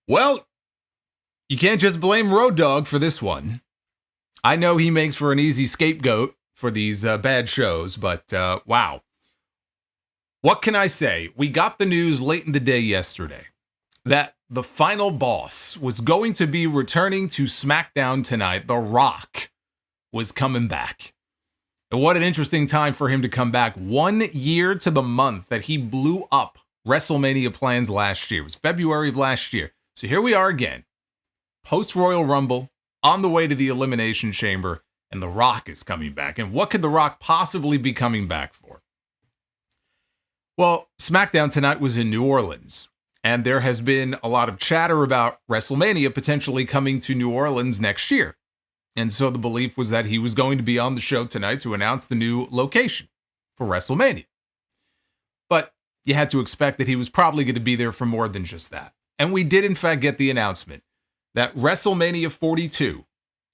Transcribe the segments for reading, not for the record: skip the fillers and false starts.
Well, you can't just blame Road Dogg for this one. I know he makes for an easy scapegoat for these bad shows, but wow. What can I say? We got the news late in the day yesterday that the final boss was going to be returning to SmackDown tonight. The Rock was coming back. And what an interesting time for him to come back. 1 year to the month that he blew up WrestleMania plans last year. It was February of last year. So here we are again, post-Royal Rumble, on the way to the Elimination Chamber, and The Rock is coming back. And what could The Rock possibly be coming back for? Well, SmackDown tonight was in New Orleans, and there has been a lot of chatter about WrestleMania potentially coming to New Orleans next year. And so the belief was that he was going to be on the show tonight to announce the new location for WrestleMania. But you had to expect that he was probably going to be there for more than just that. And we did, in fact, get the announcement that WrestleMania 42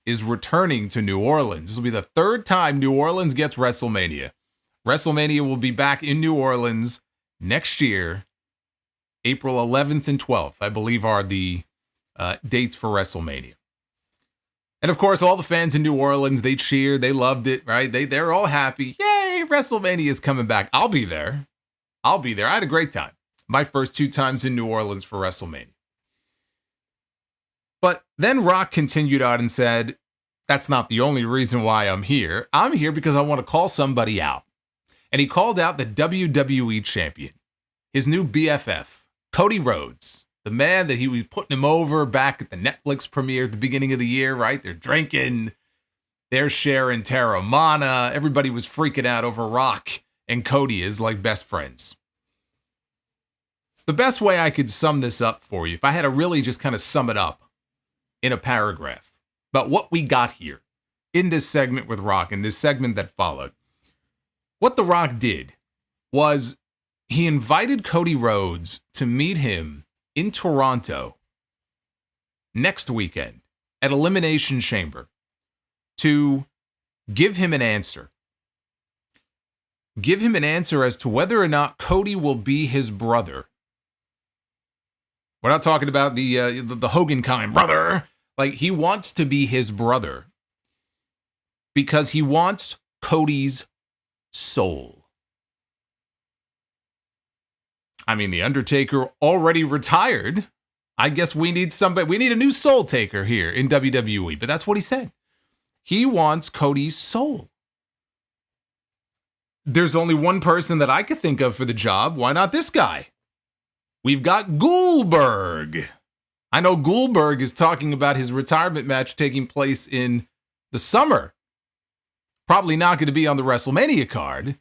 is returning to New Orleans. This will be the third time New Orleans gets WrestleMania. WrestleMania will be back in New Orleans next year. April 11th and 12th, I believe, are the dates for WrestleMania. And of course, all the fans in New Orleans, they cheered, they loved it, right? They're all happy. Yay, WrestleMania is coming back. I'll be there. I had a great time. My first 2 times in New Orleans for WrestleMania. But then Rock continued on and said, that's not the only reason why I'm here. I'm here because I want to call somebody out. And he called out the WWE champion, his new BFF, Cody Rhodes, the man that he was putting him over back at the Netflix premiere at the beginning of the year, right? They're drinking, they're sharing Terramana. Everybody was freaking out over Rock and Cody as like best friends. The best way I could sum this up for you, if I had to really just kind of sum it up in a paragraph about what we got here in this segment with Rock and this segment that followed. What The Rock did was he invited Cody Rhodes to meet him in Toronto next weekend at Elimination Chamber to give him an answer. Give him an answer as to whether or not Cody will be his brother. We're not talking about the Hogan kind brother. Like, he wants to be his brother because he wants Cody's soul. I mean, the Undertaker already retired. I guess we need somebody. We need a new soul taker here in WWE. But that's what he said. He wants Cody's soul. There's only one person that I could think of for the job. Why not this guy? We've got Goldberg. I know Goldberg is talking about his retirement match taking place in the summer. Probably not going to be on the WrestleMania card.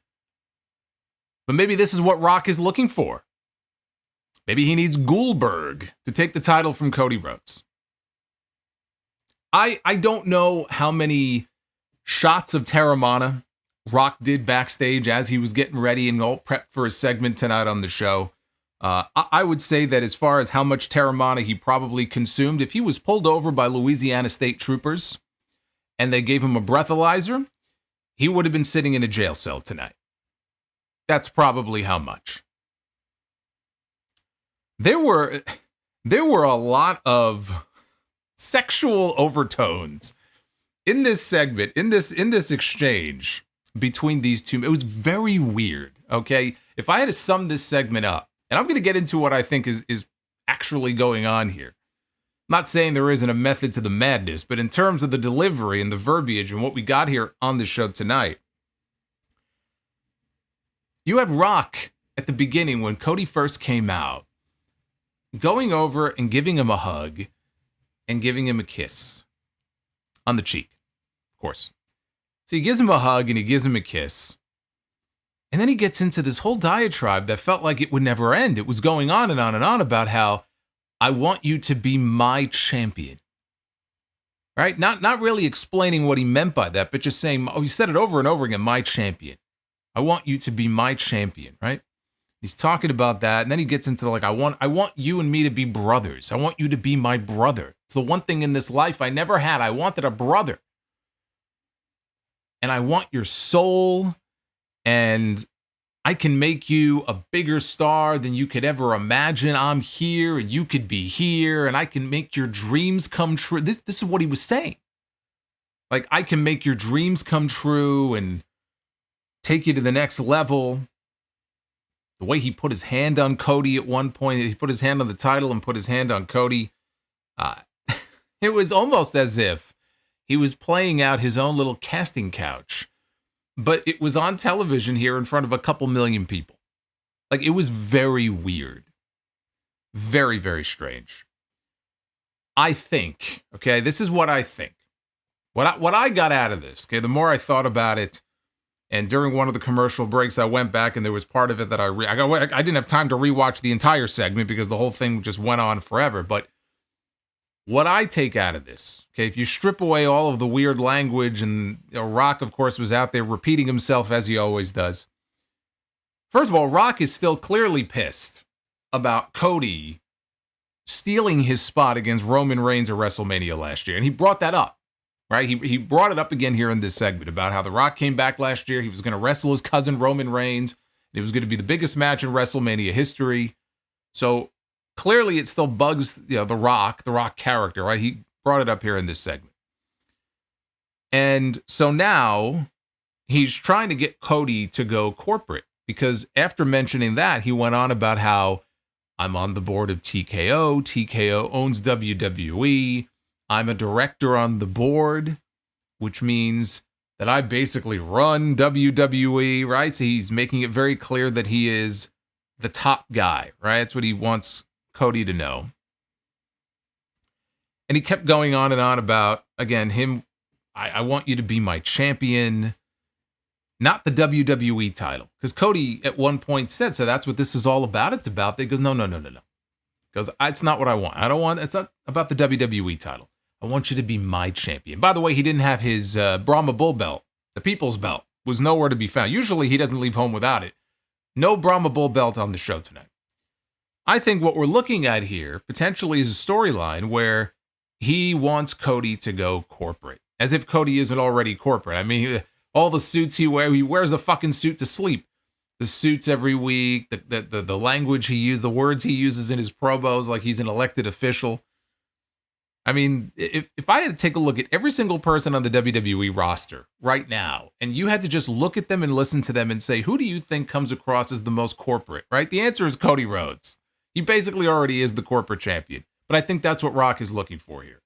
But maybe this is what Rock is looking for. Maybe he needs Goldberg to take the title from Cody Rhodes. I don't know how many shots of Terramana Rock did backstage as he was getting ready and all prepped for his segment tonight on the show. I would say that as far as how much Terramana he probably consumed, if he was pulled over by Louisiana State troopers and they gave him a breathalyzer, he would have been sitting in a jail cell tonight. That's probably how much. There were a lot of sexual overtones in this segment, in this exchange between these two. It was very weird, okay? If I had to sum this segment up, and I'm going to get into what I think is actually going on here. I'm not saying there isn't a method to the madness, but in terms of the delivery and the verbiage and what we got here on the show tonight, you had Rock at the beginning when Cody first came out, going over and giving him a hug and giving him a kiss on the cheek, of course. So he gives him a hug and he gives him a kiss. And then he gets into this whole diatribe that felt like it would never end. It was going on and on and on about how I want you to be my champion. Right? Not really explaining what he meant by that, but just saying, he said it over and over again, my champion. I want you to be my champion, right? He's talking about that, and then he gets into like, I want you and me to be brothers. I want you to be my brother. It's the one thing in this life I never had. I wanted a brother. And I want your soul. And I can make you a bigger star than you could ever imagine. I'm here and you could be here and I can make your dreams come true. This is what he was saying. Like, I can make your dreams come true and take you to the next level. The way he put his hand on Cody at one point, he put his hand on the title and put his hand on Cody. It was almost as if he was playing out his own little casting couch. But it was on television here in front of a couple million people. Like, it was very weird. Very, very strange. I think, okay, this is what I think. What I got out of this, okay, the more I thought about it, and during one of the commercial breaks, I went back and there was part of it that I didn't have time to rewatch the entire segment because the whole thing just went on forever. But what I take out of this, okay, if you strip away all of the weird language, and Rock, of course, was out there repeating himself as he always does. First of all, Rock is still clearly pissed about Cody stealing his spot against Roman Reigns at WrestleMania last year. And he brought that up, right? He brought it up again here in this segment about how The Rock came back last year. He was going to wrestle his cousin Roman Reigns. It was going to be the biggest match in WrestleMania history. So clearly, it still bugs, the Rock character, right? He brought it up here in this segment. And so now he's trying to get Cody to go corporate because after mentioning that, he went on about how I'm on the board of TKO. TKO owns WWE. I'm a director on the board, which means that I basically run WWE, right? So he's making it very clear that he is the top guy, right? That's what he wants Cody to know. And he kept going on and on about, again, him, I want you to be my champion, not the WWE title. Because Cody at one point said, so that's what this is all about? It's about that. He goes, no. Because it's not what I want. It's not about the WWE title. I want you to be my champion. By the way, he didn't have his Brahma Bull belt. The People's Belt was nowhere to be found. Usually he doesn't leave home without it. No Brahma Bull belt on the show tonight. I think what we're looking at here potentially is a storyline where he wants Cody to go corporate, as if Cody isn't already corporate. I mean, all the suits he wears a fucking suit to sleep. The suits every week, the language he uses, the words he uses in his promos like he's an elected official. I mean, if I had to take a look at every single person on the WWE roster right now, and you had to just look at them and listen to them and say, who do you think comes across as the most corporate, right? The answer is Cody Rhodes. He basically already is the corporate champion. But I think that's what Rock is looking for here.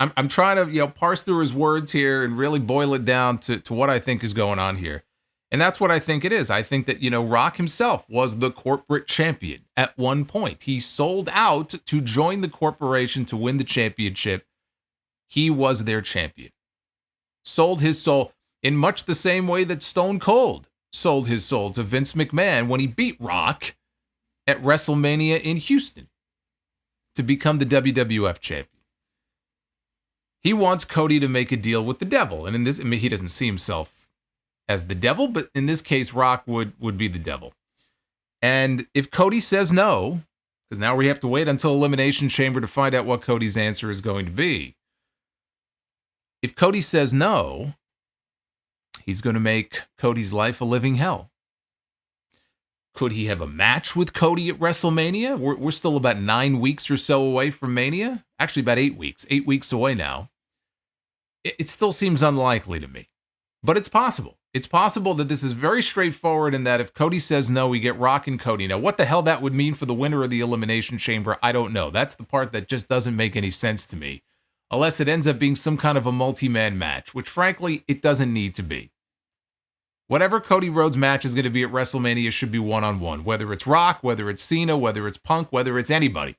I'm trying to, parse through his words here and really boil it down to what I think is going on here. And that's what I think it is. I think that, Rock himself was the corporate champion at one point. He sold out to join the corporation to win the championship. He was their champion. Sold his soul in much the same way that Stone Cold sold his soul to Vince McMahon when he beat Rock at WrestleMania in Houston to become the WWF champion. He wants Cody to make a deal with the devil. And in this, he doesn't see himself as the devil, but in this case, Rock would be the devil. And if Cody says no, because now we have to wait until Elimination Chamber to find out what Cody's answer is going to be. If Cody says no, he's going to make Cody's life a living hell. Could he have a match with Cody at WrestleMania? We're still about 9 weeks or so away from Mania. Actually, about 8 weeks. 8 weeks away now. It still seems unlikely to me. But it's possible. It's possible that this is very straightforward and that if Cody says no, we get Rock and Cody. Now, what the hell that would mean for the winner of the Elimination Chamber, I don't know. That's the part that just doesn't make any sense to me. Unless it ends up being some kind of a multi-man match, which frankly, it doesn't need to be. Whatever Cody Rhodes match is going to be at WrestleMania should be one-on-one. Whether it's Rock, whether it's Cena, whether it's Punk, whether it's anybody.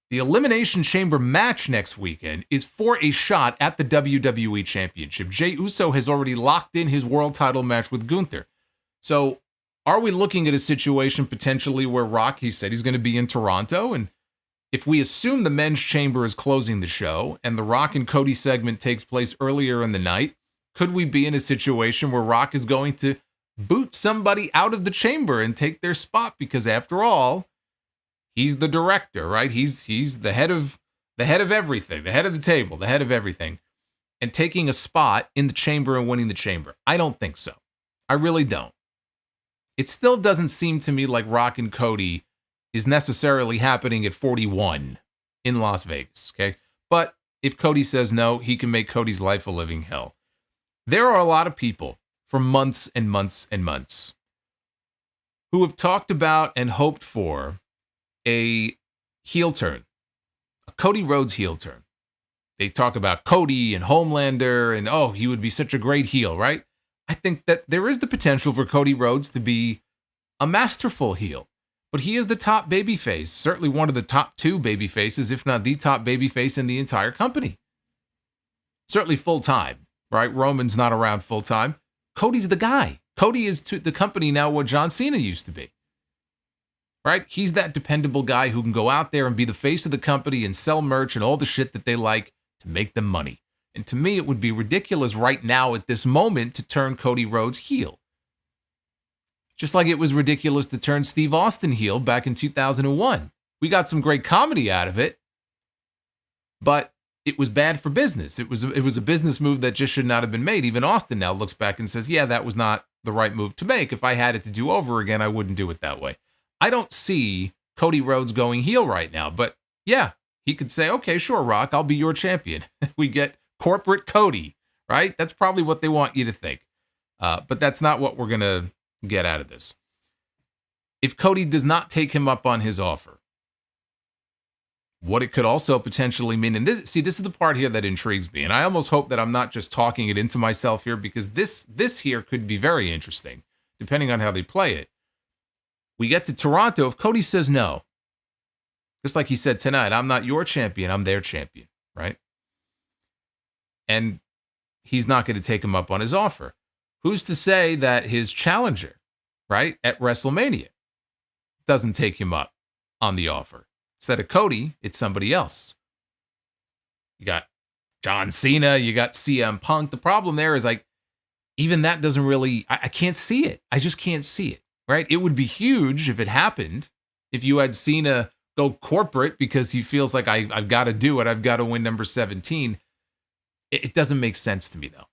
The Elimination Chamber match next weekend is for a shot at the WWE Championship. Jey Uso has already locked in his world title match with Gunther. So are we looking at a situation potentially where Rock, he said he's going to be in Toronto, and if we assume the men's chamber is closing the show and the Rock and Cody segment takes place earlier in the night, could we be in a situation where Rock is going to boot somebody out of the chamber and take their spot? Because after all, he's the director, right? He's the head of everything, the head of the table, the head of everything. And taking a spot in the chamber and winning the chamber. I don't think so. I really don't. It still doesn't seem to me like Rock and Cody is necessarily happening at 41 in Las Vegas, okay? But if Cody says no, he can make Cody's life a living hell. There are a lot of people for months and months and months who have talked about and hoped for a heel turn, a Cody Rhodes heel turn. They talk about Cody and Homelander and, oh, he would be such a great heel, right? I think that there is the potential for Cody Rhodes to be a masterful heel. But he is the top babyface, certainly one of the top two babyfaces, if not the top babyface in the entire company. Certainly full-time, right? Roman's not around full-time. Cody's the guy. Cody is to the company now what John Cena used to be, right? He's that dependable guy who can go out there and be the face of the company and sell merch and all the shit that they like to make them money. And to me, it would be ridiculous right now at this moment to turn Cody Rhodes heel. Just like it was ridiculous to turn Steve Austin heel back in 2001. We got some great comedy out of it, but it was bad for business. It was a business move that just should not have been made. Even Austin now looks back and says, yeah, that was not the right move to make. If I had it to do over again, I wouldn't do it that way. I don't see Cody Rhodes going heel right now, but yeah, he could say, okay, sure, Rock, I'll be your champion. We get corporate Cody, right? That's probably what they want you to think. But that's not what we're going to get out of this. If Cody does not take him up on his offer, what it could also potentially mean, and this is the part here that intrigues me, and I almost hope that I'm not just talking it into myself here, because this here could be very interesting, depending on how they play it. We get to Toronto, if Cody says no, just like he said tonight, I'm not your champion, I'm their champion, right? And he's not going to take him up on his offer. Who's to say that his challenger, right, at WrestleMania doesn't take him up on the offer? Instead of Cody, it's somebody else. You got John Cena, you got CM Punk. The problem there is, like, even that doesn't really, I can't see it. I just can't see it, right? It would be huge if it happened, if you had Cena go corporate because he feels like I've got to do it. I've got to win number 17. It doesn't make sense to me, though.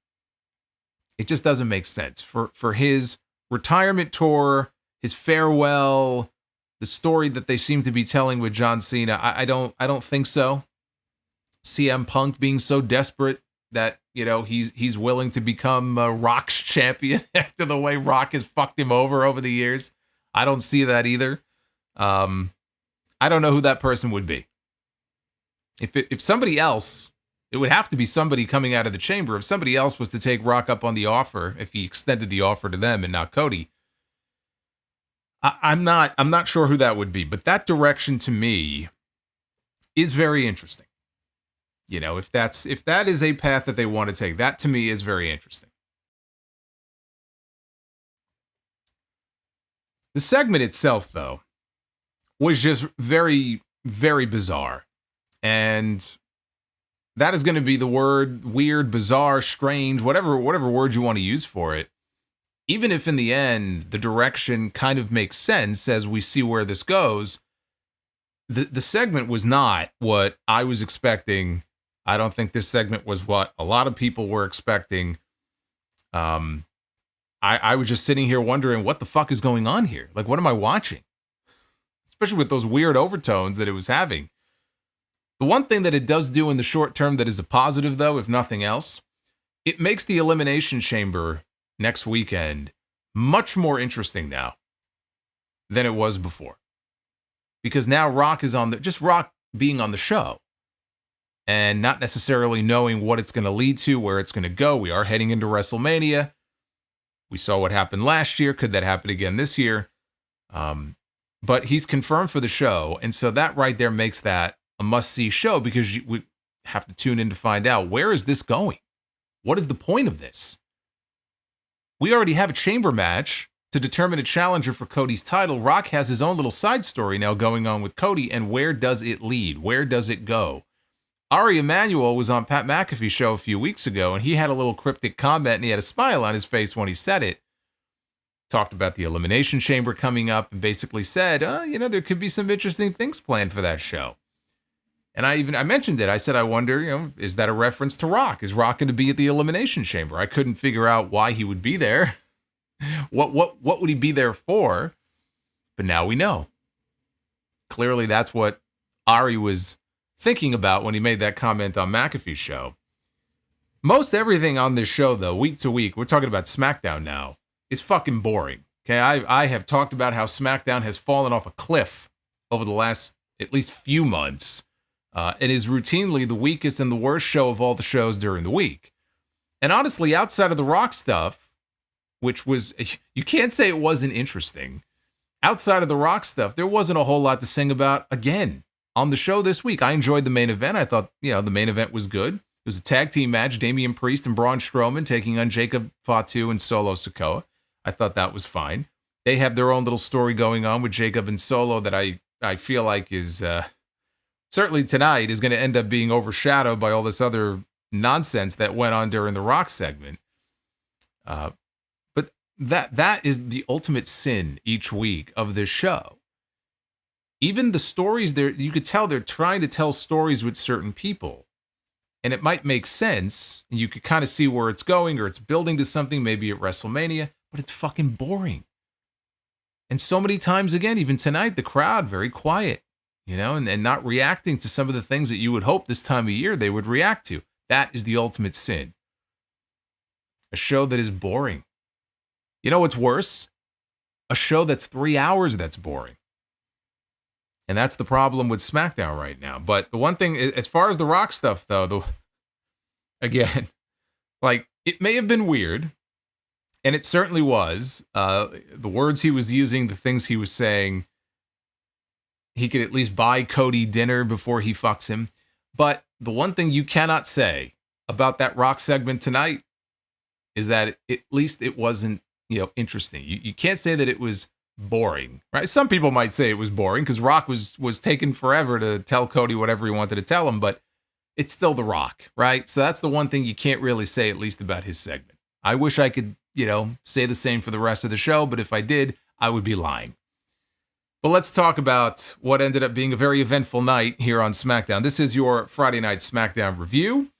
It just doesn't make sense for his retirement tour, his farewell, the story that they seem to be telling with John Cena. I don't think so. CM Punk being so desperate that, you know, he's willing to become Rock's champion after the way Rock has fucked him over the years. I don't see that either. I don't know who that person would be. If somebody else, it would have to be somebody coming out of the chamber. If somebody else was to take Rock up on the offer, if he extended the offer to them and not Cody, I'm not sure who that would be. But that direction to me is very interesting. You know, if that is a path that they want to take, that to me is very interesting. The segment itself, though, was just very, very bizarre. And that is going to be the word: weird, bizarre, strange, whatever word you want to use for it. Even if in the end, the direction kind of makes sense as we see where this goes, the segment was not what I was expecting. I don't think this segment was what a lot of people were expecting. I was just sitting here wondering, what the fuck is going on here? Like, what am I watching? Especially with those weird overtones that it was having. The one thing that it does do in the short term that is a positive, though, if nothing else, it makes the Elimination Chamber next weekend much more interesting now than it was before. Because now Rock is Rock being on the show and not necessarily knowing what it's going to lead to, where it's going to go. We are heading into WrestleMania. We saw what happened last year. Could that happen again this year? But he's confirmed for the show. And so that right there makes that a must-see show, because we have to tune in to find out, where is this going? What is the point of this? We already have a chamber match to determine a challenger for Cody's title. Rock has his own little side story now going on with Cody, and where does it lead? Where does it go? Ari Emanuel was on Pat McAfee's show a few weeks ago, and he had a little cryptic comment, and he had a smile on his face when he said it. Talked about the Elimination Chamber coming up, and basically said, there could be some interesting things planned for that show. And I mentioned it. I said, I wonder, is that a reference to Rock? Is Rock going to be at the Elimination Chamber? I couldn't figure out why he would be there. What would he be there for? But now we know. Clearly, that's what Ari was thinking about when he made that comment on McAfee's show. Most everything on this show, though, week to week, we're talking about SmackDown now, is fucking boring. Okay, I have talked about how SmackDown has fallen off a cliff over the last at least few months, and is routinely the weakest and the worst show of all the shows during the week. And honestly, outside of the Rock stuff, which was, you can't say it wasn't interesting. Outside of the Rock stuff, there wasn't a whole lot to sing about again on the show this week. I enjoyed the main event. I thought, the main event was good. It was a tag team match, Damian Priest and Braun Strowman taking on Jacob Fatu and Solo Sikoa. I thought that was fine. They have their own little story going on with Jacob and Solo that I feel like is, certainly tonight, is going to end up being overshadowed by all this other nonsense that went on during the Rock segment. But that is the ultimate sin each week of this show. Even the stories there, you could tell they're trying to tell stories with certain people. And it might make sense, and you could kind of see where it's going, or it's building to something, maybe at WrestleMania, but it's fucking boring. And so many times again, even tonight, the crowd very quiet, and not reacting to some of the things that you would hope this time of year they would react to. That is the ultimate sin. A show that is boring. You know what's worse? A show that's 3 hours that's boring. And that's the problem with SmackDown right now. But the one thing, as far as the Rock stuff, though, again, like, it may have been weird, and it certainly was. The words he was using, the things he was saying, he could at least buy Cody dinner before he fucks him. But the one thing you cannot say about that Rock segment tonight is that at least it wasn't, interesting. You can't say that it was boring, right? Some people might say it was boring because Rock was taking forever to tell Cody whatever he wanted to tell him, but it's still The Rock, right? So that's the one thing you can't really say, at least about his segment. I wish I could, say the same for the rest of the show, but if I did, I would be lying. But let's talk about what ended up being a very eventful night here on SmackDown. This is your Friday Night SmackDown review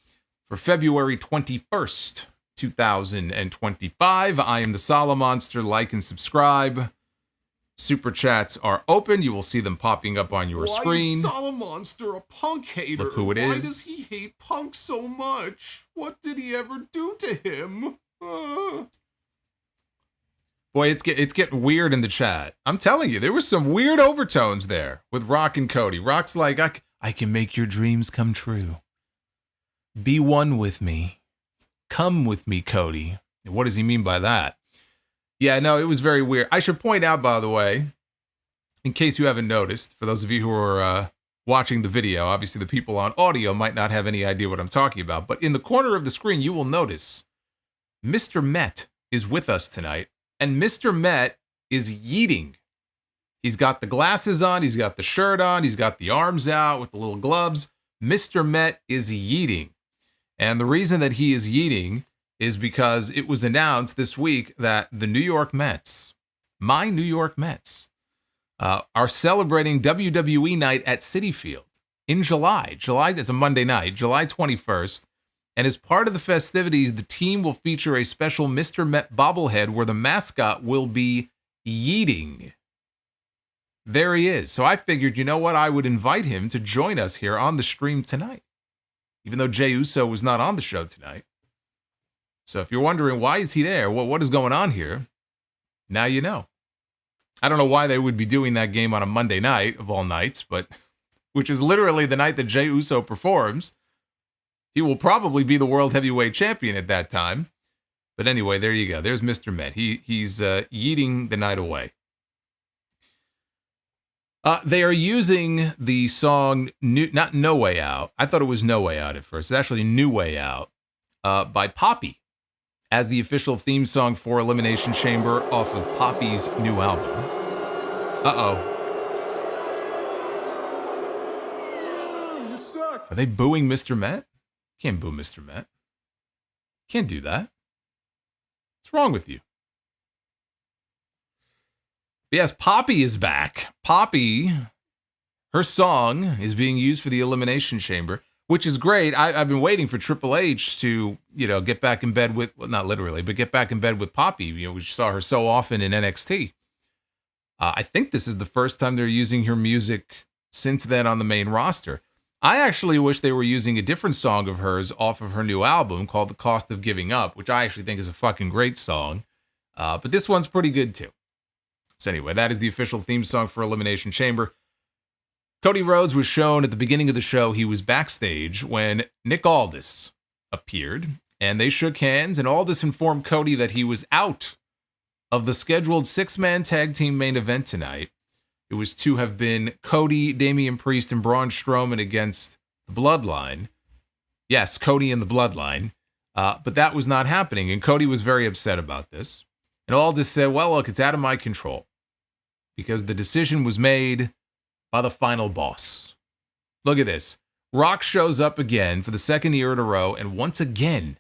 for February 21st, 2025. I am the Solomonster. Like and subscribe. Super chats are open. You will see them popping up on your screen. Why is Solomonster a Punk hater? Look who it is. Why does he hate Punk so much? What did he ever do to him? Boy, it's getting weird in the chat. I'm telling you, there was some weird overtones there with Rock and Cody. Rock's like, I can make your dreams come true. Be one with me. Come with me, Cody. What does he mean by that? Yeah, no, it was very weird. I should point out, by the way, in case you haven't noticed, for those of you who are watching the video, obviously the people on audio might not have any idea what I'm talking about, but in the corner of the screen, you will notice Mr. Met is with us tonight, and Mr. Met is yeeting. He's got the glasses on, he's got the shirt on, he's got the arms out with the little gloves. Mr. Met is yeeting. And the reason that he is yeeting is because it was announced this week that the New York Mets, my New York Mets, are celebrating WWE Night at Citi Field in July. July is a Monday night, July 21st. And as part of the festivities, the team will feature a special Mr. Met bobblehead where the mascot will be yeeting. There he is. So I figured, you know what? I would invite him to join us here on the stream tonight, even though Jey Uso was not on the show tonight. So if you're wondering why is he there, what is going on here, now you know. I don't know why they would be doing that game on a Monday night of all nights, but which is literally the night that Jey Uso performs. He will probably be the World Heavyweight Champion at that time. But anyway, there you go. There's Mr. Met. He's yeeting the night away. They are using the song, not No Way Out. I thought it was No Way Out at first. It's actually New Way Out by Poppy as the official theme song for Elimination Chamber off of Poppy's new album. Uh-oh. Are they booing Mr. Met? Can't boo Mr. Met. Can't do that. What's wrong with you? But yes, Poppy is back. Poppy, her song is being used for the Elimination Chamber. which is great. I've been waiting for Triple H to, get back in bed with, well, not literally, but get back in bed with Poppy. We saw her so often in NXT. I think this is the first time they're using her music since then on the main roster. I actually wish they were using a different song of hers off of her new album called The Cost of Giving Up, which I actually think is a fucking great song. But this one's pretty good too. So anyway, that is the official theme song for Elimination Chamber. Cody Rhodes was shown at the beginning of the show. He was backstage when Nick Aldis appeared, and they shook hands, and Aldis informed Cody that he was out of the scheduled 6-man tag team main event tonight. It was to have been Cody, Damian Priest, and Braun Strowman against the Bloodline. Yes, Cody and the Bloodline. But that was not happening, and Cody was very upset about this. And Aldis said, well, look, it's out of my control because the decision was made by the final boss. Look at this. Rock shows up again for the second year in a row and once again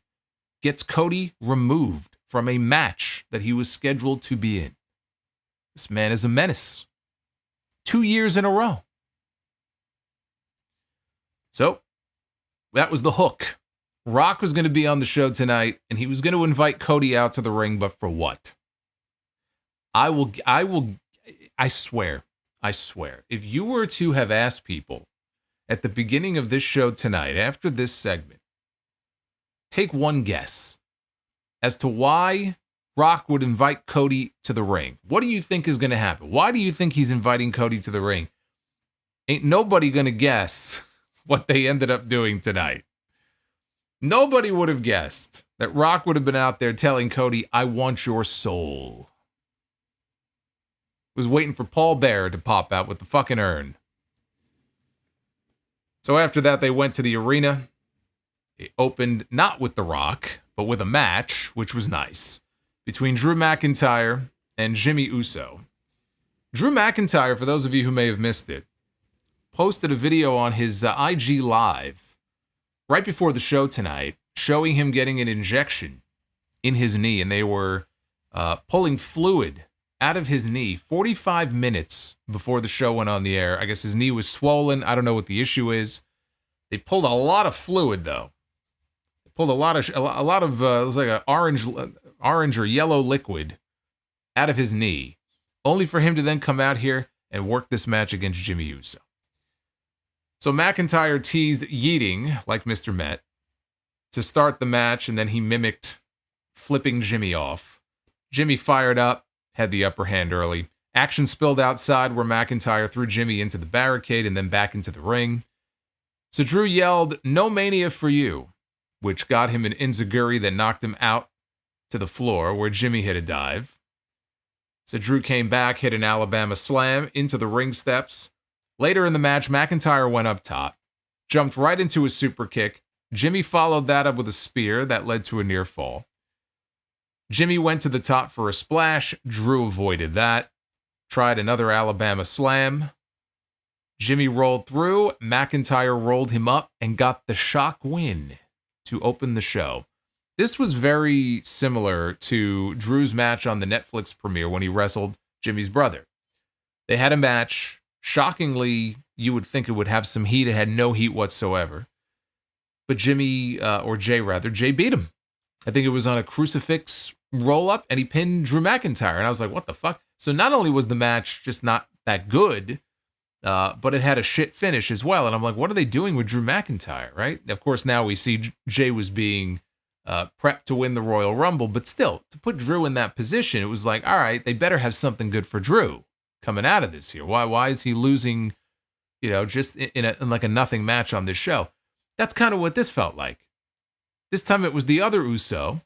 gets Cody removed from a match that he was scheduled to be in. This man is a menace. 2 years in a row. So, that was the hook. Rock was going to be on the show tonight, and he was going to invite Cody out to the ring, but for what? I swear, if you were to have asked people at the beginning of this show tonight, after this segment, take one guess as to why Rock would invite Cody to the ring. What do you think is going to happen? Why do you think he's inviting Cody to the ring? Ain't nobody going to guess what they ended up doing tonight. Nobody would have guessed that Rock would have been out there telling Cody, I want your soul. Was waiting for Paul Bearer to pop out with the fucking urn. So after that, they went to the arena. It opened not with The Rock, but with a match, which was nice, between Drew McIntyre and Jimmy Uso. Drew McIntyre, for those of you who may have missed it, posted a video on his IG Live right before the show tonight, showing him getting an injection in his knee, and they were pulling fluid out of his knee 45 minutes before the show went on the air. I guess his knee was swollen. I don't know what the issue is. They pulled a lot of fluid, though. They pulled a lot of it was like an orange or yellow liquid out of his knee, only for him to then come out here and work this match against Jimmy Uso. So McIntyre teased yeeting, like Mr. Met, to start the match, and then he mimicked flipping Jimmy off. Jimmy fired up, had the upper hand early. Action spilled outside where McIntyre threw Jimmy into the barricade and then back into the ring. So Drew yelled, "No mania for you," which got him an enziguri that knocked him out to the floor where Jimmy hit a dive. So Drew came back, hit an Alabama slam into the ring steps. Later in the match, McIntyre went up top, jumped right into a super kick. Jimmy followed that up with a spear that led to a near fall. Jimmy went to the top for a splash. Drew avoided that. Tried another Alabama slam. Jimmy rolled through. McIntyre rolled him up and got the shock win to open the show. This was very similar to Drew's match on the Netflix premiere when he wrestled Jimmy's brother. They had a match. Shockingly, you would think it would have some heat. It had no heat whatsoever. But Jay beat him. I think it was on a crucifix roll-up, and he pinned Drew McIntyre. And I was like, what the fuck? So not only was the match just not that good, but it had a shit finish as well. And I'm like, what are they doing with Drew McIntyre, right? Of course, now we see Jay was being prepped to win the Royal Rumble. But still, to put Drew in that position, it was like, all right, they better have something good for Drew coming out of this here. Why is he losing, just in like a nothing match on this show? That's kind of what this felt like. This time it was the other Uso,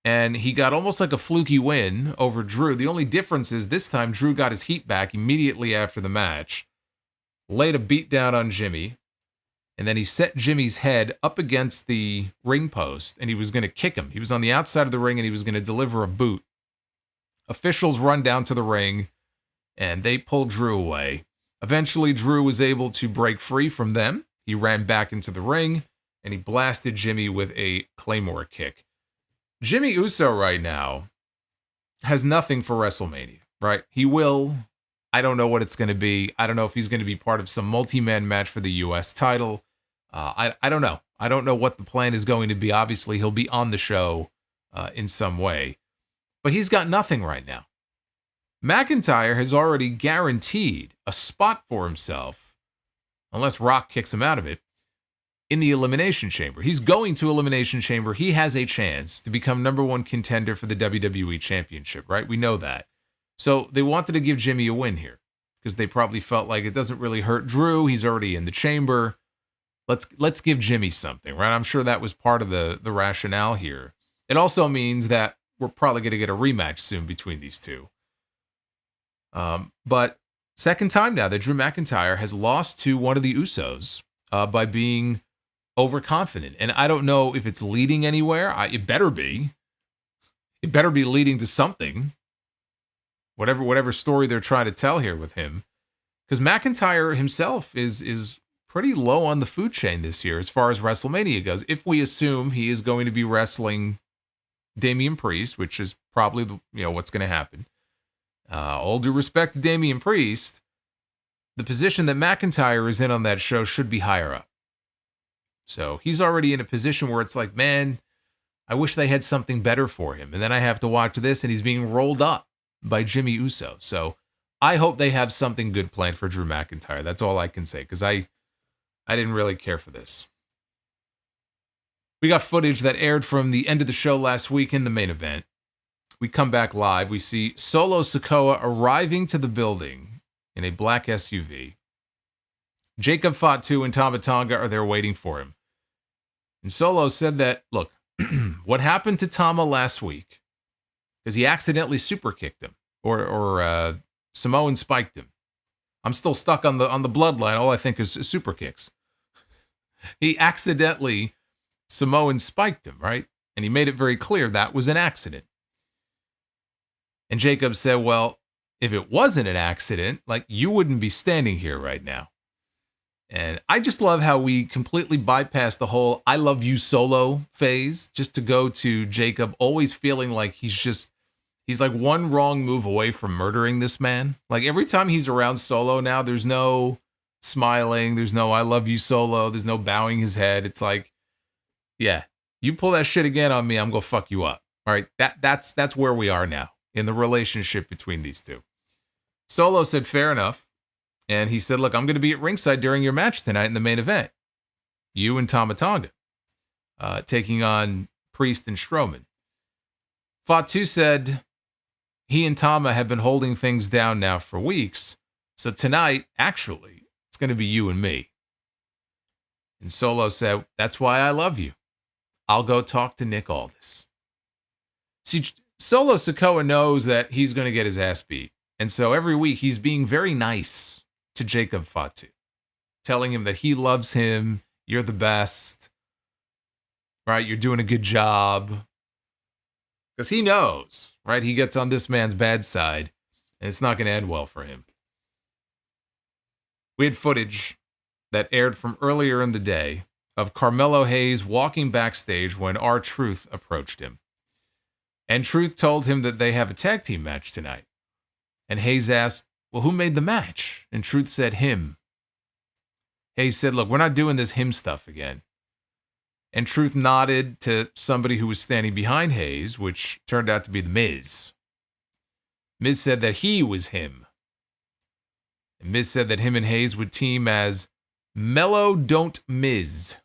and he got almost like a fluky win over Drew. The only difference is this time Drew got his heat back immediately after the match, laid a beat down on Jimmy, and then he set Jimmy's head up against the ring post, and he was going to kick him. He was on the outside of the ring, and he was going to deliver a boot. Officials run down to the ring, and they pull Drew away. Eventually, Drew was able to break free from them. He ran back into the ring, and he blasted Jimmy with a Claymore kick. Jimmy Uso right now has nothing for WrestleMania, right? He will. I don't know what it's going to be. I don't know if he's going to be part of some multi-man match for the U.S. title. I don't know. I don't know what the plan is going to be. Obviously, he'll be on the show in some way. But he's got nothing right now. McIntyre has already guaranteed a spot for himself, unless Rock kicks him out of it, in the Elimination Chamber. He's going to Elimination Chamber. He has a chance to become #1 contender for the WWE Championship, right? We know that. So they wanted to give Jimmy a win here because they probably felt like it doesn't really hurt Drew. He's already in the chamber. Let's give Jimmy something, right? I'm sure that was part of the rationale here. It also means that we're probably going to get a rematch soon between these two. But second time now that Drew McIntyre has lost to one of the Usos by being overconfident. And I don't know if it's leading anywhere. It better be. It better be leading to something. Whatever story they're trying to tell here with him. Because McIntyre himself is pretty low on the food chain this year as far as WrestleMania goes. If we assume he is going to be wrestling Damian Priest, which is probably what's going to happen. All due respect to Damian Priest, the position that McIntyre is in on that show should be higher up. So he's already in a position where it's like, man, I wish they had something better for him. And then I have to watch this, and he's being rolled up by Jimmy Uso. So I hope they have something good planned for Drew McIntyre. That's all I can say, because I didn't really care for this. We got footage that aired from the end of the show last week in the main event. We come back live. We see Solo Sikoa arriving to the building in a black SUV. Jacob Fatu and Tama Tonga are there waiting for him. And Solo said that, look, what happened to Tama last week, because he accidentally super kicked him, or Samoan spiked him. I'm still stuck on the bloodline. All I think is super kicks. He accidentally Samoan spiked him, right? And he made it very clear that was an accident. And Jacob said, well, if it wasn't an accident, like, you wouldn't be standing here right now. And I just love how we completely bypass the whole I love you Solo phase just to go to Jacob always feeling like he's like one wrong move away from murdering this man. Like, every time he's around Solo now, there's no smiling, there's no I love you Solo, there's no bowing his head. It's like, yeah, you pull that shit again on me, I'm gonna fuck you up. All right, that's where we are now in the relationship between these two. Solo said, fair enough. And he said, look, I'm going to be at ringside during your match tonight in the main event. You and Tama Tonga taking on Priest and Strowman. Fatu said he and Tama have been holding things down now for weeks. So tonight, actually, it's going to be you and me. And Solo said, that's why I love you. I'll go talk to Nick Aldis. See, Solo Sikoa knows that he's going to get his ass beat. And so every week he's being very nice to Jacob Fatu, telling him that he loves him, you're the best, right? You're doing a good job. Because he knows, right? He gets on this man's bad side, and it's not going to end well for him. We had footage that aired from earlier in the day of Carmelo Hayes walking backstage when R-Truth approached him. And Truth told him that they have a tag team match tonight. And Hayes asked, well, who made the match? And Truth said him. Hayes said, look, we're not doing this him stuff again. And Truth nodded to somebody who was standing behind Hayes, which turned out to be The Miz. Miz said that he was him. And Miz said that him and Hayes would team as Mellow Don't Miz.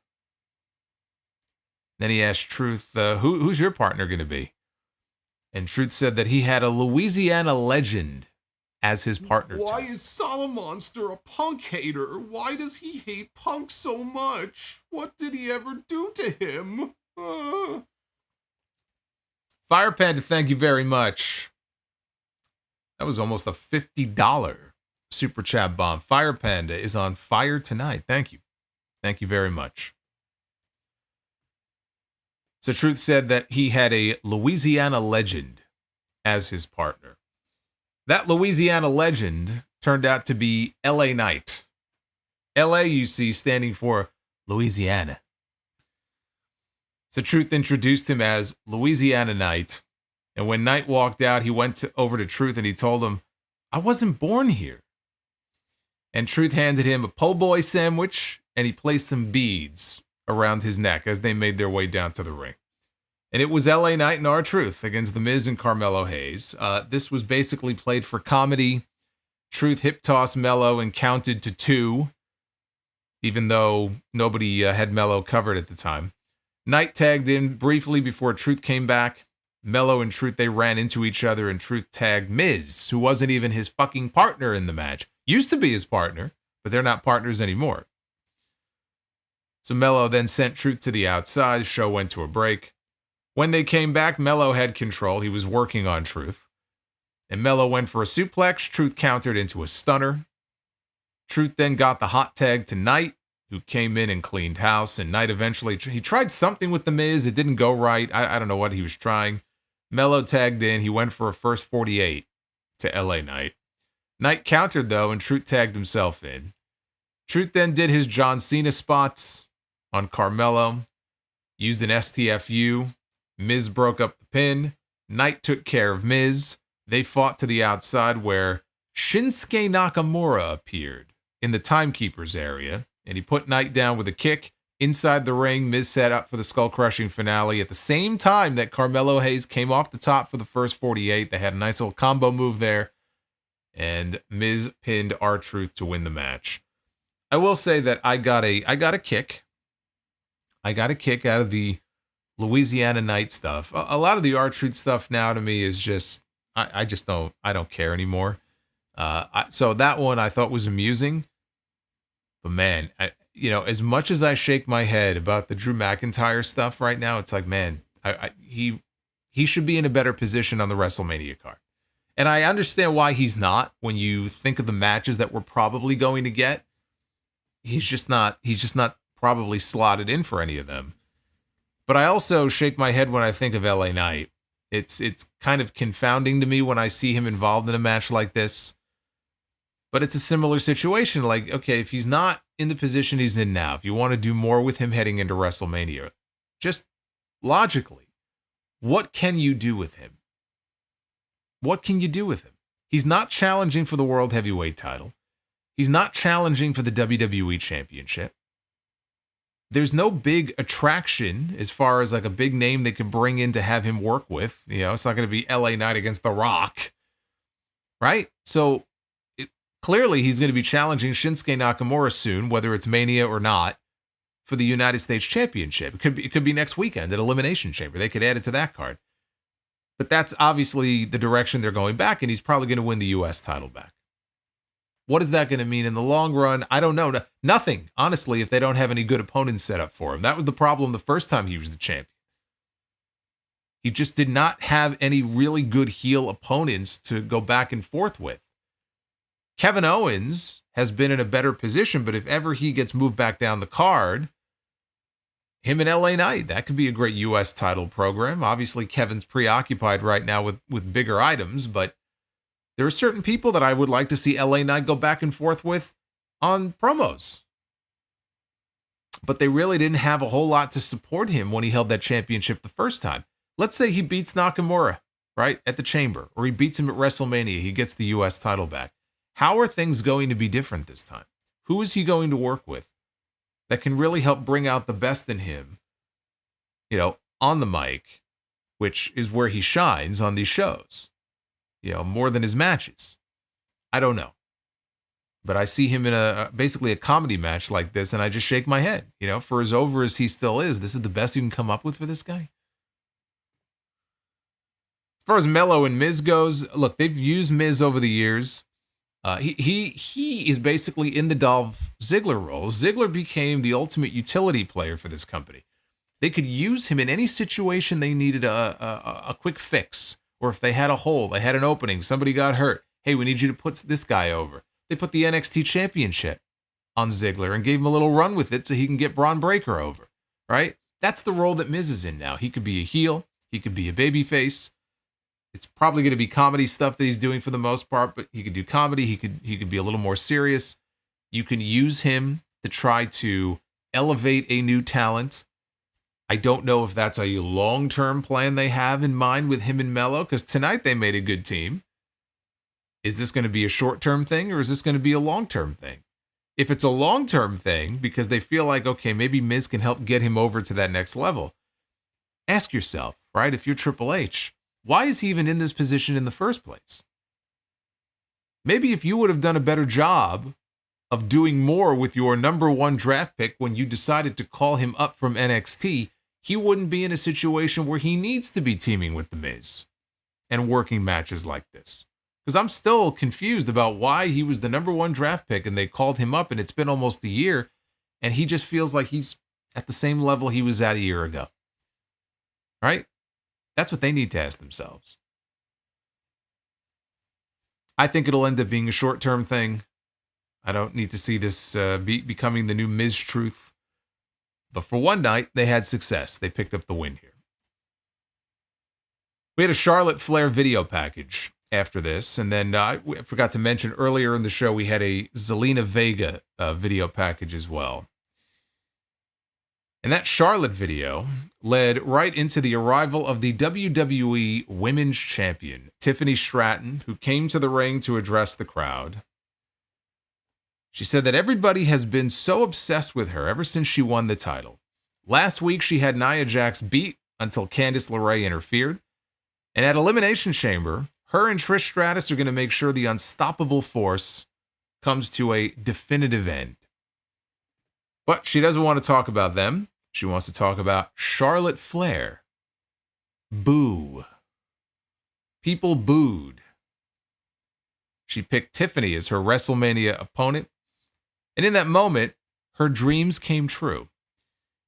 Then he asked Truth, who's your partner going to be? And Truth said that he had a Louisiana legend as his partner. Why is Solomonster a Punk hater? Why does he hate Punk so much? What did he ever do to him? Fire Panda, thank you very much. That was almost a $50 super chat bomb. Fire Panda is on fire tonight. Thank you. Thank you very much. So Truth said that he had a Louisiana legend as his partner. That Louisiana legend turned out to be LA Knight. LA, you see, standing for Louisiana. So Truth introduced him as Louisiana Knight. And when Knight walked out, he went over to Truth and he told him, I wasn't born here. And Truth handed him a po' boy sandwich and he placed some beads around his neck as they made their way down to the ring. And it was LA Knight and R-Truth against The Miz and Carmelo Hayes. This was basically played for comedy. Truth hip tossed Melo and counted to 2, even though nobody had Melo covered at the time. Knight tagged in briefly before Truth came back. Melo and Truth, they ran into each other, and Truth tagged Miz, who wasn't even his fucking partner in the match. Used to be his partner, but they're not partners anymore. So Melo then sent Truth to the outside. The show went to a break. When they came back, Melo had control. He was working on Truth. And Melo went for a suplex. Truth countered into a stunner. Truth then got the hot tag to Knight, who came in and cleaned house. And Knight eventually, he tried something with The Miz. It didn't go right. I don't know what he was trying. Melo tagged in. He went for a first 48 to LA Knight. Knight countered, though, and Truth tagged himself in. Truth then did his John Cena spots on Carmelo. Used an STFU. Miz broke up the pin. Knight took care of Miz. They fought to the outside where Shinsuke Nakamura appeared in the timekeepers area, and he put Knight down with a kick. Inside the ring, Miz set up for the skull-crushing finale at the same time that Carmelo Hayes came off the top for the first 48. They had a nice little combo move there, and Miz pinned R-Truth to win the match. I will say that I got a kick. I got a kick out of the Louisiana Night stuff. A lot of the R-Truth stuff now to me is just, I don't care anymore. So that one I thought was amusing. But man, as much as I shake my head about the Drew McIntyre stuff right now, it's like, man, he should be in a better position on the WrestleMania card. And I understand why he's not when you think of the matches that we're probably going to get. He's just not probably slotted in for any of them. But I also shake my head when I think of LA Knight. It's kind of confounding to me when I see him involved in a match like this. But it's a similar situation. Like, okay, if he's not in the position he's in now, if you want to do more with him heading into WrestleMania, just logically, what can you do with him? What can you do with him? He's not challenging for the World Heavyweight title. He's not challenging for the WWE Championship. There's no big attraction as far as like a big name they could bring in to have him work with. It's not going to be LA Knight against The Rock, right? So clearly he's going to be challenging Shinsuke Nakamura soon, whether it's Mania or not, for the United States Championship. It could be next weekend at Elimination Chamber. They could add it to that card. But that's obviously the direction they're going back, and he's probably going to win the U.S. title back. What is that going to mean in the long run? I don't know. Nothing, honestly, if they don't have any good opponents set up for him. That was the problem the first time he was the champion. He just did not have any really good heel opponents to go back and forth with. Kevin Owens has been in a better position, but if ever he gets moved back down the card, him and LA Knight, that could be a great U.S. title program. Obviously, Kevin's preoccupied right now with bigger items, but there are certain people that I would like to see LA Knight go back and forth with on promos. But they really didn't have a whole lot to support him when he held that championship the first time. Let's say he beats Nakamura, right, at the Chamber, or he beats him at WrestleMania. He gets the U.S. title back. How are things going to be different this time? Who is he going to work with that can really help bring out the best in him, on the mic, which is where he shines on these shows? More than his matches. I don't know. But I see him in basically a comedy match like this, and I just shake my head. For as over as he still is, this is the best you can come up with for this guy. As far as Melo and Miz goes, look, they've used Miz over the years. He is basically in the Dolph Ziggler role. Ziggler became the ultimate utility player for this company. They could use him in any situation they needed a quick fix. Or if they had a hole, they had an opening, somebody got hurt. Hey, we need you to put this guy over. They put the NXT Championship on Ziggler and gave him a little run with it so he can get Braun Breaker over, right? That's the role that Miz is in now. He could be a heel. He could be a babyface. It's probably going to be comedy stuff that he's doing for the most part, but he could do comedy. He could be a little more serious. You can use him to try to elevate a new talent. I don't know if that's a long-term plan they have in mind with him and Melo, because tonight they made a good team. Is this going to be a short-term thing, or is this going to be a long-term thing? If it's a long-term thing, because they feel like, okay, maybe Miz can help get him over to that next level, ask yourself, right? If you're Triple H, why is he even in this position in the first place? Maybe if you would have done a better job of doing more with your number one draft pick when you decided to call him up from NXT, he wouldn't be in a situation where he needs to be teaming with The Miz and working matches like this. Because I'm still confused about why he was the number one draft pick and they called him up and it's been almost a year and he just feels like he's at the same level he was at a year ago. Right? That's what they need to ask themselves. I think it'll end up being a short-term thing. I don't need to see this becoming the new Miz truth. But for one night, they had success. They picked up the win here. We had a Charlotte Flair video package after this. And then I forgot to mention earlier in the show, we had a Zelina Vega video package as well. And that Charlotte video led right into the arrival of the WWE Women's Champion, Tiffany Stratton, who came to the ring to address the crowd. She said that everybody has been so obsessed with her ever since she won the title. Last week, she had Nia Jax beat until Candice LeRae interfered. And at Elimination Chamber, her and Trish Stratus are going to make sure the unstoppable force comes to a definitive end. But she doesn't want to talk about them. She wants to talk about Charlotte Flair. Boo. People booed. She picked Tiffany as her WrestleMania opponent. And in that moment, her dreams came true.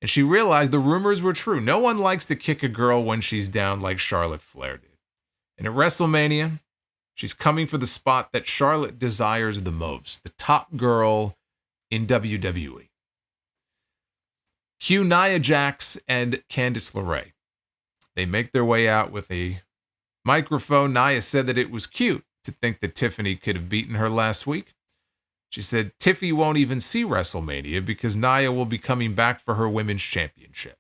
And she realized the rumors were true. No one likes to kick a girl when she's down like Charlotte Flair did. And at WrestleMania, she's coming for the spot that Charlotte desires the most, the top girl in WWE. Cue Nia Jax and Candice LeRae. They make their way out with a microphone. Nia said that it was cute to think that Tiffany could have beaten her last week. She said Tiffy won't even see WrestleMania because Nia will be coming back for her women's championship.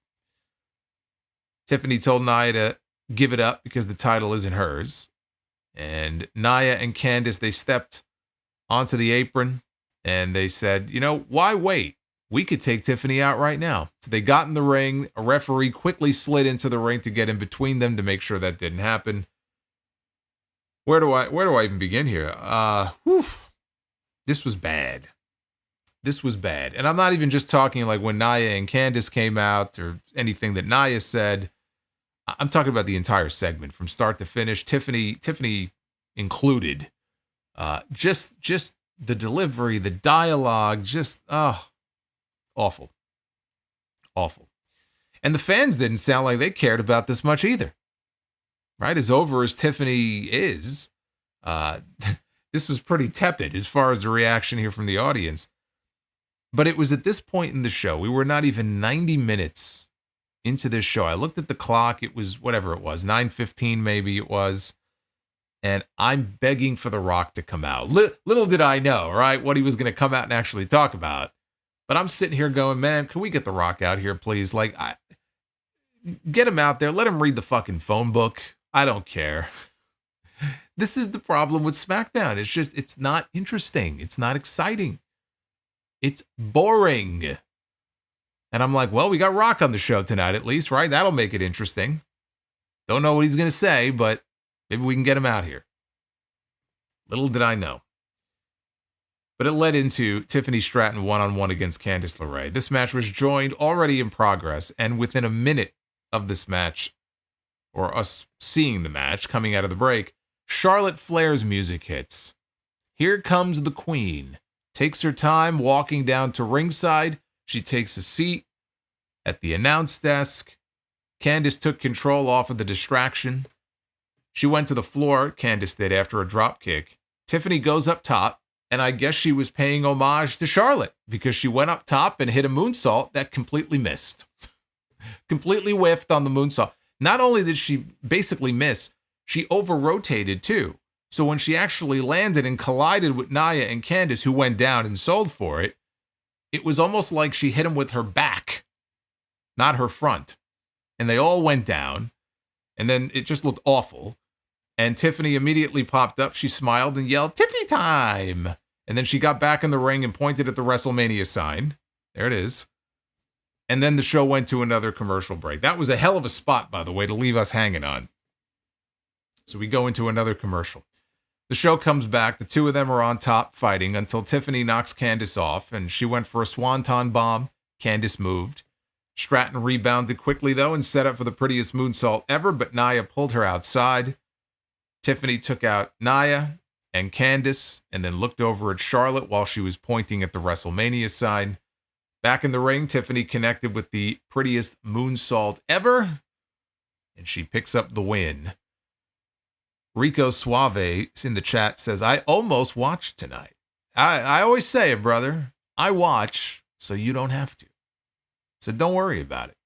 Tiffany told Nia to give it up because the title isn't hers. And Nia and Candice, they stepped onto the apron and they said, you know, why wait? We could take Tiffany out right now. So they got in the ring. A referee quickly slid into the ring to get in between them to make sure that didn't happen. Where do I even begin here? This was bad. This was bad. And I'm not even just talking like when Nia and Candice came out or anything that Nia said. I'm talking about the entire segment from start to finish. Tiffany included. Just the delivery, the dialogue, just awful. Awful. And the fans didn't sound like they cared about this much either. Right? As over as Tiffany is, this was pretty tepid as far as the reaction here from the audience. But it was at this point in the show, we were not even 90 minutes into this show. I looked at the clock. It was whatever it was, 9:15 maybe it was. And I'm begging for The Rock to come out. Little did I know, right, what he was going to come out and actually talk about. But I'm sitting here going, man, can we get The Rock out here, please? Like, get him out there. Let him read the fucking phone book. I don't care. This is the problem with SmackDown. It's not interesting. It's not exciting. It's boring. And I'm like, well, we got Rock on the show tonight at least, right? That'll make it interesting. Don't know what he's going to say, but maybe we can get him out here. Little did I know. But it led into Tiffany Stratton one-on-one against Candice LeRae. This match was joined already in progress, and within a minute of this match, or us seeing the match coming out of the break, Charlotte Flair's music hits. Here comes the Queen. Takes her time walking down to ringside. She takes a seat at the announce desk. Candice took control off of the distraction. She went to the floor, Candice did, after a drop kick. Tiffany goes up top. And I guess she was paying homage to Charlotte because she went up top and hit a moonsault that completely missed. Completely whiffed on the moonsault. Not only did she basically miss, she over-rotated too. So when she actually landed and collided with Nia and Candice, who went down and sold for it, it was almost like she hit him with her back, not her front. And they all went down. And then it just looked awful. And Tiffany immediately popped up. She smiled and yelled, "Tiffy time!" And then she got back in the ring and pointed at the WrestleMania sign. There it is. And then the show went to another commercial break. That was a hell of a spot, by the way, to leave us hanging on. So we go into another commercial. The show comes back. The two of them are on top fighting until Tiffany knocks Candice off, and she went for a swanton bomb. Candice moved. Stratton rebounded quickly, though, and set up for the prettiest moonsault ever, but Nia pulled her outside. Tiffany took out Nia and Candice, and then looked over at Charlotte while she was pointing at the WrestleMania sign. Back in the ring, Tiffany connected with the prettiest moonsault ever, and she picks up the win. Rico Suave in the chat says, I almost watched tonight. I always say it, brother. I watch so you don't have to. So don't worry about it.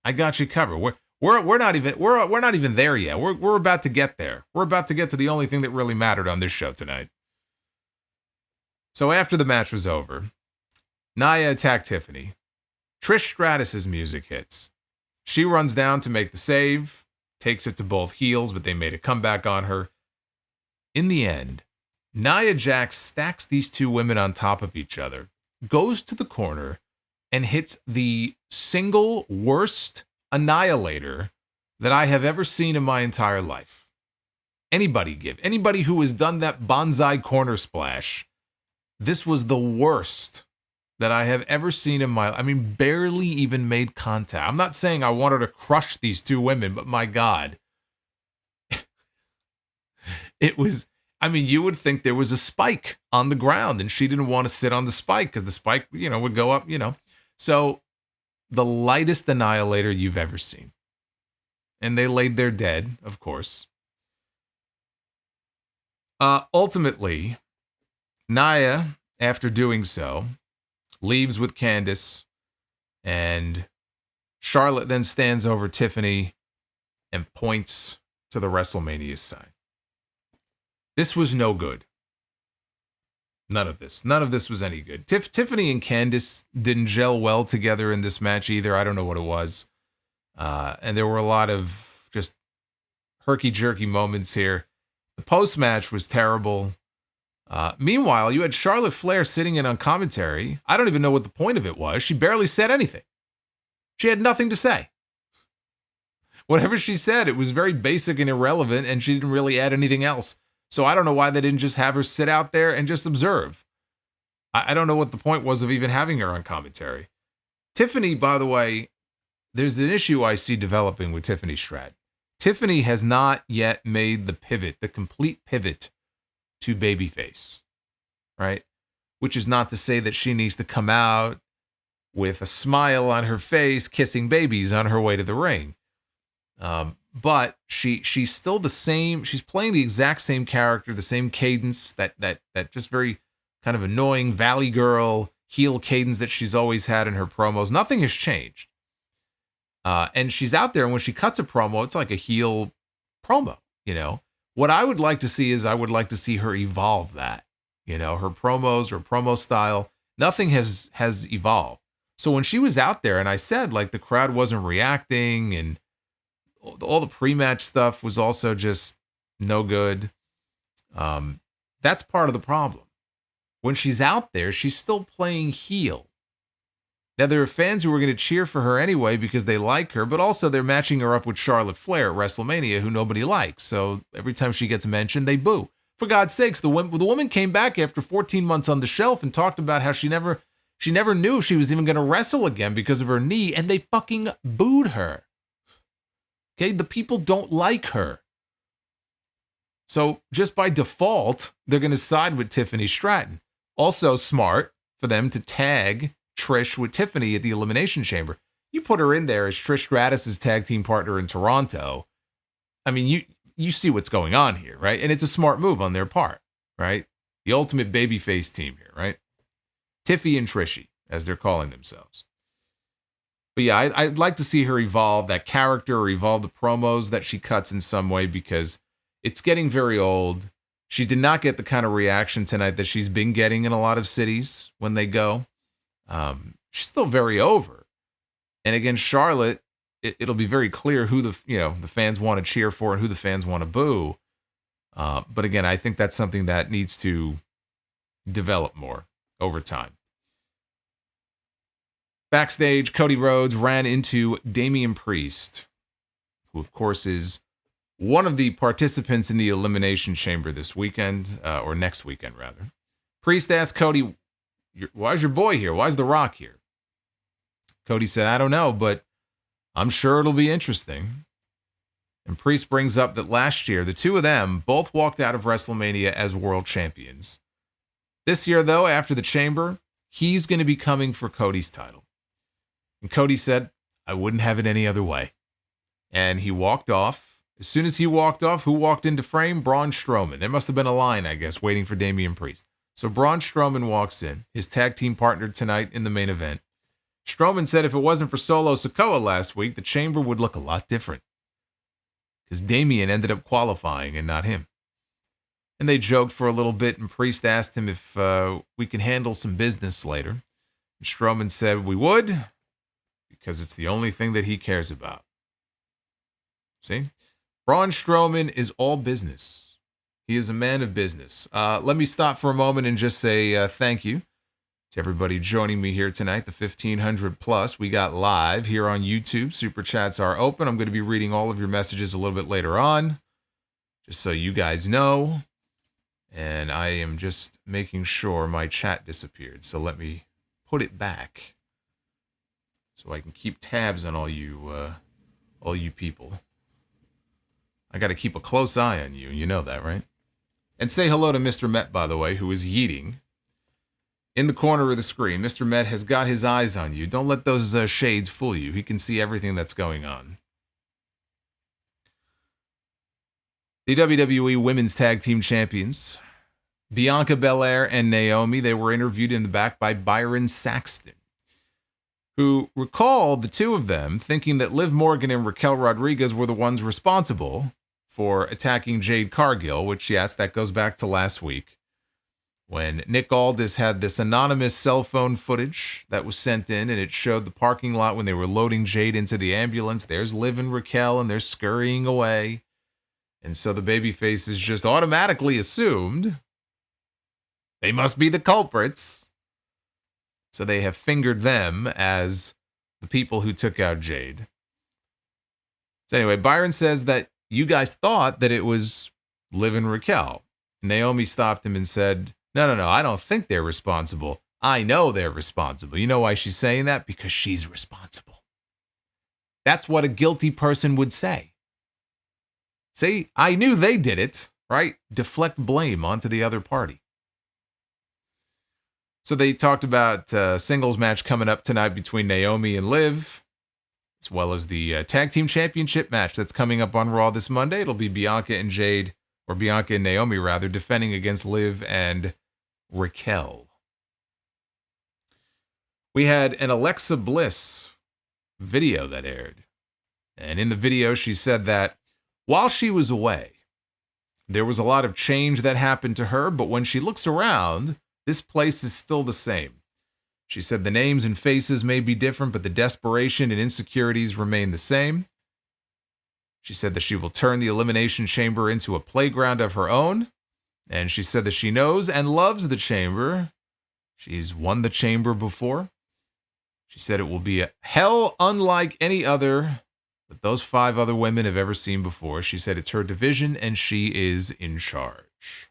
I got you covered. We're not even there yet. We're about to get there. We're about to get to the only thing that really mattered on this show tonight. So after the match was over, Nia attacked Tiffany. Trish Stratus's music hits. She runs down to make the save, takes it to both heels, but they made a comeback on her. In the end, Nia Jax stacks these two women on top of each other, goes to the corner, and hits the single worst annihilator that I have ever seen in my entire life. Anybody who has done that bonsai corner splash, this was the worst that I have ever seen in my life. I mean, barely even made contact. I'm not saying I wanted to crush these two women, but my God. It was, I mean, you would think there was a spike on the ground and she didn't want to sit on the spike because the spike, would go up, So the lightest annihilator you've ever seen. And they laid there dead, of course. Ultimately, Nia, after doing so, leaves with Candice, and Charlotte then stands over Tiffany and points to the WrestleMania sign. This was no good. None of this was any good. Tiffany and Candice didn't gel well together in this match either. I don't know what it was. And there were a lot of just herky-jerky moments here. The post-match was terrible. Meanwhile, you had Charlotte Flair sitting in on commentary. I don't even know what the point of it was. She barely said anything. She had nothing to say. Whatever she said, it was very basic and irrelevant, and she didn't really add anything else. So I don't know why they didn't just have her sit out there and just observe. I don't know what the point was of even having her on commentary. Tiffany, by the way, there's an issue I see developing with Tiffany Stratton. Tiffany has not yet made the complete pivot to babyface, right? Which is not to say that she needs to come out with a smile on her face, kissing babies on her way to the ring. But she's still the same. She's playing the exact same character, the same cadence, that just very kind of annoying Valley Girl heel cadence that she's always had in her promos. Nothing has changed. And she's out there, and when she cuts a promo, it's like a heel promo, What I would like to see is I would like to see her evolve that, her promos, her promo style. Nothing has evolved. So when she was out there and I said like the crowd wasn't reacting and all the pre-match stuff was also just no good. That's part of the problem. When she's out there, she's still playing heel. Now, there are fans who are going to cheer for her anyway because they like her, but also they're matching her up with Charlotte Flair at WrestleMania, who nobody likes. So every time she gets mentioned, they boo. For God's sakes, the woman came back after 14 months on the shelf and talked about how she never knew if she was even going to wrestle again because of her knee, and they fucking booed her. Okay, the people don't like her. So just by default, they're going to side with Tiffany Stratton. Also smart for them to tag Trish with Tiffany at the Elimination Chamber. You put her in there as Trish Stratus's tag team partner in Toronto. I mean, you see what's going on here, right? And it's a smart move on their part, right? The ultimate babyface team here, right? Tiffy and Trishy, as they're calling themselves. But yeah, I'd like to see her evolve that character or evolve the promos that she cuts in some way because it's getting very old. She did not get the kind of reaction tonight that she's been getting in a lot of cities when they go. She's still very over. And again, Charlotte, it'll be very clear who the fans want to cheer for and who the fans want to boo. But again, I think that's something that needs to develop more over time. Backstage, Cody Rhodes ran into Damian Priest, who, of course, is one of the participants in the Elimination Chamber this weekend, or next weekend, rather. Priest asked Cody, why's your boy here? Why's The Rock here? Cody said, I don't know, but I'm sure it'll be interesting. And Priest brings up that last year, the two of them both walked out of WrestleMania as world champions. This year, though, after the Chamber, he's going to be coming for Cody's title. And Cody said, I wouldn't have it any other way. And he walked off. As soon as he walked off, who walked into frame? Braun Strowman. There must have been a line, I guess, waiting for Damian Priest. So Braun Strowman walks in, his tag team partner tonight in the main event. Strowman said if it wasn't for Solo Sikoa last week, the Chamber would look a lot different. Because Damian ended up qualifying and not him. And they joked for a little bit, and Priest asked him if we can handle some business later. And Strowman said we would, because it's the only thing that he cares about. See? Braun Strowman is all business. He is a man of business. Let me stop for a moment and just say thank you to everybody joining me here tonight, the 1,500 plus. We got live here on YouTube. Super chats are open. I'm going to be reading all of your messages a little bit later on, just so you guys know. And I am just making sure my chat disappeared. So let me put it back so I can keep tabs on all you people. I got to keep a close eye on you. You know that, right? And say hello to Mr. Met, by the way, who is yeeting in the corner of the screen. Mr. Met has got his eyes on you. Don't let those shades fool you. He can see everything that's going on. The WWE Women's Tag Team Champions, Bianca Belair and Naomi, they were interviewed in the back by Byron Saxton, who recalled the two of them thinking that Liv Morgan and Raquel Rodriguez were the ones responsible for attacking Jade Cargill, which, yes, that goes back to last week, when Nick Aldis had this anonymous cell phone footage that was sent in, and it showed the parking lot when they were loading Jade into the ambulance. There's Liv and Raquel, and they're scurrying away. And so the babyfaces just automatically assumed they must be the culprits. So they have fingered them as the people who took out Jade. So anyway, Byron says that you guys thought that it was Liv and Raquel. Naomi stopped him and said, No, I don't think they're responsible. I know they're responsible. You know why she's saying that? Because she's responsible. That's what a guilty person would say. See, I knew they did it, right? Deflect blame onto the other party. So they talked about a singles match coming up tonight between Naomi and Liv, as well as the Tag Team Championship match that's coming up on Raw this Monday. It'll be Bianca and Naomi, rather, defending against Liv and Raquel. We had an Alexa Bliss video that aired. And in the video, she said that while she was away, there was a lot of change that happened to her, but when she looks around, this place is still the same. She said the names and faces may be different, but the desperation and insecurities remain the same. She said that she will turn the Elimination Chamber into a playground of her own. And she said that she knows and loves the Chamber. She's won the Chamber before. She said it will be a hell unlike any other that those 5 other women have ever seen before. She said it's her division and she is in charge.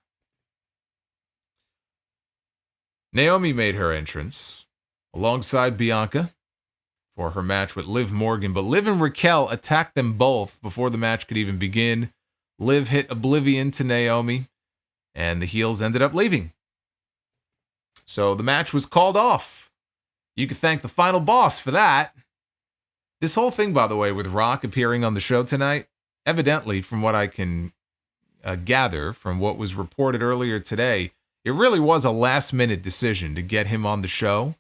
Naomi made her entrance alongside Bianca for her match with Liv Morgan, but Liv and Raquel attacked them both before the match could even begin. Liv hit Oblivion to Naomi, and the heels ended up leaving. So the match was called off. You can thank the final boss for that. This whole thing, by the way, with Rock appearing on the show tonight, evidently, from what I can gather from what was reported earlier today, it really was a last-minute decision to get him on the show,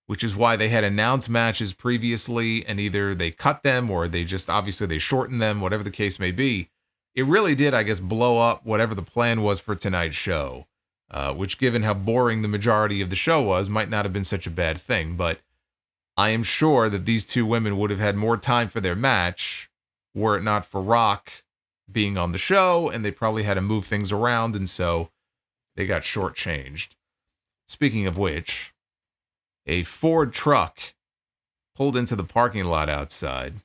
which is why they had announced matches previously, and either they cut them or they just, obviously, they shortened them, whatever the case may be. It really did, I guess, blow up whatever the plan was for tonight's show, which, given how boring the majority of the show was, might not have been such a bad thing. But I am sure that these two women would have had more time for their match were it not for Rock being on the show, and they probably had to move things around, and so they got shortchanged. Speaking of which, a Ford truck pulled into the parking lot outside.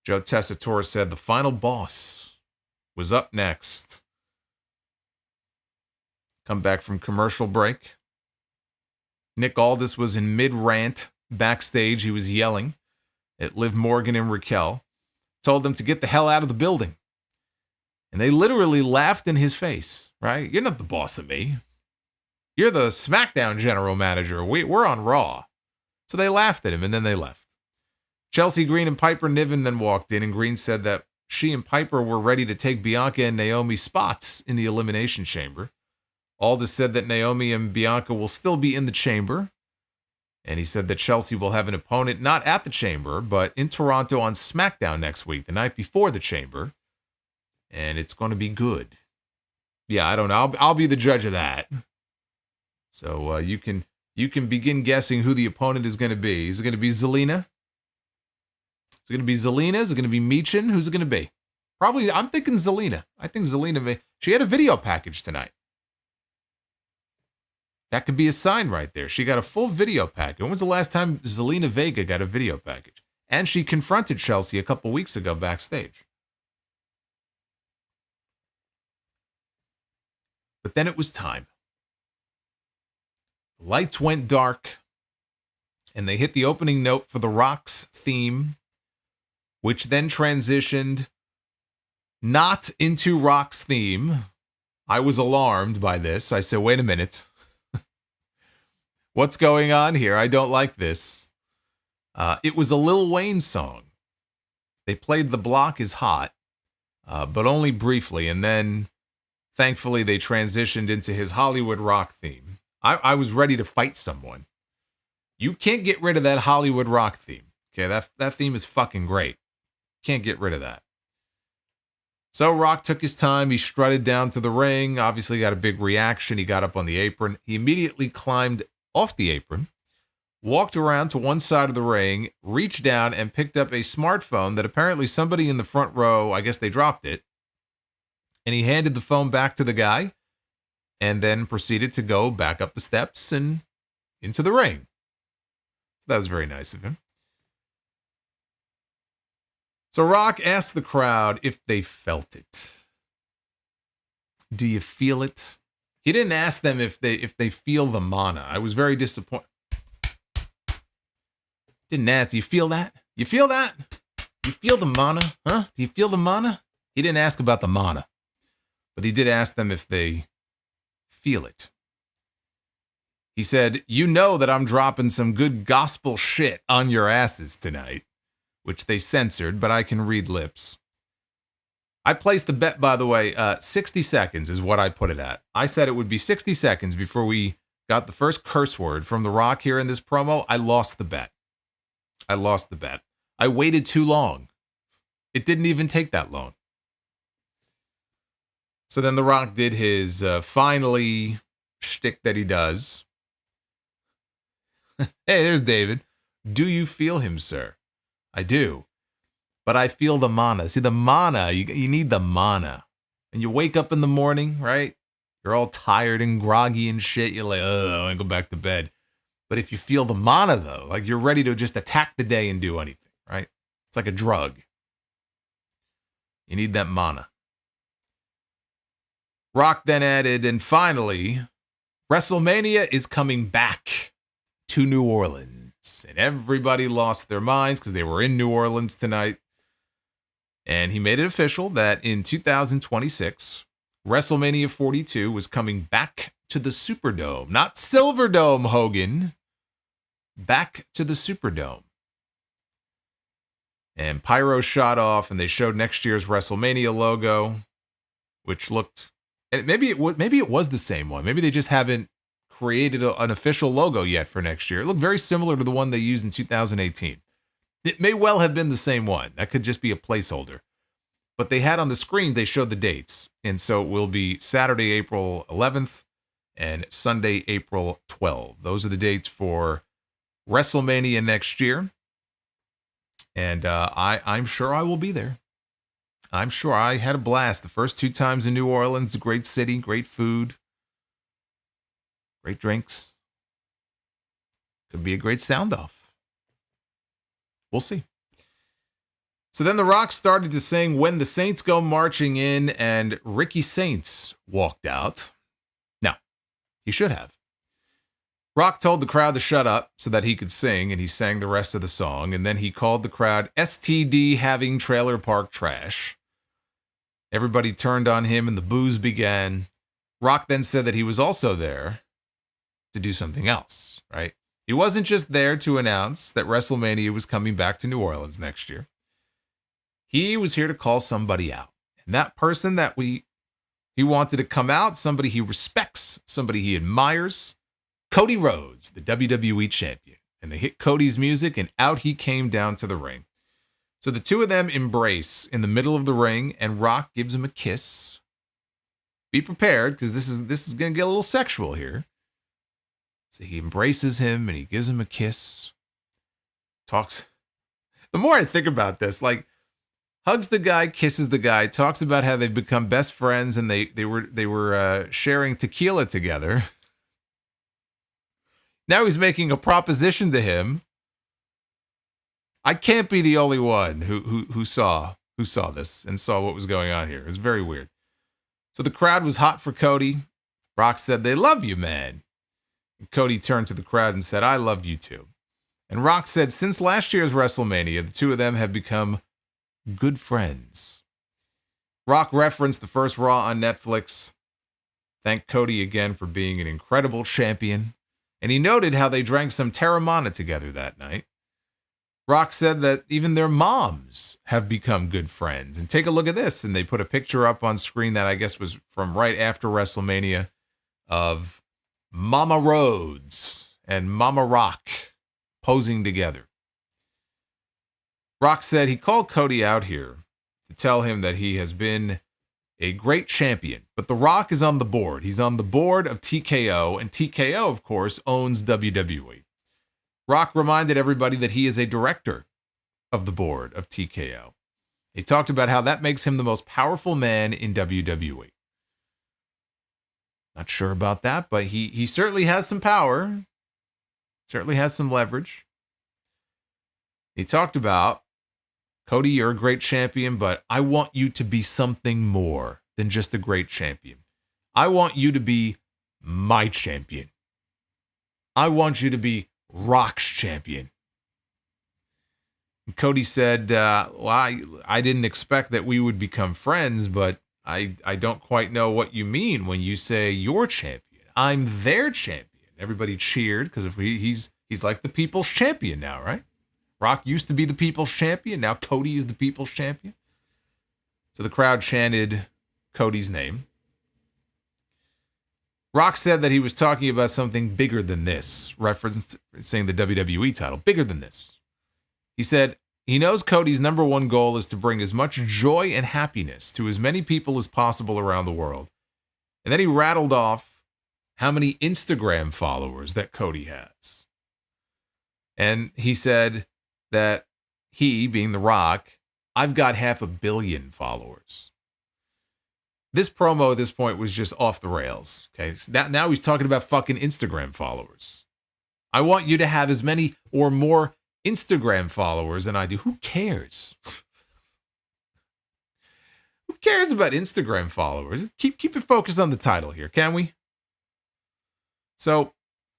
Joe Tessitore said the final boss was up next. Come back from commercial break. Nick Aldis was in mid-rant backstage. He was yelling at Liv Morgan and Raquel. Told them to get the hell out of the building. And they literally laughed in his face, right? You're not the boss of me. You're the SmackDown general manager. We're on Raw. So they laughed at him, and then they left. Chelsea Green and Piper Niven then walked in, and Green said that she and Piper were ready to take Bianca and Naomi's spots in the Elimination Chamber. Aldis said that Naomi and Bianca will still be in the chamber. And he said that Chelsea will have an opponent not at the chamber, but in Toronto on SmackDown next week, the night before the chamber. And it's going to be good. Yeah, I don't know. I'll be the judge of that. So you can begin guessing who the opponent is going to be. Is it going to be Zelina? Is it going to be Zelina? Is it going to be Michin? Who's it going to be? Probably, I'm thinking Zelina. I think Zelina may. She had a video package tonight. That could be a sign right there. She got a full video package. When was the last time Zelina Vega got a video package? And she confronted Chelsea a couple weeks ago backstage. But then it was time. The lights went dark, and they hit the opening note for The Rock's theme, which then transitioned not into Rock's theme. I was alarmed by this. I said, wait a minute. What's going on here? I don't like this. It was a Lil Wayne song. They played The Block is Hot, but only briefly, and then thankfully they transitioned into his Hollywood Rock theme. I was ready to fight someone. You can't get rid of that Hollywood Rock theme. Okay, that theme is fucking great. Can't get rid of that. So Rock took his time. He strutted down to the ring. Obviously got a big reaction. He got up on the apron. He immediately climbed off the apron, walked around to one side of the ring, reached down and picked up a smartphone that apparently somebody in the front row, I guess they dropped it, and he handed the phone back to the guy and then proceeded to go back up the steps and into the ring. That was very nice of him. So Rock asked the crowd if they felt it. Do you feel it? He didn't ask them if they feel the mana. I was very disappointed. Didn't ask, do you feel that? You feel that? You feel the mana? Huh? Do you feel the mana? He didn't ask about the mana. But he did ask them if they feel it. He said, you know that I'm dropping some good gospel shit on your asses tonight, which they censored, but I can read lips. I placed a bet, by the way, 60 seconds is what I put it at. I said it would be 60 seconds before we got the first curse word from The Rock here in this promo. I lost the bet. I waited too long. It didn't even take that long. So then The Rock did his finally shtick that he does. Hey, there's David. Do you feel him, sir? I do. But I feel the mana. See, the mana, you need the mana. And you wake up in the morning, right? You're all tired and groggy and shit. You're like, I want to go back to bed. But if you feel the mana, though, like you're ready to just attack the day and do anything, right? It's like a drug. You need that mana. Rock then added, and finally, WrestleMania is coming back to New Orleans. And everybody lost their minds because they were in New Orleans tonight. And he made it official that in 2026, WrestleMania 42 was coming back to the Superdome. Not Silverdome, Hogan. Back to the Superdome. And Pyro shot off, and they showed next year's WrestleMania logo, which looked... And maybe it was the same one. Maybe they just haven't created an official logo yet for next year. It looked very similar to the one they used in 2018. It may well have been the same one. That could just be a placeholder. But they had on the screen, they showed the dates. And so it will be Saturday, April 11th and Sunday, April 12th. Those are the dates for WrestleMania next year. And I'm sure I will be there. I'm sure I had a blast the first 2 times in New Orleans. Great city, great food, great drinks. Could be a great sound off. We'll see. So then The Rock started to sing When the Saints Go Marching In, and Ricky Saints walked out. No, he should have. Rock told the crowd to shut up so that he could sing, and he sang the rest of the song, and then he called the crowd STD having trailer park trash. Everybody turned on him and the boos began. Rock then said that he was also there to do something else, right? He wasn't just there to announce that WrestleMania was coming back to New Orleans next year. He was here to call somebody out. And that person that he wanted to come out, somebody he respects, somebody he admires, Cody Rhodes, the WWE champion. And they hit Cody's music and out he came down to the ring. So the two of them embrace in the middle of the ring, and Rock gives him a kiss. Be prepared, because this is going to get a little sexual here. So he embraces him and he gives him a kiss. Talks. The more I think about this, like, hugs the guy, kisses the guy, talks about how they've become best friends and they were sharing tequila together. Now he's making a proposition to him. I can't be the only one who saw this and saw what was going on here. It was very weird. So the crowd was hot for Cody. Rock said, "They love you, man." And Cody turned to the crowd and said, "I love you too." And Rock said, since last year's WrestleMania, the two of them have become good friends. Rock referenced the first Raw on Netflix, thanked Cody again for being an incredible champion, and he noted how they drank some Terramana together that night. Rock said that even their moms have become good friends. And take a look at this. And they put a picture up on screen that I guess was from right after WrestleMania of Mama Rhodes and Mama Rock posing together. Rock said he called Cody out here to tell him that he has been a great champion. But The Rock is on the board. He's on the board of TKO. And TKO, of course, owns WWE. Rock reminded everybody that he is a director of the board of TKO. He talked about how that makes him the most powerful man in WWE. Not sure about that, but he certainly has some power. Certainly has some leverage. He talked about, Cody, you're a great champion, but I want you to be something more than just a great champion. I want you to be my champion. I want you to be Rock's champion. And Cody said, well, I didn't expect that we would become friends, but I don't quite know what you mean when you say you're champion. I'm their champion. Everybody cheered because he's like the people's champion now, right? Rock used to be the people's champion. Now Cody is the people's champion. So the crowd chanted Cody's name. Rock said that he was talking about something bigger than this, referencing the WWE title, bigger than this. He said he knows Cody's number one goal is to bring as much joy and happiness to as many people as possible around the world. And then he rattled off how many Instagram followers that Cody has. And he said that he, being The Rock, I've got 500 million followers. This promo at this point was just off the rails. Okay, so now he's talking about fucking Instagram followers. I want you to have as many or more Instagram followers than I do. Who cares? Who cares about Instagram followers? Keep it focused on the title here, can we? So,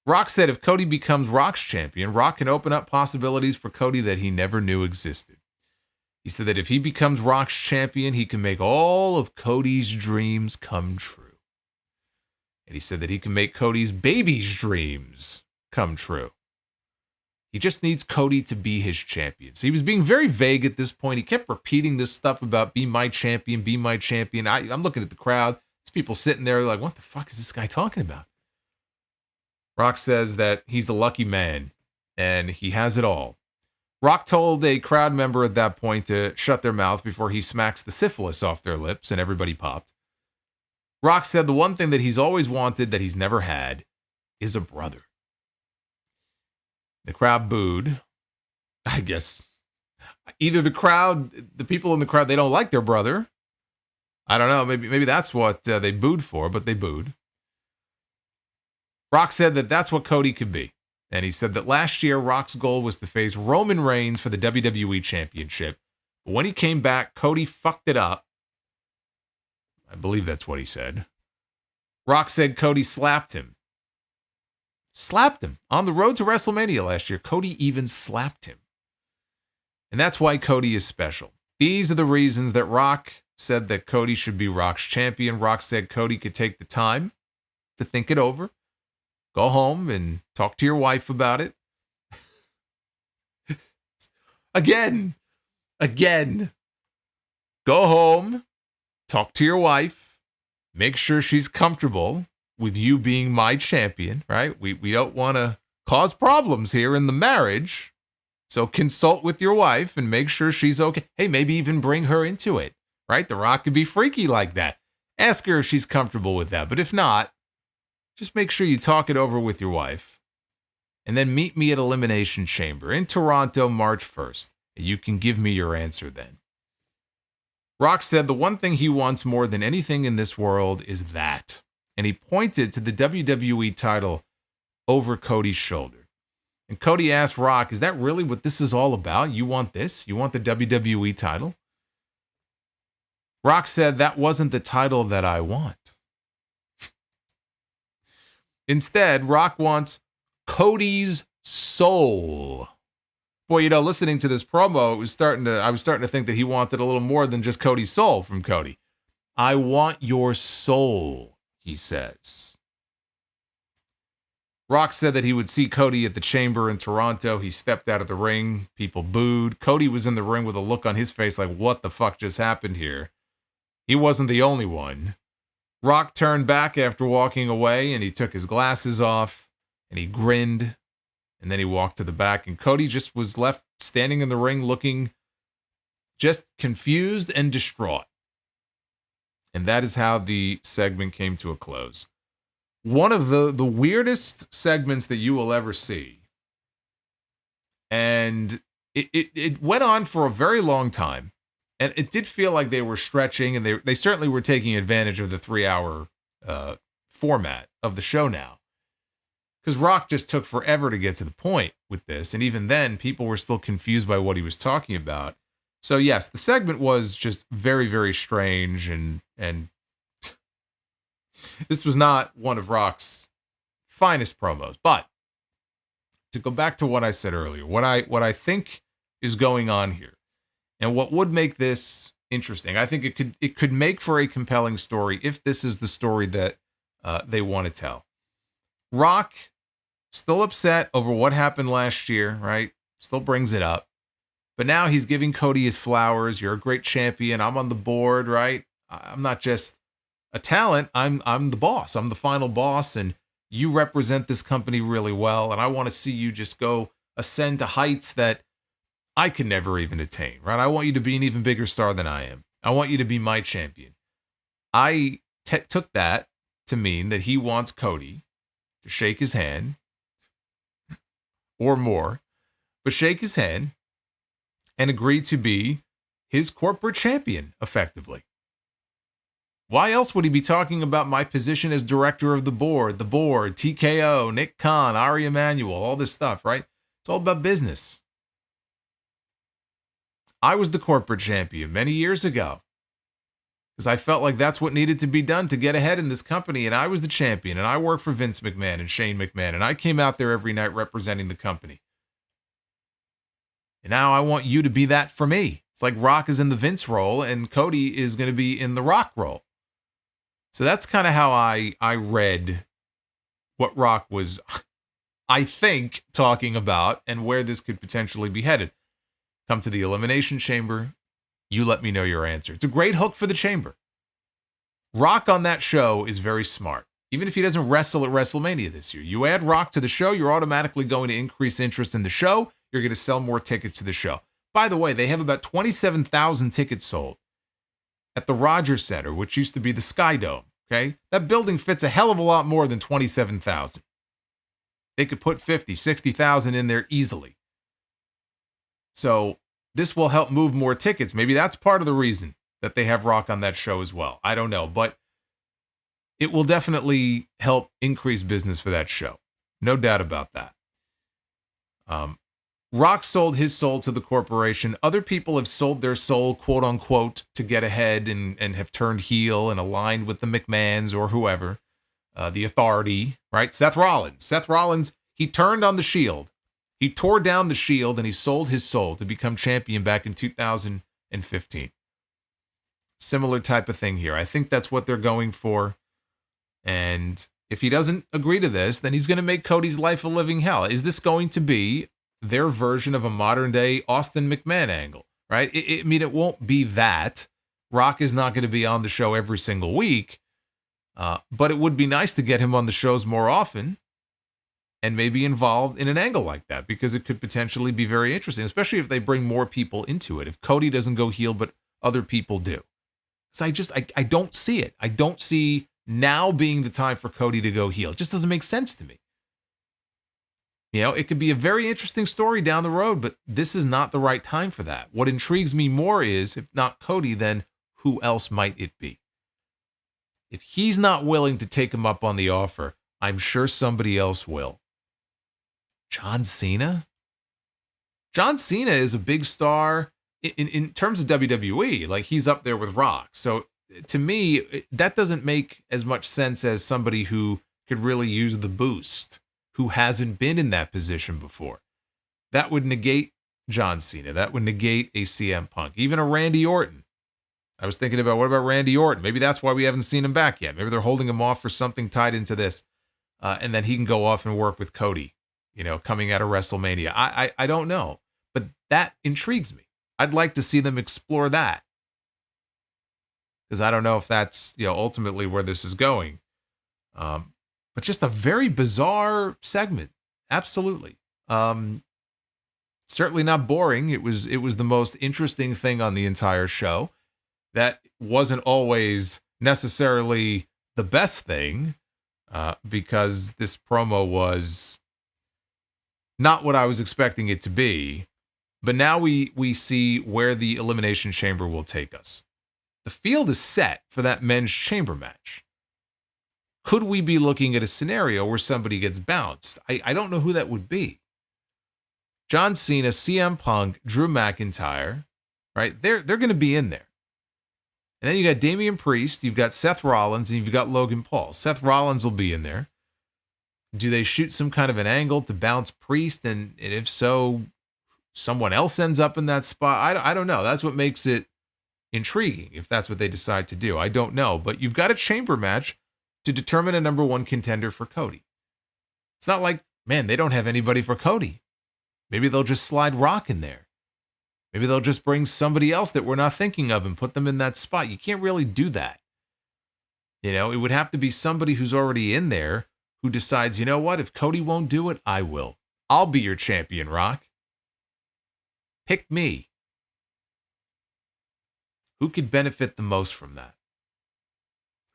Rock said if Cody becomes Rock's champion, Rock can open up possibilities for Cody that he never knew existed. He said that if he becomes Rock's champion, he can make all of Cody's dreams come true. And he said that he can make Cody's baby's dreams come true. He just needs Cody to be his champion. So he was being very vague at this point. He kept repeating this stuff about be my champion, be my champion. I'm looking at the crowd. There's people sitting there like, what the fuck is this guy talking about? Rock says that he's a lucky man and he has it all. Rock told a crowd member at that point to shut their mouth before he smacks the syphilis off their lips, and everybody popped. Rock said the one thing that he's always wanted that he's never had is a brother. The crowd booed. I guess either the people in the crowd, they don't like their brother. I don't know. Maybe that's what they booed for, but they booed. Rock said that that's what Cody could be. And he said that last year, Rock's goal was to face Roman Reigns for the WWE Championship. But when he came back, Cody fucked it up. I believe that's what he said. Rock said Cody slapped him. Slapped him. On the road to WrestleMania last year, Cody even slapped him. And that's why Cody is special. These are the reasons that Rock said that Cody should be Rock's champion. Rock said Cody could take the time to think it over. Go home and talk to your wife about it. Again. Go home, talk to your wife, make sure she's comfortable with you being my champion, right? We don't want to cause problems here in the marriage. So consult with your wife and make sure she's okay. Hey, maybe even bring her into it, right? The Rock could be freaky like that. Ask her if she's comfortable with that. But if not, just make sure you talk it over with your wife. And then meet me at Elimination Chamber in Toronto, March 1st. And you can give me your answer then. Rock said the one thing he wants more than anything in this world is that. And he pointed to the WWE title over Cody's shoulder. And Cody asked Rock, is that really what this is all about? You want this? You want the WWE title? Rock said that wasn't the title that I want. Instead, Rock wants Cody's soul. Boy, listening to this promo, I was starting to think that he wanted a little more than just Cody's soul from Cody. I want your soul, he says. Rock said that he would see Cody at the Chamber in Toronto. He stepped out of the ring. People booed. Cody was in the ring with a look on his face like, what the fuck just happened here? He wasn't the only one. Rock turned back after walking away, and he took his glasses off, and he grinned, and then he walked to the back, and Cody just was left standing in the ring looking just confused and distraught. And that is how the segment came to a close. One of the weirdest segments that you will ever see. And it went on for a very long time. And it did feel like they were stretching, and they certainly were taking advantage of the 3-hour format of the show now. Because Rock just took forever to get to the point with this. And even then, people were still confused by what he was talking about. So yes, the segment was just very, very strange. And this was not one of Rock's finest promos. But to go back to what I said earlier, what I think is going on here, and what would make this interesting, I think it could make for a compelling story if this is the story that they want to tell. Rock, still upset over what happened last year, right? Still brings it up. But now he's giving Cody his flowers. You're a great champion. I'm on the board, right? I'm not just a talent. I'm the boss. I'm the final boss, and you represent this company really well. And I want to see you just go ascend to heights that I can never even attain, right? I want you to be an even bigger star than I am. I want you to be my champion. I took that to mean that he wants Cody to shake his hand or more, but shake his hand and agree to be his corporate champion effectively. Why else would he be talking about my position as director of the board, TKO, Nick Khan, Ari Emanuel, all this stuff, right? It's all about business. I was the corporate champion many years ago because I felt like that's what needed to be done to get ahead in this company. And I was the champion, and I worked for Vince McMahon and Shane McMahon, and I came out there every night representing the company. And now I want you to be that for me. It's like Rock is in the Vince role and Cody is going to be in the Rock role. So that's kind of how I read what Rock was, I think, talking about and where this could potentially be headed. Come to the Elimination Chamber. You let me know your answer. It's a great hook for the Chamber. Rock on that show is very smart. Even if he doesn't wrestle at WrestleMania this year, you add Rock to the show, you're automatically going to increase interest in the show. You're going to sell more tickets to the show. By the way, they have about 27,000 tickets sold at the Rogers Center, which used to be the Sky Dome. Okay, that building fits a hell of a lot more than 27,000. They could put 50, 60,000 in there easily. So this will help move more tickets. Maybe that's part of the reason that they have Rock on that show as well. I don't know, but it will definitely help increase business for that show. No doubt about that. Rock sold his soul to the corporation. Other people have sold their soul, quote unquote, to get ahead and have turned heel and aligned with the McMahons or whoever, the Authority, right? Seth Rollins, he turned on the Shield. He tore down the Shield and he sold his soul to become champion back in 2015. Similar type of thing here. I think that's what they're going for. And if he doesn't agree to this, then he's going to make Cody's life a living hell. Is this going to be their version of a modern day Austin McMahon angle, right? I mean, it won't be that. Rock is not going to be on the show every single week, but it would be nice to get him on the shows more often and maybe involved in an angle like that, because it could potentially be very interesting, especially if they bring more people into it. If Cody doesn't go heel, but other people do. So I don't see it. I don't see now being the time for Cody to go heel. It just doesn't make sense to me. You know, it could be a very interesting story down the road, but this is not the right time for that. What intrigues me more is, if not Cody, then who else might it be? If he's not willing to take him up on the offer, I'm sure somebody else will. John Cena? John Cena is a big star in terms of WWE. Like, he's up there with Rock. So to me, that doesn't make as much sense as somebody who could really use the boost, who hasn't been in that position before. That would negate John Cena. That would negate a CM Punk, even a Randy Orton. I was thinking about, what about Randy Orton? Maybe that's why we haven't seen him back yet. Maybe they're holding him off for something tied into this. And then he can go off and work with Cody, you know, coming out of WrestleMania. I don't know, but that intrigues me. I'd like to see them explore that, because I don't know if that's, you know, ultimately where this is going. But just a very bizarre segment. Absolutely. Certainly not boring. It was the most interesting thing on the entire show. That wasn't always necessarily the best thing, because this promo was not what I was expecting it to be. But now we see where the Elimination Chamber will take us. The field is set for that men's chamber match. Could we be looking at a scenario where somebody gets bounced? I don't know who that would be. John Cena, CM Punk, Drew McIntyre, right? They're going to be in there. And then you got Damian Priest, you've got Seth Rollins, and you've got Logan Paul. Seth Rollins will be in there. Do they shoot some kind of an angle to bounce Priest? And if so, someone else ends up in that spot? I don't know. That's what makes it intriguing, if that's what they decide to do. I don't know. But you've got a chamber match to determine a number one contender for Cody. It's not like, man, they don't have anybody for Cody. Maybe they'll just slide Rock in there. Maybe they'll just bring somebody else that we're not thinking of and put them in that spot. You can't really do that. You know, it would have to be somebody who's already in there who decides, you know what, if Cody won't do it, I will. I'll be your champion, Rock. Pick me. Who could benefit the most from that?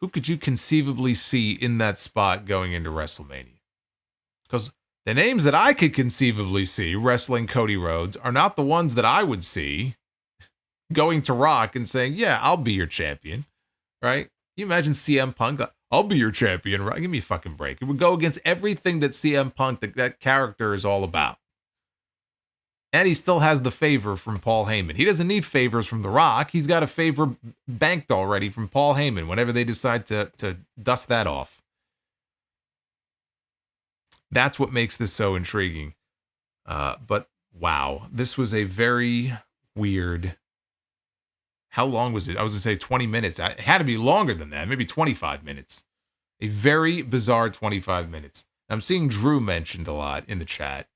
Who could you conceivably see in that spot going into WrestleMania? Because the names that I could conceivably see wrestling Cody Rhodes are not the ones that I would see going to Rock and saying, yeah, I'll be your champion, right? You imagine CM Punk, I'll be your champion, right? Give me a fucking break. It would go against everything that CM Punk, that character is all about. And he still has the favor from Paul Heyman. He doesn't need favors from The Rock. He's got a favor banked already from Paul Heyman whenever they decide to dust that off. That's what makes this so intriguing. But wow, this was a very weird. How long was it? I was going to say 20 minutes. It had to be longer than that, maybe 25 minutes. A very bizarre 25 minutes. I'm seeing Drew mentioned a lot in the chat.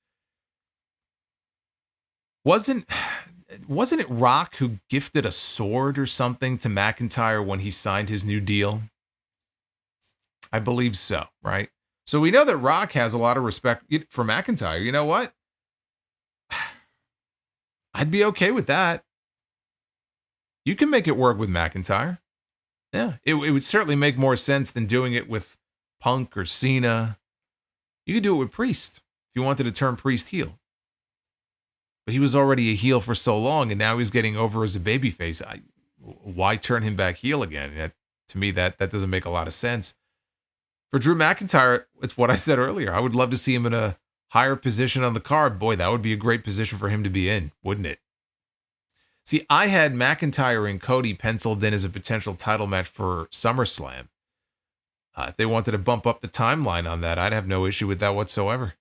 Wasn't it Rock who gifted a sword or something to McIntyre when he signed his new deal? I believe so, right? So we know that Rock has a lot of respect for McIntyre. You know what? I'd be okay with that. You can make it work with McIntyre. Yeah, it would certainly make more sense than doing it with Punk or Cena. You could do it with Priest if you wanted to turn Priest heel. But he was already a heel for so long, and now he's getting over as a babyface. Why turn him back heel again? To me, that doesn't make a lot of sense. For Drew McIntyre, it's what I said earlier. I would love to see him in a higher position on the card, boy, that would be a great position for him to be in, wouldn't it? See, I had McIntyre and Cody penciled in as a potential title match for SummerSlam. If they wanted to bump up the timeline on that, I'd have no issue with that whatsoever.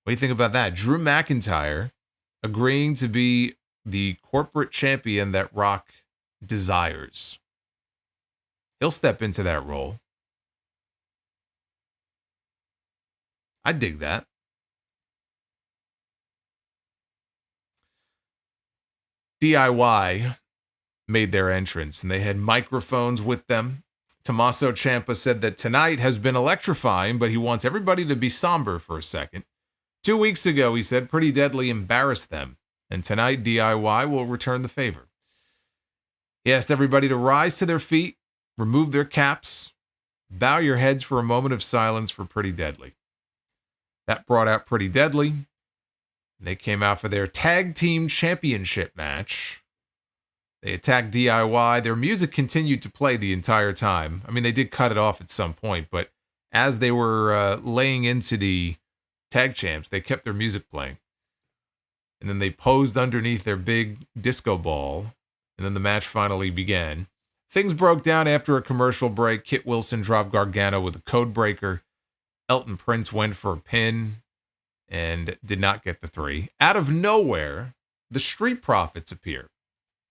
What do you think about that? Drew McIntyre agreeing to be the corporate champion that Rock desires. He'll step into that role. I dig that. DIY made their entrance, and they had microphones with them. Tommaso Ciampa said that tonight has been electrifying, but he wants everybody to be somber for a second. 2 weeks ago, he said, Pretty Deadly embarrassed them, and tonight DIY will return the favor. He asked everybody to rise to their feet, remove their caps, bow your heads for a moment of silence for Pretty Deadly. That brought out Pretty Deadly. They came out for their tag team championship match. They attacked DIY. Their music continued to play the entire time. I mean, they did cut it off at some point, but as they were laying into the tag champs, they kept their music playing. And then they posed underneath their big disco ball, and then the match finally began. Things broke down after a commercial break. Kit Wilson dropped Gargano with a code breaker. Elton Prince went for a pin and did not get the 3. Out of nowhere, the Street Profits appear.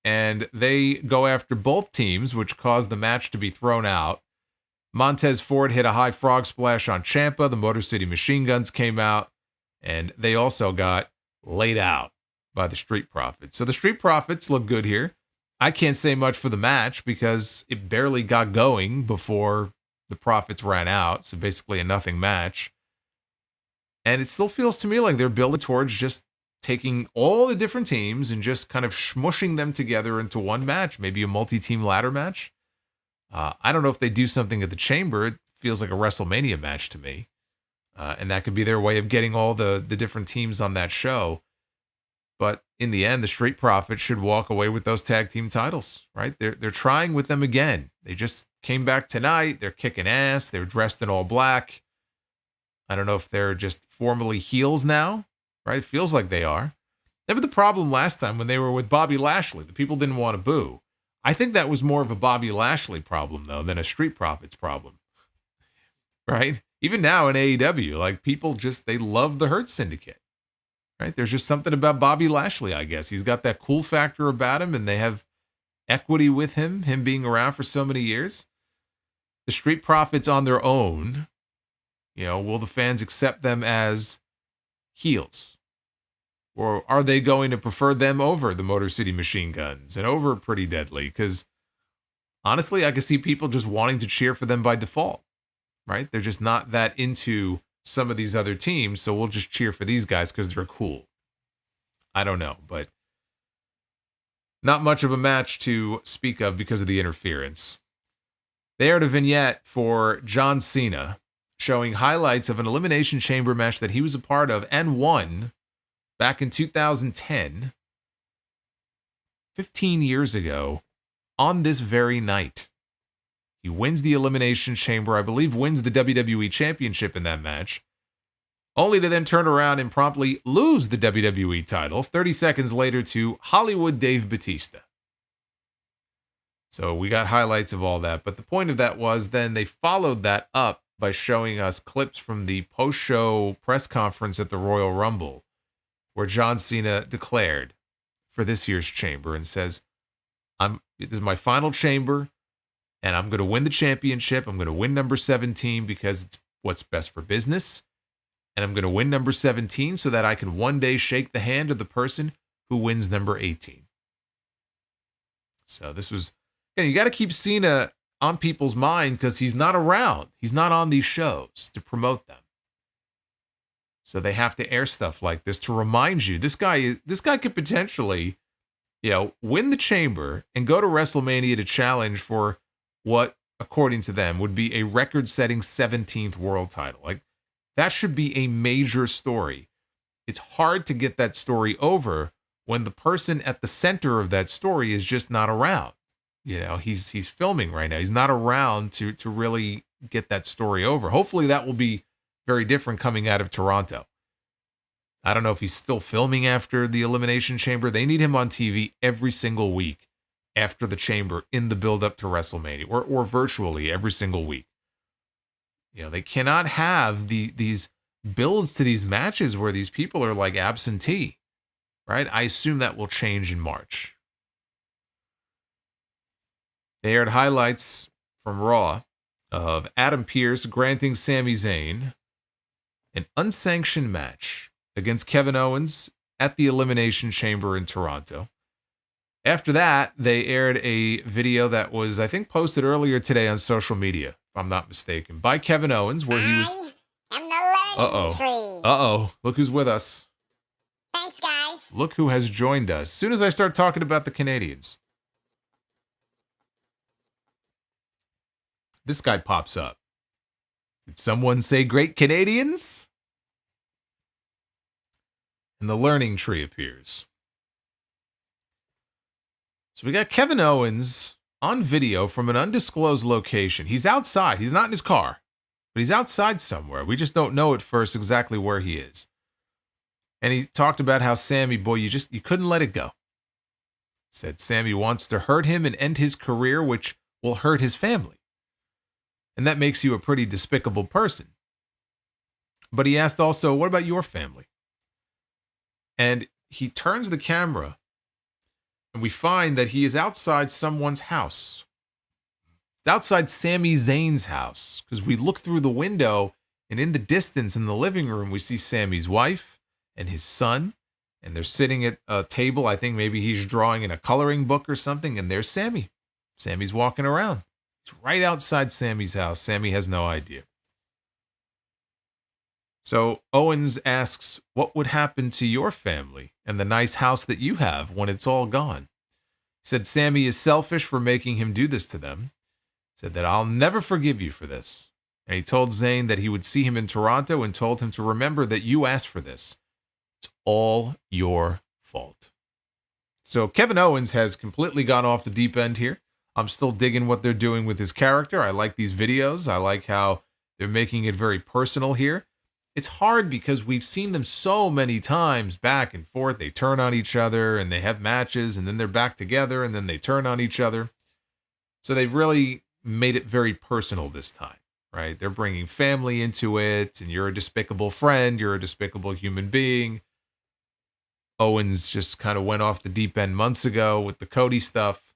And they go after both teams, which caused the match to be thrown out. Montez Ford hit a high frog splash on Ciampa. The Motor City Machine Guns came out. And they also got laid out by the Street Profits. So the Street Profits look good here. I can't say much for the match because it barely got going before the Profits ran out. So basically a nothing match. And it still feels to me like they're building towards just taking all the different teams and just kind of smushing them together into one match, maybe a multi-team ladder match. I don't know if they do something at the Chamber. It feels like a WrestleMania match to me. And that could be their way of getting all the different teams on that show. But in the end, the Street Profits should walk away with those tag team titles, right? They're trying with them again. They just came back tonight. They're kicking ass. They're dressed in all black. I don't know if they're just formally heels now, right? It feels like they are. Never the problem last time when they were with Bobby Lashley. The people didn't want to boo. I think that was more of a Bobby Lashley problem, though, than a Street Profits problem, right? Even now in AEW, like people just, they love the Hurt Syndicate, right? There's just something about Bobby Lashley, I guess. He's got that cool factor about him, and they have equity with him being around for so many years. The Street Profits on their own, will the fans accept them as heels? Or are they going to prefer them over the Motor City Machine Guns and over Pretty Deadly? Because honestly, I can see people just wanting to cheer for them by default, right? They're just not that into some of these other teams, so we'll just cheer for these guys because they're cool. I don't know, but not much of a match to speak of because of the interference. They aired a vignette for John Cena, showing highlights of an Elimination Chamber match that he was a part of and won back in 2010, 15 years ago, on this very night. He wins the Elimination Chamber, I believe wins the WWE Championship in that match, only to then turn around and promptly lose the WWE title 30 seconds later to Hollywood Dave Bautista. So we got highlights of all that, but the point of that was then they followed that up by showing us clips from the post-show press conference at the Royal Rumble, where John Cena declared for this year's Chamber and says, this is my final Chamber, and I'm going to win the championship. I'm going to win number 17 because it's what's best for business. And I'm going to win number 17 so that I can one day shake the hand of the person who wins number 18. So this was, you got to keep Cena on people's minds because he's not around. He's not on these shows to promote them. So they have to air stuff like this to remind you this guy could potentially, win the Chamber and go to WrestleMania to challenge for what, according to them, would be a record-setting 17th world title. Like, that should be a major story. It's hard to get that story over when the person at the center of that story is just not around. He's filming right now. He's not around to really get that story over. Hopefully that will be very different coming out of Toronto. I don't know if he's still filming after the Elimination Chamber. They need him on TV every single week after the Chamber in the build-up to WrestleMania, or virtually every single week. You know, they cannot have these builds to these matches where these people are like absentee, right? I assume that will change in March. They aired highlights from Raw of Adam Pearce granting Sami Zayn an unsanctioned match against Kevin Owens at the Elimination Chamber in Toronto. After that, they aired a video that was, I think, posted earlier today on social media, if I'm not mistaken, by Kevin Owens, where he was... I'm the learning tree. Uh-oh. Look who's with us. Thanks, guys. Look who has joined us. As soon as I start talking about the Canadians, this guy pops up. Did someone say great Canadians? And the learning tree appears. So we got Kevin Owens on video from an undisclosed location. He's outside. He's not in his car, but he's outside somewhere. We just don't know at first exactly where he is. And he talked about how Sammy, boy, you couldn't let it go. Said Sammy wants to hurt him and end his career, which will hurt his family. And that makes you a pretty despicable person. But he asked also, what about your family? And he turns the camera, and we find that he is outside someone's house. It's outside Sami Zayn's house, because we look through the window, and in the distance in the living room, we see Sammy's wife and his son, and they're sitting at a table. I think maybe he's drawing in a coloring book or something, and there's Sammy. Sammy's walking around. He's right outside Sammy's house. Sammy has no idea. So Owens asks, what would happen to your family and the nice house that you have when it's all gone? He said Sammy is selfish for making him do this to them. He said that I'll never forgive you for this. And he told Zayn that he would see him in Toronto and told him to remember that you asked for this. It's all your fault. So Kevin Owens has completely gone off the deep end here. I'm still digging what they're doing with his character. I like these videos. I like how they're making it very personal here. It's hard because we've seen them so many times back and forth. They turn on each other and they have matches and then they're back together and then they turn on each other. So they've really made it very personal this time, right? They're bringing family into it, and you're a despicable friend. You're a despicable human being. Owens just kind of went off the deep end months ago with the Cody stuff.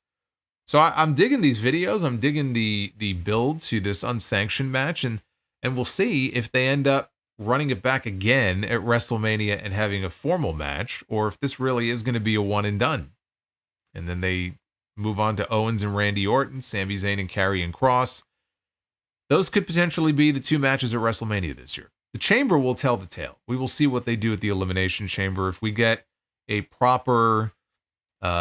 So I'm digging these videos. I'm digging the build to this unsanctioned match, and we'll see if they end up running it back again at WrestleMania and having a formal match, or if this really is going to be a one and done. And then they move on to Owens and Randy Orton, Sami Zayn and Karrion Kross. Those could potentially be the two matches at WrestleMania this year. The Chamber will tell the tale. We will see what they do at the Elimination Chamber. If we get a proper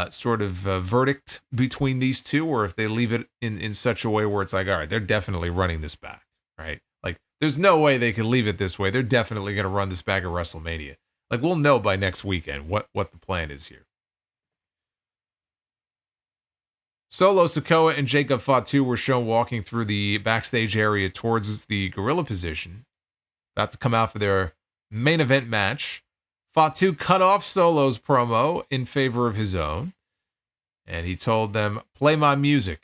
sort of verdict between these two, or if they leave it in such a way where it's like, all right, they're definitely running this back, right? Like, there's no way they can leave it this way. They're definitely going to run this back at WrestleMania. Like, we'll know by next weekend what the plan is here. Solo Sikoa and Jacob Fatu were shown walking through the backstage area towards the gorilla position, about to come out for their main event match. Fatu cut off Solo's promo in favor of his own, and he told them, play my music.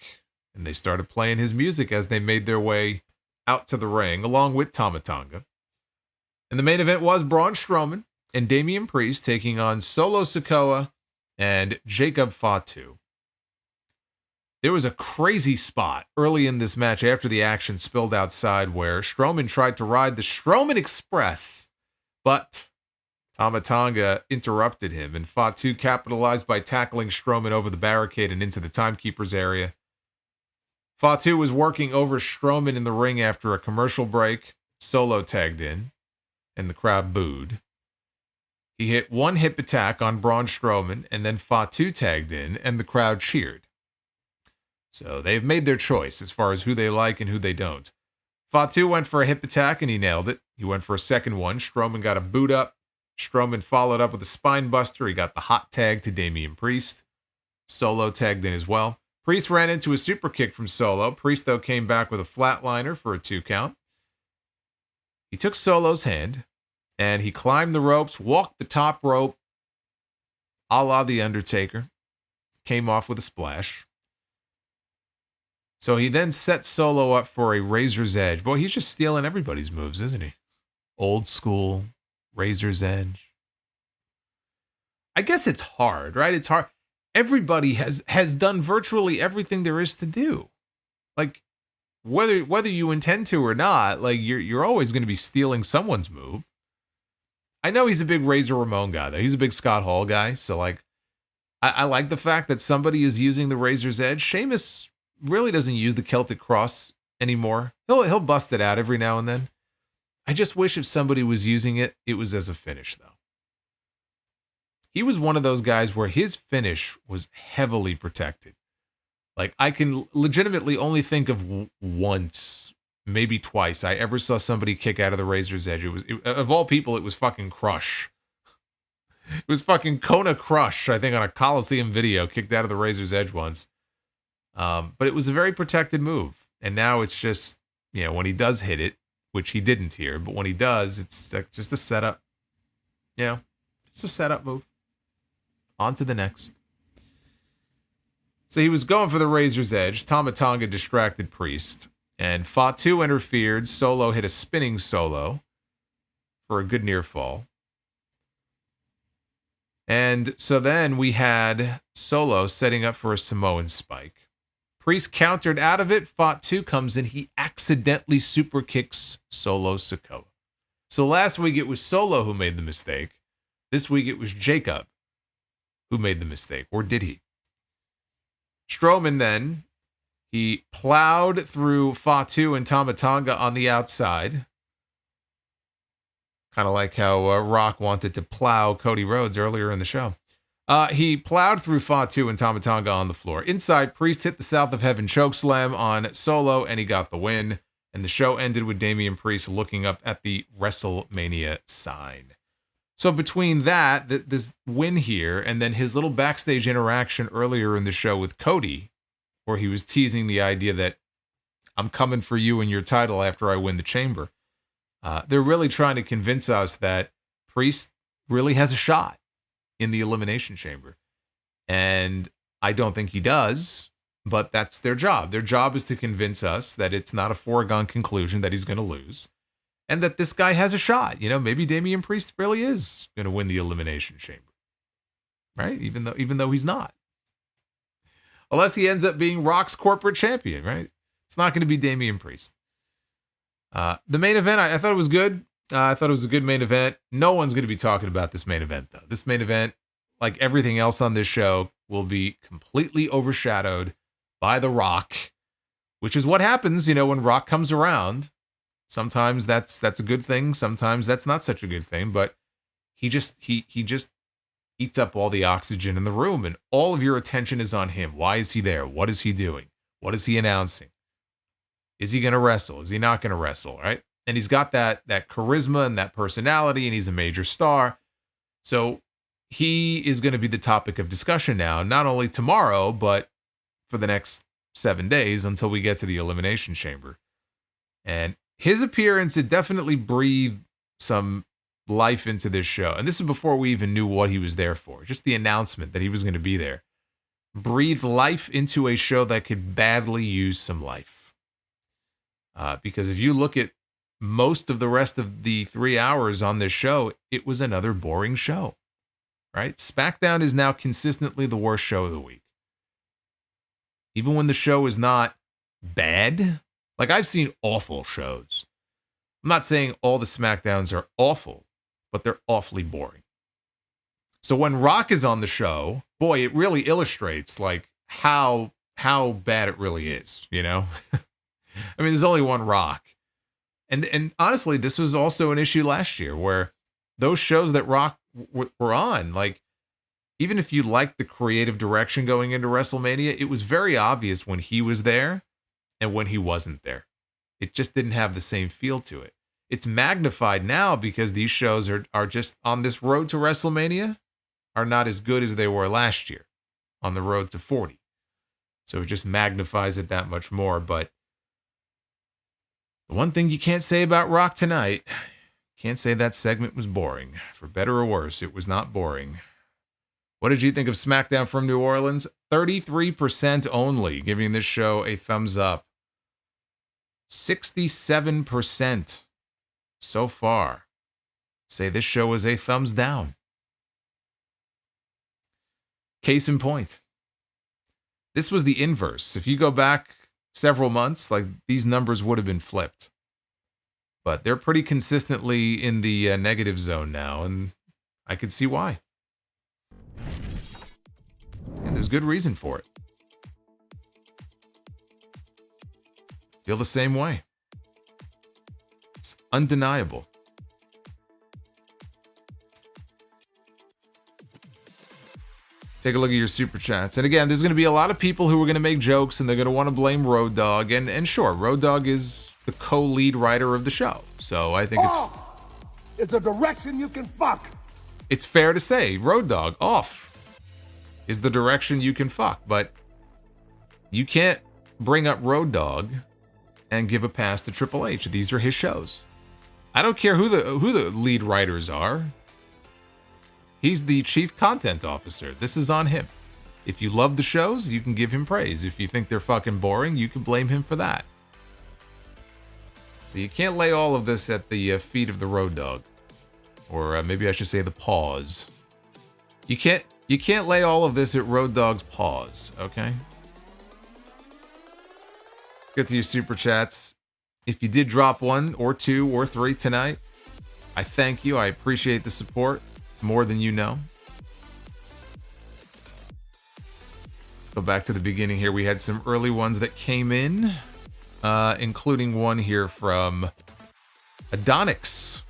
And they started playing his music as they made their way out to the ring, along with Tonga. And the main event was Braun Strowman and Damian Priest taking on Solo Sikoa and Jacob Fatu. There was a crazy spot early in this match after the action spilled outside where Strowman tried to ride the Strowman Express, but Tonga interrupted him, and Fatu capitalized by tackling Strowman over the barricade and into the timekeeper's area. Fatu was working over Strowman in the ring after a commercial break. Solo tagged in, and the crowd booed. He hit one hip attack on Braun Strowman, and then Fatu tagged in, and the crowd cheered. So they've made their choice as far as who they like and who they don't. Fatu went for a hip attack, and he nailed it. He went for a second one. Strowman got a boot up. Strowman followed up with a spine buster. He got the hot tag to Damian Priest. Solo tagged in as well. Priest ran into a super kick from Solo. Priest, though, came back with a flatliner for a 2 count. He took Solo's hand and he climbed the ropes, walked the top rope, a la The Undertaker, came off with a splash. So he then set Solo up for a Razor's Edge. Boy, he's just stealing everybody's moves, isn't he? Old school, Razor's Edge. I guess it's hard, right? It's hard. Everybody has done virtually everything there is to do. Like, whether you intend to or not, like you're always going to be stealing someone's move. I know he's a big Razor Ramon guy, though. He's a big Scott Hall guy. So, like, I like the fact that somebody is using the Razor's Edge. Sheamus really doesn't use the Celtic Cross anymore. He'll bust it out every now and then. I just wish if somebody was using it, it was as a finish, though. He was one of those guys where his finish was heavily protected. Like, I can legitimately only think of once, maybe twice, I ever saw somebody kick out of the Razor's Edge. Of all people, it was fucking Crush. It was fucking Kona Crush, I think, on a Coliseum video, kicked out of the Razor's Edge once. But it was a very protected move. And now it's just, when he does hit it, which he didn't here, but when he does, it's just a setup. It's a setup move. On to the next. So he was going for the Razor's Edge. Tonga distracted Priest. And Fatu interfered. Solo hit a spinning solo for a good near fall. And so then we had Solo setting up for a Samoan spike. Priest countered out of it. Fatu comes in. He accidentally super kicks Solo Sikoa. So last week it was Solo who made the mistake. This week it was Jacob who made the mistake. Or did he? Strowman then, he plowed through Fatu and Tonga on the outside. Kind of like how Rock wanted to plow Cody Rhodes earlier in the show. He plowed through Fatu and Tonga on the floor. Inside, Priest hit the South of Heaven chokeslam on Solo, and he got the win. And the show ended with Damian Priest looking up at the WrestleMania sign. So between that, this win here, and then his little backstage interaction earlier in the show with Cody, where he was teasing the idea that I'm coming for you and your title after I win the chamber. They're really trying to convince us that Priest really has a shot in the Elimination Chamber. And I don't think he does, but that's their job. Their job is to convince us that it's not a foregone conclusion that he's going to lose. And that this guy has a shot. Maybe Damian Priest really is going to win the Elimination Chamber. Right? Even though he's not. Unless he ends up being Rock's corporate champion, right? It's not going to be Damian Priest. The main event, I thought it was good. I thought it was a good main event. No one's going to be talking about this main event, though. This main event, like everything else on this show, will be completely overshadowed by The Rock, which is what happens, when Rock comes around. Sometimes that's a good thing. Sometimes that's not such a good thing. But he just eats up all the oxygen in the room, and all of your attention is on him. Why is he there? What is he doing? What is he announcing? Is he going to wrestle? Is he not going to wrestle? Right? And he's got that charisma and that personality, and he's a major star. So he is going to be the topic of discussion now, not only tomorrow, but for the next 7 days until we get to the Elimination Chamber. And his appearance, it definitely breathed some life into this show. And this is before we even knew what he was there for. Just the announcement that he was going to be there breathed life into a show that could badly use some life. Because if you look at most of the rest of the 3 hours on this show, it was another boring show. Right? SmackDown is now consistently the worst show of the week. Even when the show is not bad. Like, I've seen awful shows. I'm not saying all the SmackDowns are awful, but they're awfully boring. So when Rock is on the show, boy, it really illustrates like how bad it really is, I mean, there's only one Rock. And honestly, this was also an issue last year where those shows that Rock were on, like, even if you liked the creative direction going into WrestleMania, it was very obvious when he was there and when he wasn't there. It just didn't have the same feel to it. It's magnified now because these shows are just on this road to WrestleMania are not as good as they were last year on the road to 40. So it just magnifies it that much more. But The one thing you can't say about Rock tonight, can't say that segment was boring. For better or worse, it was not boring. What did you think of SmackDown from New Orleans? 33% only, giving this show a thumbs up. 67% so far say this show is a thumbs down. Case in point. This was the inverse. If you go back several months, like these numbers would have been flipped. But they're pretty consistently in the negative zone now, and I could see why. And there's good reason for it. Feel the same way. It's undeniable. Take a look at your super chats. And again, there's going to be a lot of people who are going to make jokes and they're going to want to blame Road Dogg. And sure, Road Dogg is the co-lead writer of the show. So I think it's a direction you can fuck. It's fair to say Road Dogg off is the direction you can fuck. But you can't bring up Road Dogg and give a pass to Triple H. These are his shows. I don't care who the lead writers are. He's the chief content officer. This is on him. If you love the shows, you can give him praise. If you think they're fucking boring, you can blame him for that. So you can't lay all of this at the feet of the Road Dogg. Or maybe I should say the paws. You can't lay all of this at Road Dogg's paws, okay? Let's get to your super chats. If you did drop 1 or 2 or 3 tonight, I thank you. I appreciate the support. More than you know. Let's go back to the beginning here. We had some early ones that came in, including one here from Adonix.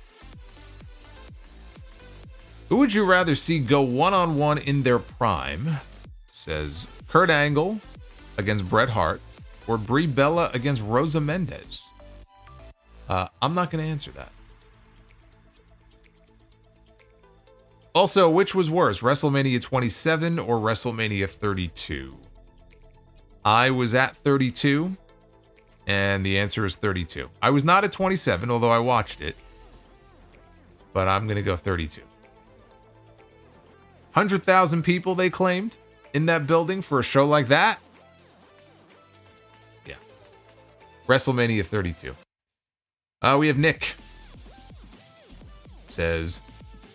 Who would you rather see go one-on-one in their prime? Says Kurt Angle against Bret Hart or Brie Bella against Rosa Mendez. I'm not going to answer that. Also, which was worse, WrestleMania 27 or WrestleMania 32? I was at 32, and the answer is 32. I was not at 27, although I watched it, but I'm going to go 32. 100,000 people, they claimed, in that building for a show like that? Yeah. WrestleMania 32. We have Nick. Says,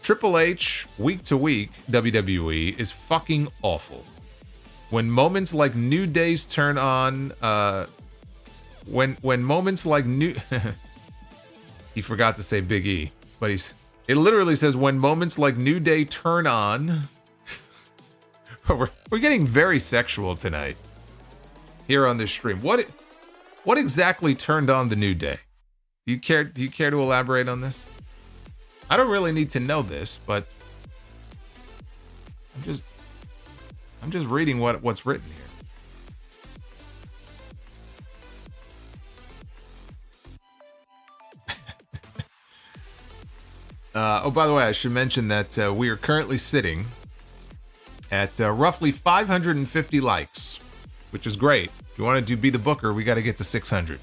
Triple H, week to week, WWE, is fucking awful. When moments like New Day's turn on, when moments like New... he forgot to say Big E, but it literally says, when moments like New Day turn on... we're getting very sexual tonight here on this stream. What exactly turned on the New Day? Do you care to elaborate on this? I don't really need to know this, but I'm just reading what's written here. Oh, by the way, I should mention that we are currently sitting at roughly 550 likes, which is great. If you want to be the booker, we got to get to 600.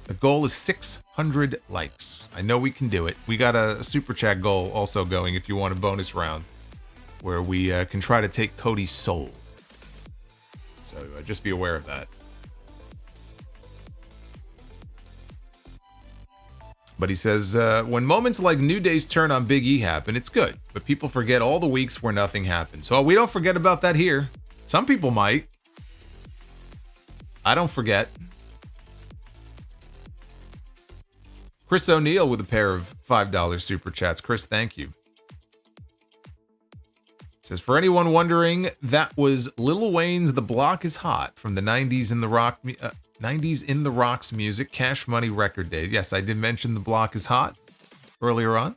The goal is 600 likes. I know we can do it. We got a super chat goal also going if you want a bonus round where we can try to take Cody's soul. So just be aware of that. But he says, when moments like New Day's turn on Big E happen, it's good. But people forget all the weeks where nothing happened. So we don't forget about that here. Some people might. I don't forget. Chris O'Neill with a pair of $5 super chats. Chris, thank you. It says, for anyone wondering, that was Lil Wayne's The Block is Hot from the 90s in the rock 90s in the Rock's music, Cash Money record days. Yes, I did mention The Block is Hot earlier on. It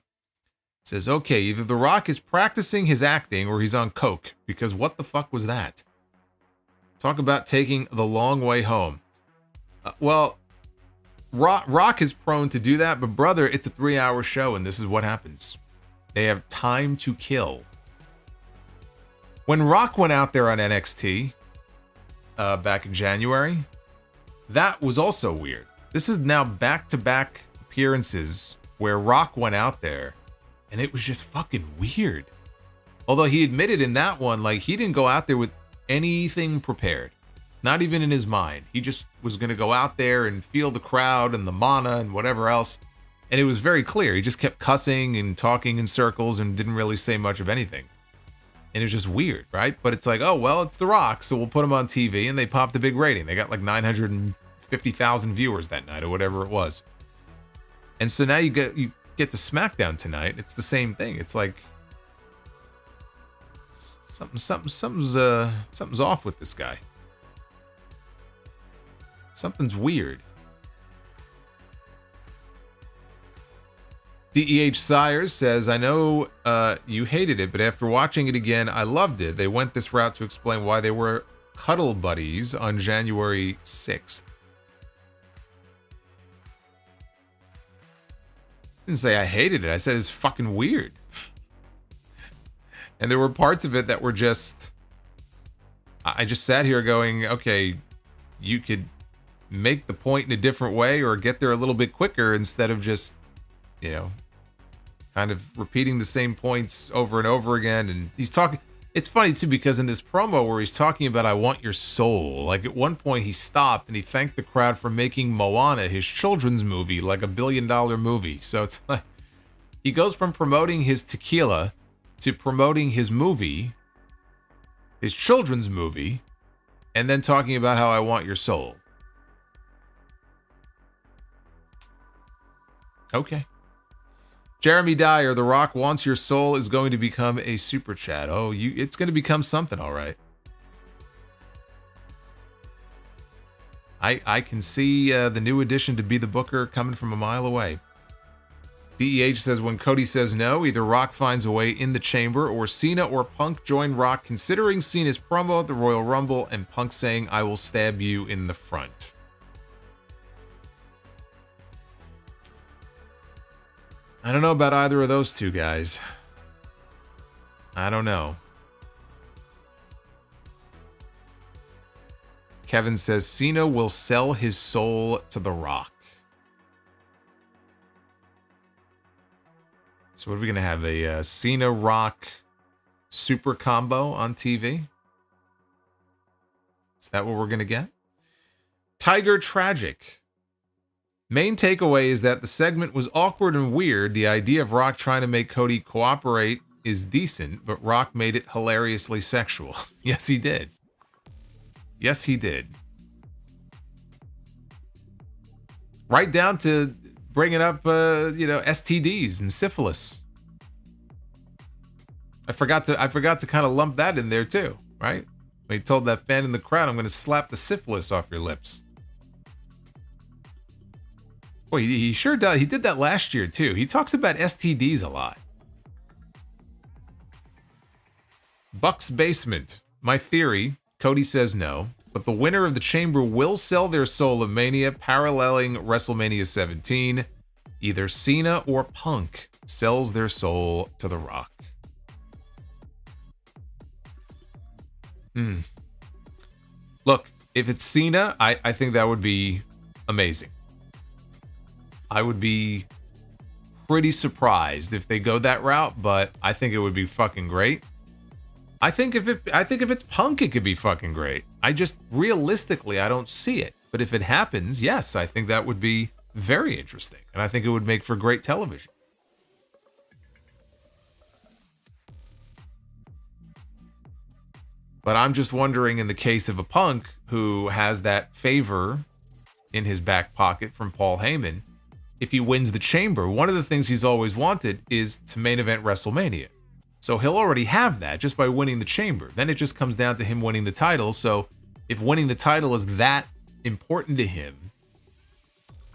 says, okay, either The Rock is practicing his acting or he's on coke, because what the fuck was that? Talk about taking the long way home. Rock is prone to do that, but brother, it's a 3-hour show, and this is what happens. They have time to kill. When Rock went out there on NXT back in January, that was also weird. This is now back-to-back appearances where Rock went out there, and it was just fucking weird. Although he admitted in that one, like, he didn't go out there with anything prepared. Not even in his mind. He just was going to go out there and feel the crowd and the mana and whatever else. And it was very clear. He just kept cussing and talking in circles and didn't really say much of anything. And it was just weird, right? But it's like, oh, well, it's The Rock, so we'll put him on TV, and they popped a big rating. They got like 950,000 viewers that night or whatever it was. And so now you get to SmackDown tonight. It's the same thing. It's like something's off with this guy. Something's weird. DEH Sires says, I know you hated it, but after watching it again, I loved it. They went this route to explain why they were cuddle buddies on January 6th. I didn't say I hated it. I said it's fucking weird. And there were parts of it that were just... I just sat here going, okay, you could make the point in a different way or get there a little bit quicker instead of just, you know, kind of repeating the same points over and over again. And he's talking... It's funny, too, because in this promo where he's talking about I want your soul, like at one point he stopped and he thanked the crowd for making Moana his children's movie, like $1 billion movie. So it's like he goes from promoting his tequila to promoting his movie, his children's movie, and then talking about how I want your soul. Okay. Jeremy Dyer, The Rock wants your soul is going to become a super chat. Oh, it's going to become something, all right. I can see the new addition to Be the Booker coming from a mile away. DEH says when Cody says no, either Rock finds a way in the chamber or Cena or Punk join Rock, considering Cena's promo at the Royal Rumble and Punk saying, I will stab you in the front. I don't know about either of those two guys. I don't know. Kevin says Cena will sell his soul to The Rock. So what are we going to have? A Cena Rock super combo on TV? Is that what we're going to get? Tiger Tragic. Main takeaway is that the segment was awkward and weird. The idea of Rock trying to make Cody cooperate is decent, but Rock made it hilariously sexual. Yes, he did. Yes, he did. Right down to bringing up, STDs and syphilis. I forgot to kind of lump that in there too, right? When he told that fan in the crowd, I'm going to slap the syphilis off your lips. Boy, he sure does. He did that last year, too. He talks about STDs a lot. Buck's Basement. My theory, Cody says no, but the winner of the Chamber will sell their soul of Mania, paralleling WrestleMania 17. Either Cena or Punk sells their soul to The Rock. Look, if it's Cena, I think that would be amazing. I would be pretty surprised if they go that route, but I think it would be fucking great. I think if it's Punk, it could be fucking great. I just realistically, I don't see it. But if it happens, yes, I think that would be very interesting, and I think it would make for great television. But I'm just wondering, in the case of a Punk who has that favor in his back pocket from Paul Heyman, if he wins the Chamber, one of the things he's always wanted is to main event WrestleMania. So he'll already have that just by winning the Chamber. Then it just comes down to him winning the title. So if winning the title is that important to him,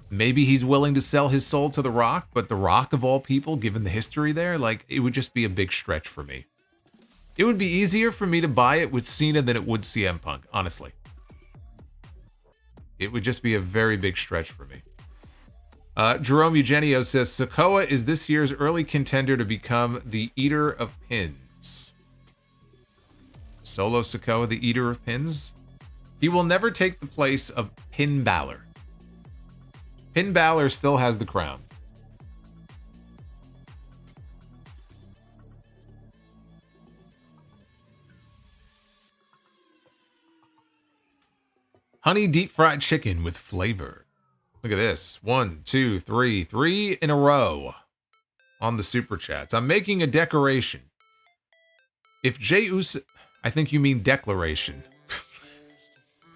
maybe he's willing to sell his soul to The Rock. But The Rock, of all people, given the history there, like, it would just be a big stretch for me. It would be easier for me to buy it with Cena than it would CM Punk, honestly. It would just be a very big stretch for me. Jerome Eugenio says, Sikoa is this year's early contender to become the Eater of Pins. Solo Sikoa, the Eater of Pins? He will never take the place of Finn Balor. Finn Balor still has the crown. Honey deep fried chicken with flavor. Look at this. 1, 2, 3. 3 in a row on the Super Chats. I'm making a decoration. If Jey Uso... I think you mean declaration.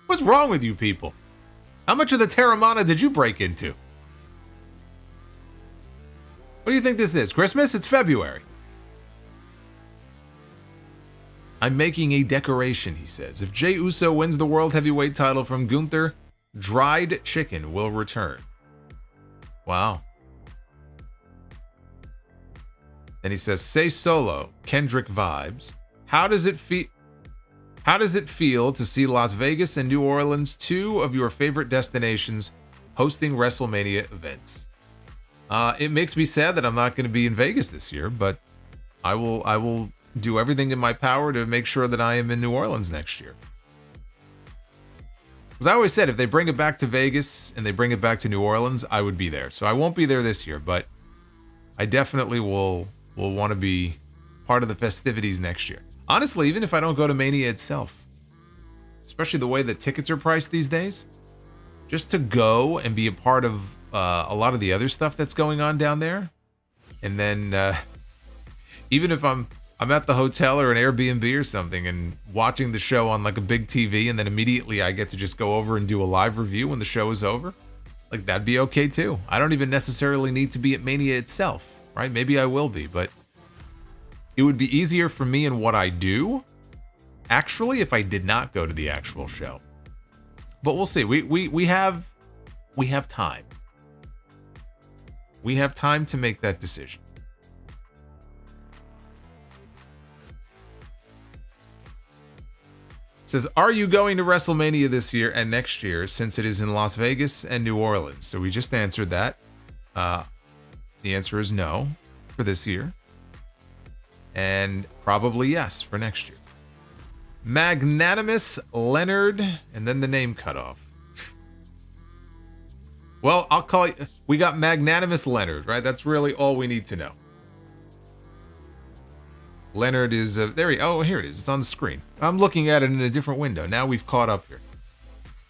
What's wrong with you people? How much of the Terramana did you break into? What do you think this is? Christmas? It's February. I'm making a decoration, he says. If Jey Uso wins the World Heavyweight title from Gunther, dried chicken will return. Wow. Then he says, say Solo, Kendrick vibes. How does it feel to see Las Vegas and New Orleans, two of your favorite destinations, hosting WrestleMania events? It makes me sad that I'm not going to be in Vegas this year, but I will do everything in my power to make sure that I am in New Orleans next year. As I always said, if they bring it back to Vegas and they bring it back to New Orleans, I would be there. So I won't be there this year, but I definitely will want to be part of the festivities next year. Honestly, even if I don't go to Mania itself, especially the way that tickets are priced these days, just to go and be a part of a lot of the other stuff that's going on down there, and then even if I'm at the hotel or an Airbnb or something and watching the show on like a big TV, and then immediately I get to just go over and do a live review when the show is over, like that'd be okay too. I don't even necessarily need to be at Mania itself, right? Maybe I will be, but it would be easier for me in what I do, actually, if I did not go to the actual show. But we'll see. We have time. We have time to make that decision. It says, are you going to WrestleMania this year and next year, since it is in Las Vegas and New Orleans? So we just answered that. The answer is no for this year. And probably yes for next year. Magnanimous Leonard, and then the name cut off. Well, I'll call it, we got Magnanimous Leonard, right? That's really all we need to know. Leonard is, here it is. It's on the screen. I'm looking at it in a different window. Now we've caught up here.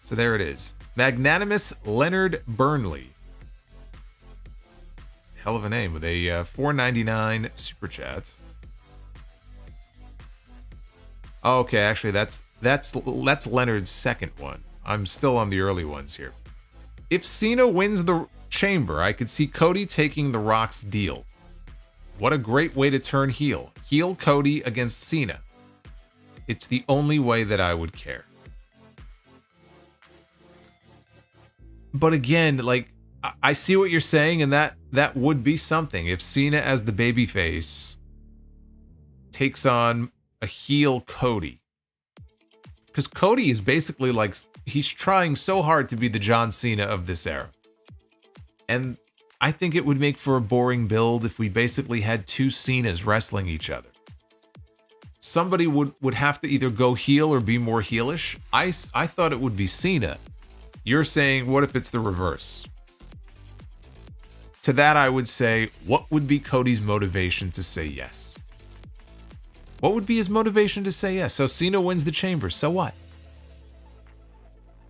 So there it is. Magnanimous Leonard Burnley. Hell of a name with a $4.99 super chat. Okay, actually that's Leonard's second one. I'm still on the early ones here. If Cena wins the Chamber, I could see Cody taking The Rock's deal. What a great way to turn heel. Heel Cody against Cena. It's the only way that I would care. But again, like, I see what you're saying, and that would be something. If Cena as the babyface takes on a heel Cody. Because Cody is basically like, he's trying so hard to be the John Cena of this era. And I think it would make for a boring build if we basically had two Cenas wrestling each other. Somebody would have to either go heel or be more heelish. I thought it would be Cena. You're saying, what if it's the reverse? To that, I would say, what would be Cody's motivation to say yes? What would be his motivation to say yes? So Cena wins the Chamber, so what?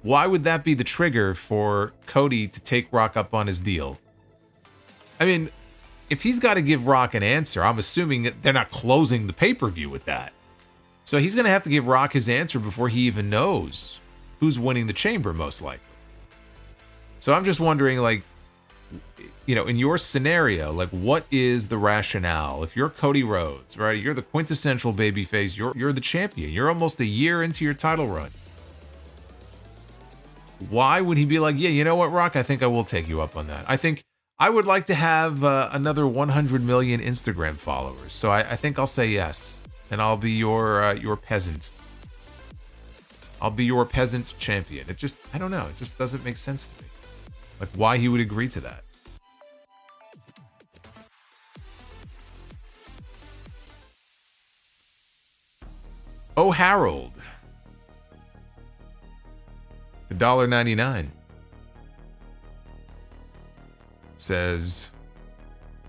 Why would that be the trigger for Cody to take Rock up on his deal? I mean, if he's got to give Rock an answer, I'm assuming that they're not closing the pay-per-view with that. So he's going to have to give Rock his answer before he even knows who's winning the Chamber, most likely. So I'm just wondering, like, you know, in your scenario, like, what is the rationale? If you're Cody Rhodes, right, you're the quintessential babyface, you're the champion, you're almost a year into your title run. Why would he be like, yeah, you know what, Rock, I think I will take you up on that. I think I would like to have another 100 million Instagram followers. So I think I'll say yes, and I'll be your peasant. I'll be your peasant champion. It just, I don't know, it just doesn't make sense to me. Like, why he would agree to that. Oh, Harold. $1.99. says,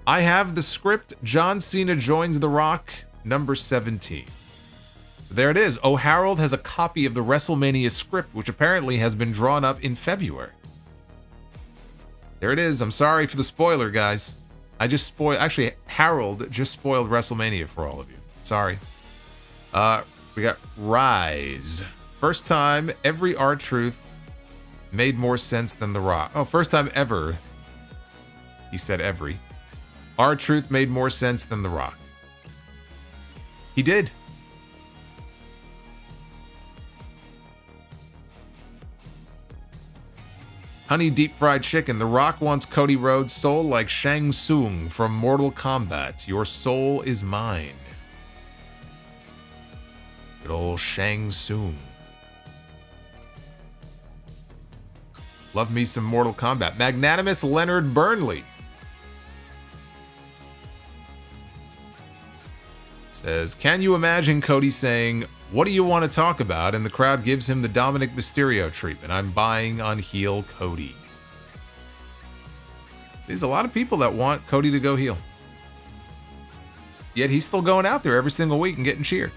I have the script. John Cena joins The Rock, number 17. So there it is. Oh, Harold has a copy of the WrestleMania script, which apparently has been drawn up in February. There it is. I'm sorry for the spoiler, guys. I just spoiled. Actually, Harold just spoiled WrestleMania for all of you. Sorry. We got Rise. First time every R-Truth made more sense than The Rock. Oh, first time ever. He said every. R-Truth made more sense than The Rock. He did. Honey deep fried chicken. The Rock wants Cody Rhodes' soul like Shang Tsung from Mortal Kombat. Your soul is mine. Good old Shang Tsung. Love me some Mortal Kombat. Magnanimous Leonard Burnley says, can you imagine Cody saying, what do you want to talk about? And the crowd gives him the Dominic Mysterio treatment. I'm buying on heel Cody. So there's a lot of people that want Cody to go heel. Yet he's still going out there every single week and getting cheered.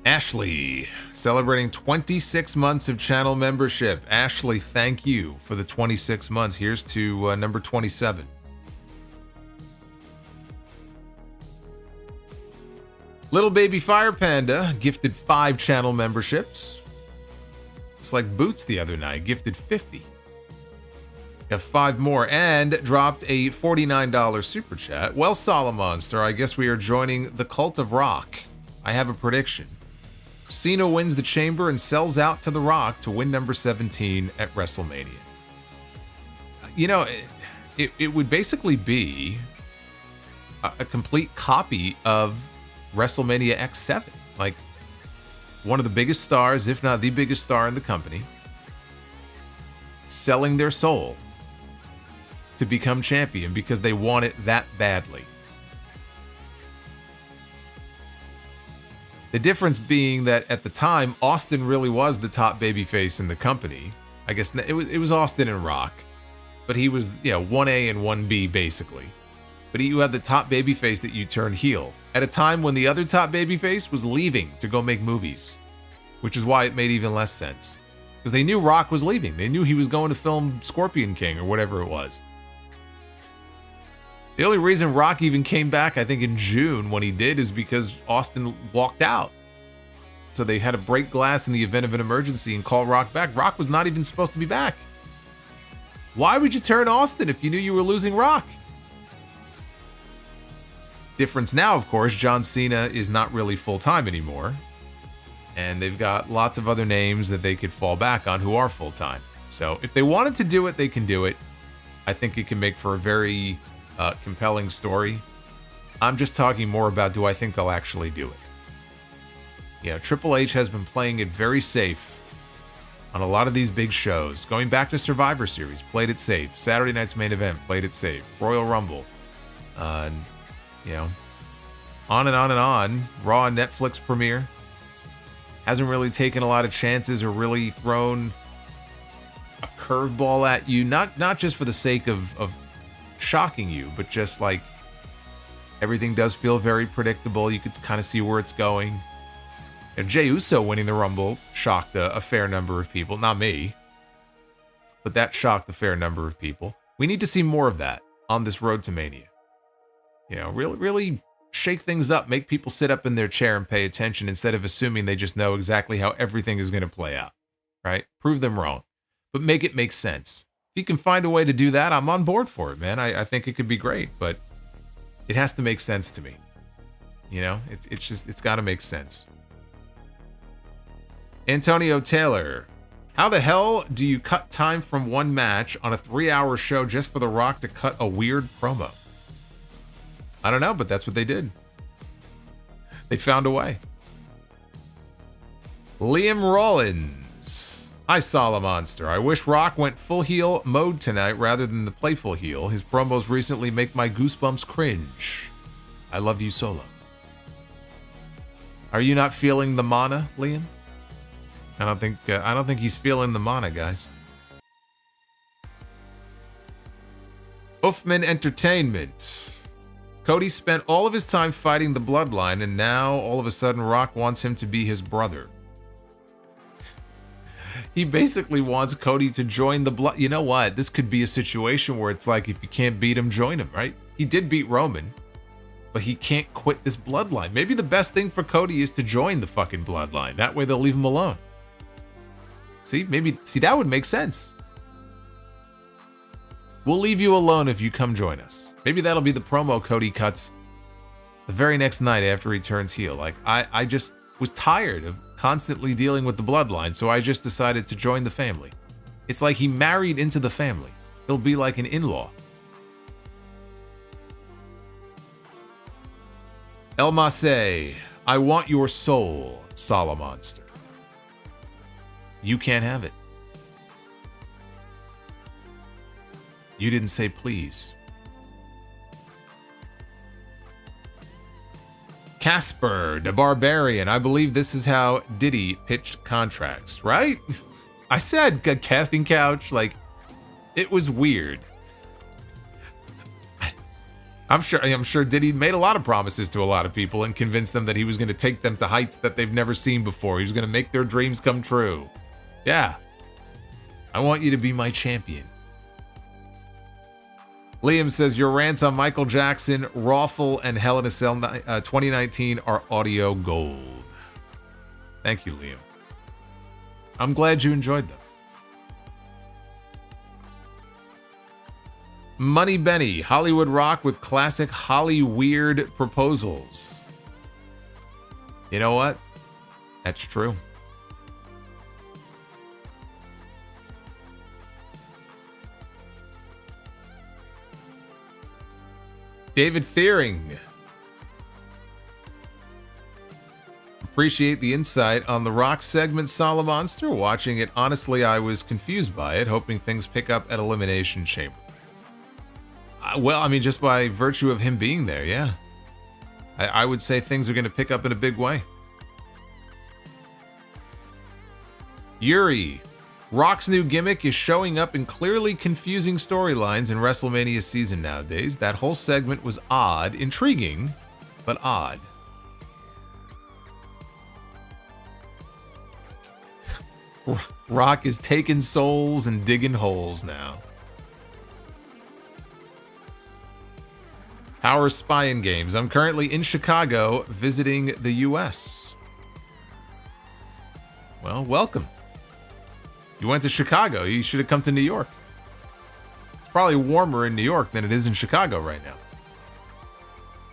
Ashley, celebrating 26 months of channel membership. Ashley, thank you for the 26 months. Here's to number 27. Little Baby Fire Panda gifted 5 channel memberships. It's like Boots the other night, gifted 50. Got 5 more and dropped a $49 super chat. Well, Solomonster, I guess we are joining the cult of Rock. I have a prediction. Cena wins the Chamber and sells out to The Rock to win number 17 at WrestleMania. You know, it would basically be a complete copy of WrestleMania X7. Like, one of the biggest stars, if not the biggest star in the company, selling their soul to become champion because they want it that badly. The difference being that at the time, Austin really was the top babyface in the company. I guess it was Austin and Rock, but he was, 1A and 1B basically. But you had the top babyface that you turned heel at a time when the other top babyface was leaving to go make movies, which is why it made even less sense. Because they knew Rock was leaving. They knew he was going to film Scorpion King or whatever it was. The only reason Rock even came back, I think, in June when he did is because Austin walked out. So they had to break glass in the event of an emergency and call Rock back. Rock was not even supposed to be back. Why would you turn Austin if you knew you were losing Rock? Difference now, of course, John Cena is not really full-time anymore. And they've got lots of other names that they could fall back on who are full-time. So if they wanted to do it, they can do it. I think it can make for a very compelling story. I'm just talking more about, do I think they'll actually do it? Yeah, Triple H has been playing it very safe on a lot of these big shows. Going back to Survivor Series, played it safe. Saturday Night's Main Event, played it safe. Royal Rumble, on and on and on. Raw Netflix premiere. Hasn't really taken a lot of chances or really thrown a curveball at you. Not just for the sake of shocking you, but just like everything does feel very predictable. You could kind of see where it's going. And Jey Uso winning the Rumble shocked a fair number of people. Not me, but that shocked a fair number of people. We need to see more of that on this road to Mania. Really shake things up, make people sit up in their chair and pay attention instead of assuming they just know exactly how everything is going to play out, right? Prove them wrong, but make it make sense. If you can find a way to do that, I'm on board for it, man. I think it could be great, but it has to make sense to me. It's got to make sense. Antonio Taylor, how the hell do you cut time from one match on a 3-hour show just for The Rock to cut a weird promo? I don't know, but that's what they did. They found a way. Liam Rollins. Hi, Solomonster. I wish Rock went full heel mode tonight rather than the playful heel. His promos recently make my goosebumps cringe. I love you, Solo. Are you not feeling the mana, Liam? I don't think he's feeling the mana, guys. Uffman Entertainment. Cody spent all of his time fighting the Bloodline, and now all of a sudden Rock wants him to be his brother. He basically wants Cody to join the Blood. You know what? This could be a situation where it's like, if you can't beat him, join him, right? He did beat Roman, but he can't quit this Bloodline. Maybe the best thing for Cody is to join the fucking Bloodline. That way they'll leave him alone. See, that would make sense. We'll leave you alone if you come join us. Maybe that'll be the promo Cody cuts the very next night after he turns heel. Like, I just was tired of constantly dealing with the Bloodline, so I just decided to join the family. It's like he married into the family. He'll be like an in-law. El Masay, I want your soul, Solomonster. You can't have it. You didn't say please. Casper, the Barbarian. I believe this is how Diddy pitched contracts, right? I said casting couch, like, it was weird. I'm sure Diddy made a lot of promises to a lot of people and convinced them that he was going to take them to heights that they've never seen before. He was going to make their dreams come true. Yeah. I want you to be my champion. Liam says, your rants on Michael Jackson, Rawful, and Hell in a Cell 2019 are audio gold. Thank you, Liam. I'm glad you enjoyed them. Money Benny, Hollywood Rock with classic Holly Weird proposals. You know what? That's true. David Fearing. Appreciate the insight on the Rock segment Solomonster. Watching it, honestly, I was confused by it, hoping things pick up at Elimination Chamber. Well, I mean, just by virtue of him being there, yeah. I would say things are going to pick up in a big way. Yuri. Rock's new gimmick is showing up in clearly confusing storylines in WrestleMania season nowadays. That whole segment was odd, intriguing, but odd. Rock is taking souls and digging holes now. Power Spying Games. I'm currently in Chicago visiting the US. Well, welcome. You went to Chicago. You should have come to New York. It's probably warmer in New York than it is in Chicago right now.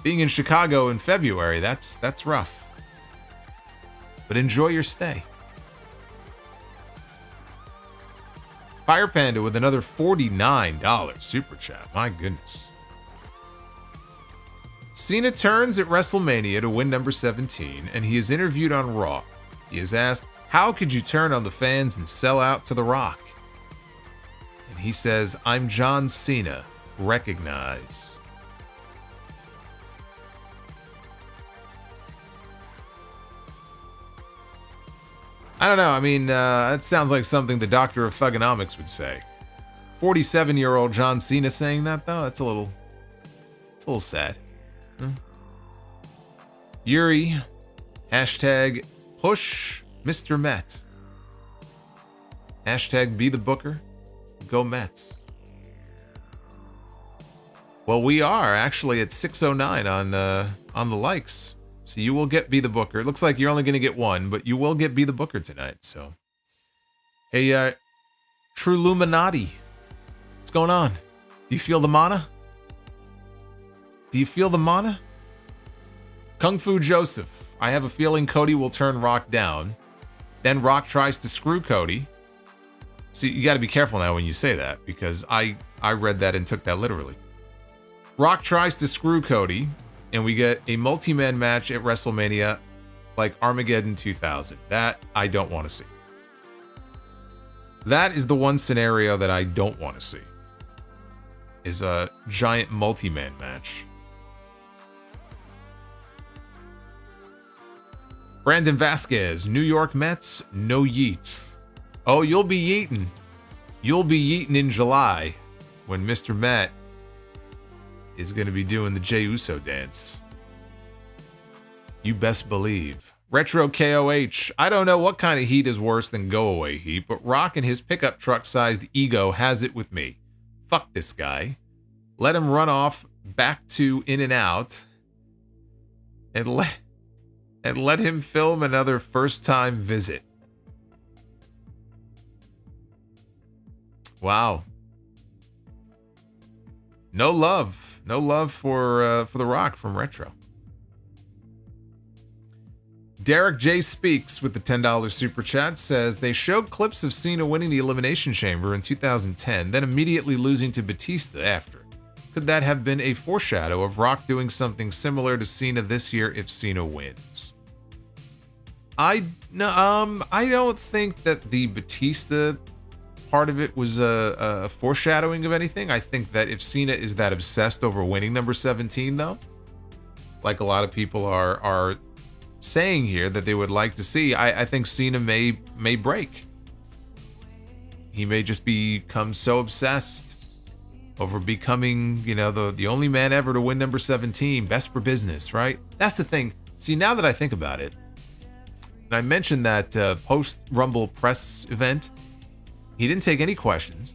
Being in Chicago in February, that's rough. But enjoy your stay. Fire Panda with another $49 super chat. My goodness. Cena turns at WrestleMania to win number 17, and he is interviewed on Raw. He is asked, how could you turn on the fans and sell out to The Rock? And he says, I'm John Cena. Recognize. I don't know. I mean, that sounds like something the Doctor of Thugonomics would say. 47-year-old John Cena saying that, though? It's a little sad. Yuri. Hashtag push Mr. Met. Hashtag be the booker. Go Mets. Well, we are actually at 609 on the likes. So you will get be the booker. It looks like you're only going to get one, but you will get be the booker tonight. So, hey, True Illuminati, what's going on? Do you feel the mana? Do you feel the mana? Kung Fu Joseph. I have a feeling Cody will turn Rock down. Then Rock tries to screw Cody. So you got to be careful now when you say that, because I read that and took that literally. Rock tries to screw Cody, and we get a multi-man match at WrestleMania like Armageddon 2000. That I don't want to see. That is the one scenario that I don't want to see. Is a giant multi-man match. Brandon Vasquez, New York Mets, no yeet. Oh, you'll be yeeting. You'll be yeeting in July when Mr. Met is going to be doing the Jey Uso dance. You best believe. Retro KOH, I don't know what kind of heat is worse than go-away heat, but Rock and his pickup truck-sized ego has it with me. Fuck this guy. Let him run off back to In and Out and let him film another first-time visit. Wow. No love for The Rock from Retro. Derek J. Speaks with the $10 super chat says they showed clips of Cena winning the Elimination Chamber in 2010, then immediately losing to Batista after. Could that have been a foreshadow of Rock doing something similar to Cena this year if Cena wins? I don't think that the Batista part of it was a foreshadowing of anything. I think that if Cena is that obsessed over winning number 17, though, like a lot of people are saying here that they would like to see, I think Cena may break. He may just become so obsessed over becoming, the only man ever to win number 17, best for business, right? That's the thing. See, now that I think about it, and I mentioned that post-Rumble press event, he didn't take any questions.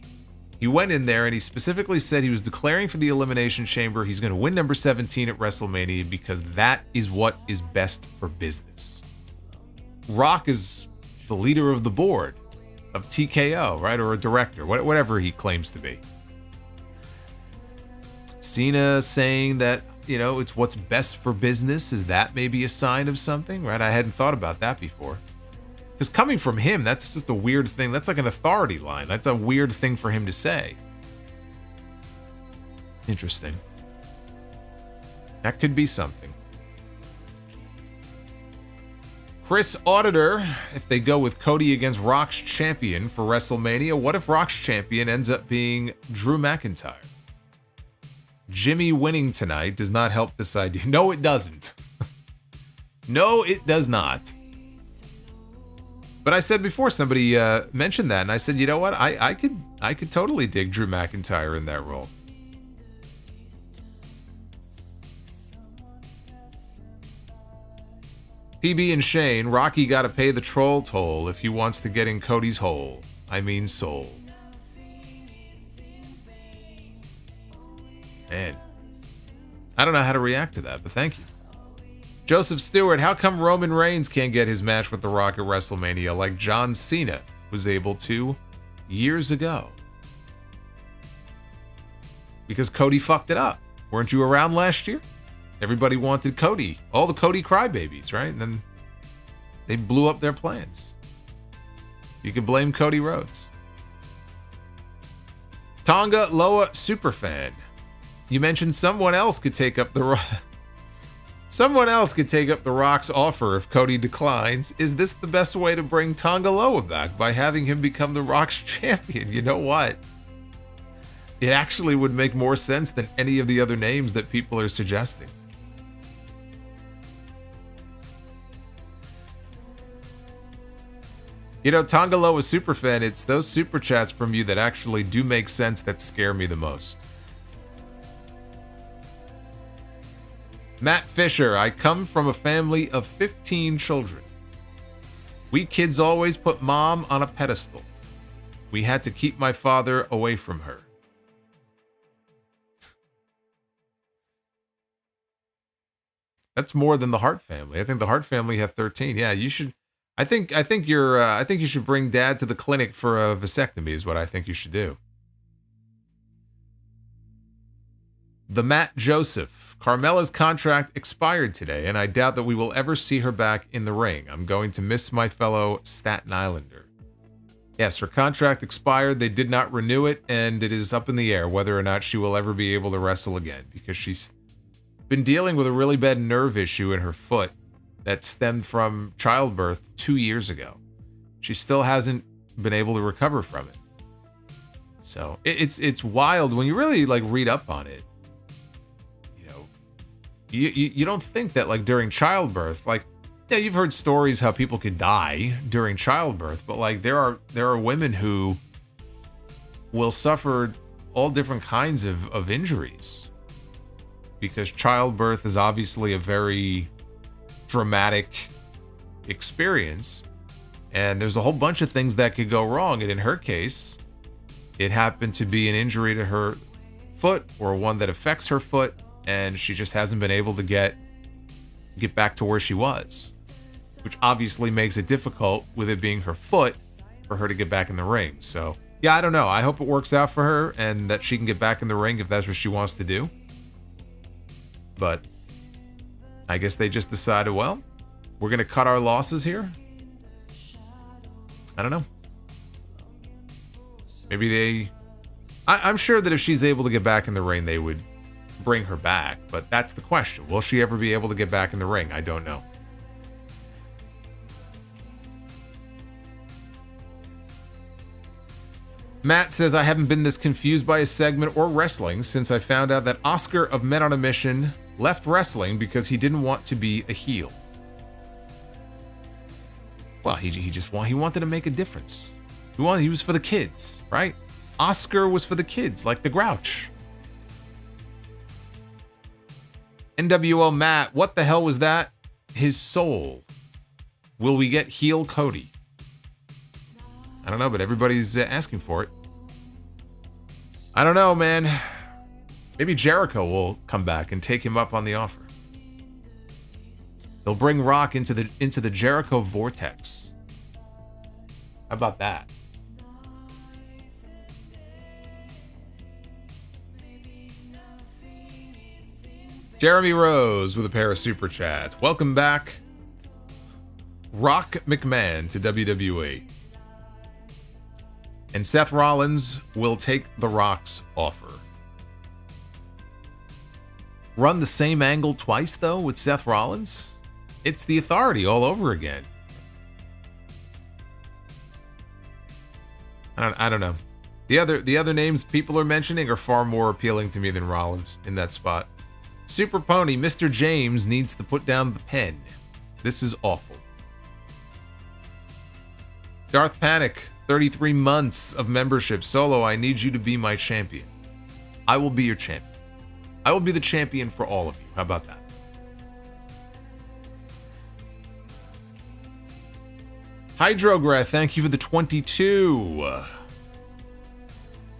He went in there and he specifically said he was declaring for the Elimination Chamber. He's going to win number 17 at WrestleMania because that is what is best for business. Rock is the leader of the board of TKO, right? Or a director, whatever he claims to be. Cena saying that, it's what's best for business. Is that maybe a sign of something, right? I hadn't thought about that before. Because coming from him, that's just a weird thing. That's like an authority line. That's a weird thing for him to say. Interesting. That could be something. Chris Auditor, if they go with Cody against Rock's champion for WrestleMania, what if Rock's champion ends up being Drew McIntyre? Jimmy winning tonight does not help this idea. No, it doesn't. No, it does not. But I said before, somebody mentioned that, and I said, you know what? I could totally dig Drew McIntyre in that role. PB and Shane, Rocky got to pay the troll toll if he wants to get in Cody's hole. I mean soul. Man, I don't know how to react to that, but thank you. Joseph Stewart, how come Roman Reigns can't get his match with The Rock at WrestleMania like John Cena was able to years ago? Because Cody fucked it up. Weren't you around last year? Everybody wanted Cody. All the Cody crybabies, right? And then they blew up their plans. You can blame Cody Rhodes. Tonga Loa Superfan. You mentioned someone else could take up the Rock's offer if Cody declines. Is this the best way to bring Tonga Loa back? By having him become the Rock's champion? You know what? It actually would make more sense than any of the other names that people are suggesting. Tonga Loa Superfan, it's those super chats from you that actually do make sense that scare me the most. Matt Fisher, I come from a family of 15 children. We kids always put mom on a pedestal. We had to keep my father away from her. That's more than the Hart family. I think the Hart family have 13. Yeah, you should. I think you should bring dad to the clinic for a vasectomy is what I think you should do. The Matt Joseph. Carmella's contract expired today, and I doubt that we will ever see her back in the ring. I'm going to miss my fellow Staten Islander. Yes, her contract expired. They did not renew it, and it is up in the air whether or not she will ever be able to wrestle again because she's been dealing with a really bad nerve issue in her foot that stemmed from childbirth 2 years ago. She still hasn't been able to recover from it. So it's wild when you really read up on it. You don't think that during childbirth, Yeah, you've heard stories how people could die during childbirth, but like there are women who will suffer all different kinds of injuries because childbirth is obviously a very dramatic experience, and there's a whole bunch of things that could go wrong. And in her case, it happened to be an injury to her foot, or one that affects her foot, and she just hasn't been able to get back to where she was, which obviously makes it difficult with it being her foot for her to get back in the ring. So yeah, I don't know. I hope it works out for her and that she can get back in the ring if that's what she wants to do. But I guess they just decided, well, we're going to cut our losses here. I don't know. Maybe I'm sure that if she's able to get back in the ring, they would bring her back. But that's the question. Will she ever be able to get back in the ring? I don't know. Matt says, I haven't been this confused by a segment or wrestling since I found out that Oscar of Men on a Mission left wrestling because he didn't want to be a heel. Well, he wanted to make a difference. He was for the kids, right? Oscar was for the kids, like the Grouch. NWO Matt, what the hell was that? His soul. Will we get heel Cody? I don't know, but everybody's asking for it. I don't know, man. Maybe Jericho will come back and take him up on the offer. They'll bring Rock into the Jericho vortex. How about that? Jeremy Rose with a pair of super chats. Welcome back, Rock McMahon, to WWE. And Seth Rollins will take The Rock's offer. Run the same angle twice, though, with Seth Rollins? It's the Authority all over again. I don't know. The other names people are mentioning are far more appealing to me than Rollins in that spot. Super Pony, Mr. James needs to put down the pen. This is awful. Darth Panic, 33 months of membership. Solo, I need you to be my champion. I will be your champion. I will be the champion for all of you. How about that? Hydrograth, thank you for the 22.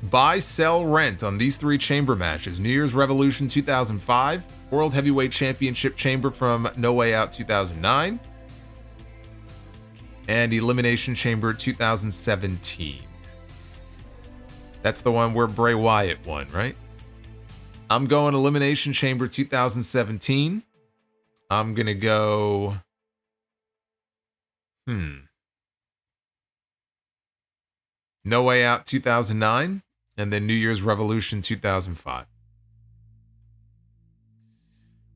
Buy, sell, rent on these three chamber matches. New Year's Revolution 2005, World Heavyweight Championship Chamber from No Way Out 2009, and Elimination Chamber 2017. That's the one where Bray Wyatt won, right? I'm going Elimination Chamber 2017. I'm gonna go... No Way Out 2009, and then New Year's Revolution 2005.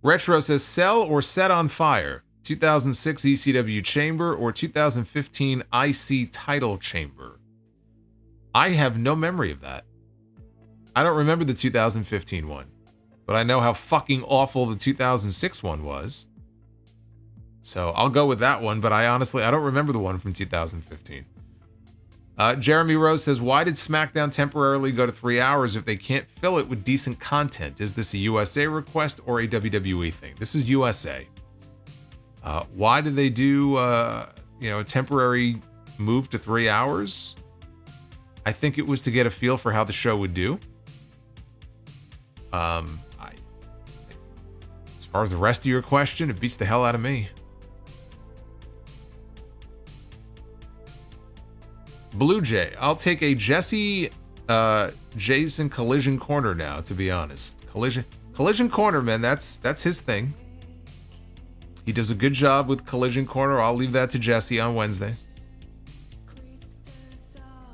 Retro says, sell or set on fire. 2006 ECW Chamber or 2015 IC Title Chamber. I have no memory of that. I don't remember the 2015 one, but I know how fucking awful the 2006 one was. So I'll go with that one, but I don't remember the one from 2015. Jeremy Rose says, why did SmackDown temporarily go to 3 hours if they can't fill it with decent content? Is this a USA request or a WWE thing? This is USA. Why did they do a temporary move to 3 hours? I think it was to get a feel for how the show would do. As far as the rest of your question, it beats the hell out of me. Blue Jay, I'll take a Jesse Jason Collision Corner now, to be honest. Collision Corner, man, that's his thing. He does a good job with Collision Corner. I'll leave that to Jesse on Wednesdays.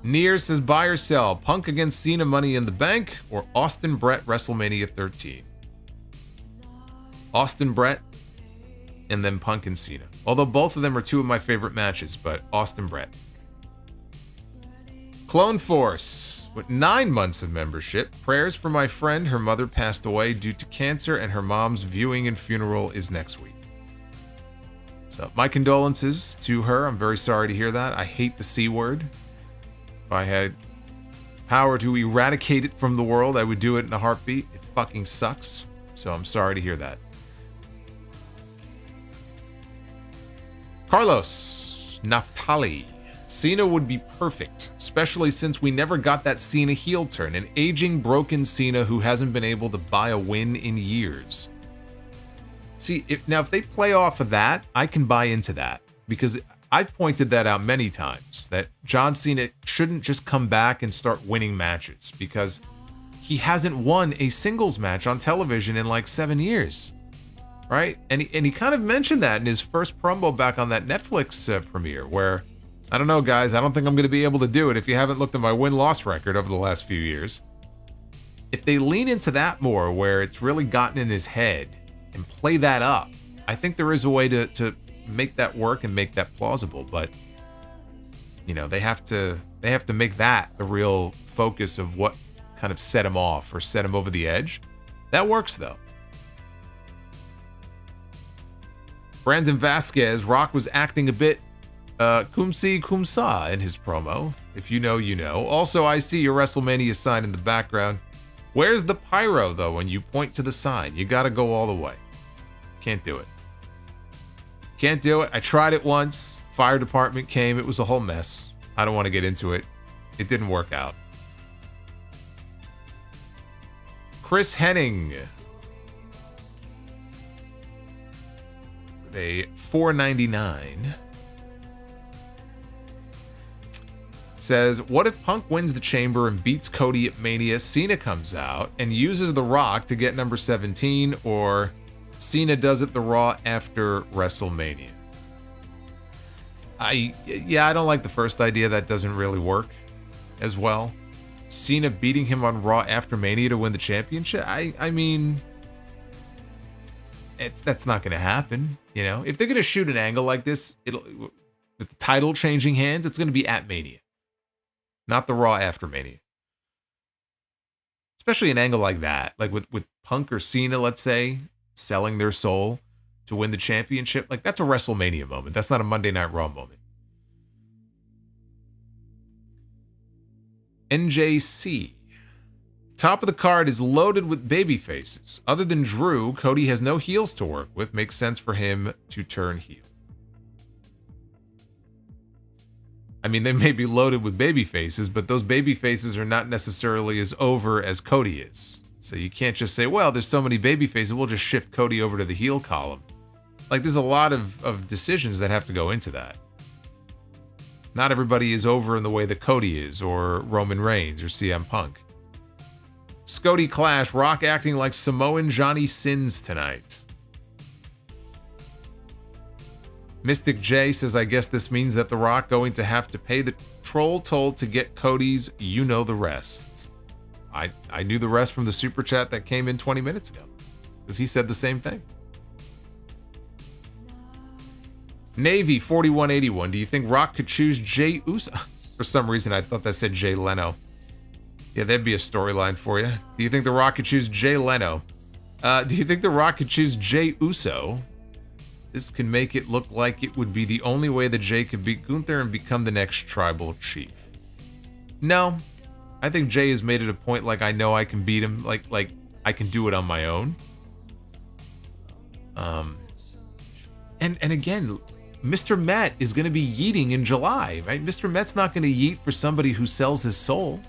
Near says, buy or sell, Punk against Cena Money in the Bank or Austin Brett WrestleMania 13. Austin Brett and then Punk and Cena. Although both of them are two of my favorite matches, but Austin Brett. Clone Force, with 9 months of membership. Prayers for my friend. Her mother passed away due to cancer, and her mom's viewing and funeral is next week. So my condolences to her. I'm very sorry to hear that. I hate the C word. If I had power to eradicate it from the world, I would do it in a heartbeat. It fucking sucks. So I'm sorry to hear that. Carlos Naftali. Cena would be perfect, especially since we never got that Cena heel turn. An aging, broken Cena who hasn't been able to buy a win in years. See, if they play off of that, I can buy into that. Because I've pointed that out many times, that John Cena shouldn't just come back and start winning matches. Because he hasn't won a singles match on television in like 7 years. Right? And he kind of mentioned that in his first promo back on that Netflix premiere, where, I don't know, guys, I don't think I'm going to be able to do it if you haven't looked at my win-loss record over the last few years. If they lean into that more, where it's really gotten in his head, and play that up, I think there is a way to make that work and make that plausible. But, you know, they have to make that the real focus of what kind of set him off or set him over the edge. That works, though. Brandon Vasquez, Rock was acting a bit kumsi kumsa in his promo. If you know, you know. Also, I see your WrestleMania sign in the background. Where's the pyro, though, when you point to the sign? You gotta go all the way. Can't do it. Can't do it. I tried it once. Fire department came. It was a whole mess. I don't want to get into it. It didn't work out. Chris Henning. A $4.99 says, what if Punk wins the Chamber and beats Cody at Mania? Cena comes out and uses The Rock to get number 17, or Cena does it the Raw after WrestleMania. I don't like the first idea. That doesn't really work as well. Cena beating him on Raw after Mania to win the championship. I mean, that's not going to happen. You know, if they're going to shoot an angle like this, with the title changing hands, it's going to be at Mania, not the Raw after Mania. Especially an angle like that, like with Punk or Cena, let's say, selling their soul to win the championship. Like, that's a WrestleMania moment. That's not a Monday Night Raw moment. NJC. Top of the card is loaded with baby faces. Other than Drew, Cody has no heels to work with. Makes sense for him to turn heel. I mean, they may be loaded with baby faces, but those baby faces are not necessarily as over as Cody is. So you can't just say, well, there's so many baby faces, we'll just shift Cody over to the heel column. Like, there's a lot of decisions that have to go into that. Not everybody is over in the way that Cody is, or Roman Reigns, or CM Punk. Scotty Clash, Rock acting like Samoan Johnny Sins tonight. Mystic J says, I guess this means that The Rock going to have to pay the troll toll to get Cody's you know the rest. I knew the rest from the super chat that came in 20 minutes ago, because he said the same thing. Navy 4181, do you think Rock could choose Jay Uso? For some reason, I thought that said Jay Leno. Yeah, that'd be a storyline for you. Do you think The Rock could choose Jay Leno? Do you think The Rock could choose Jay Uso? This can make it look like it would be the only way that Jay could beat Gunther and become the next tribal chief. No. I think Jay has made it a point, like, I know I can beat him, like I can do it on my own. And again, Mr. Met is going to be yeeting in July, right? Mr. Met's not going to yeet for somebody who sells his soul.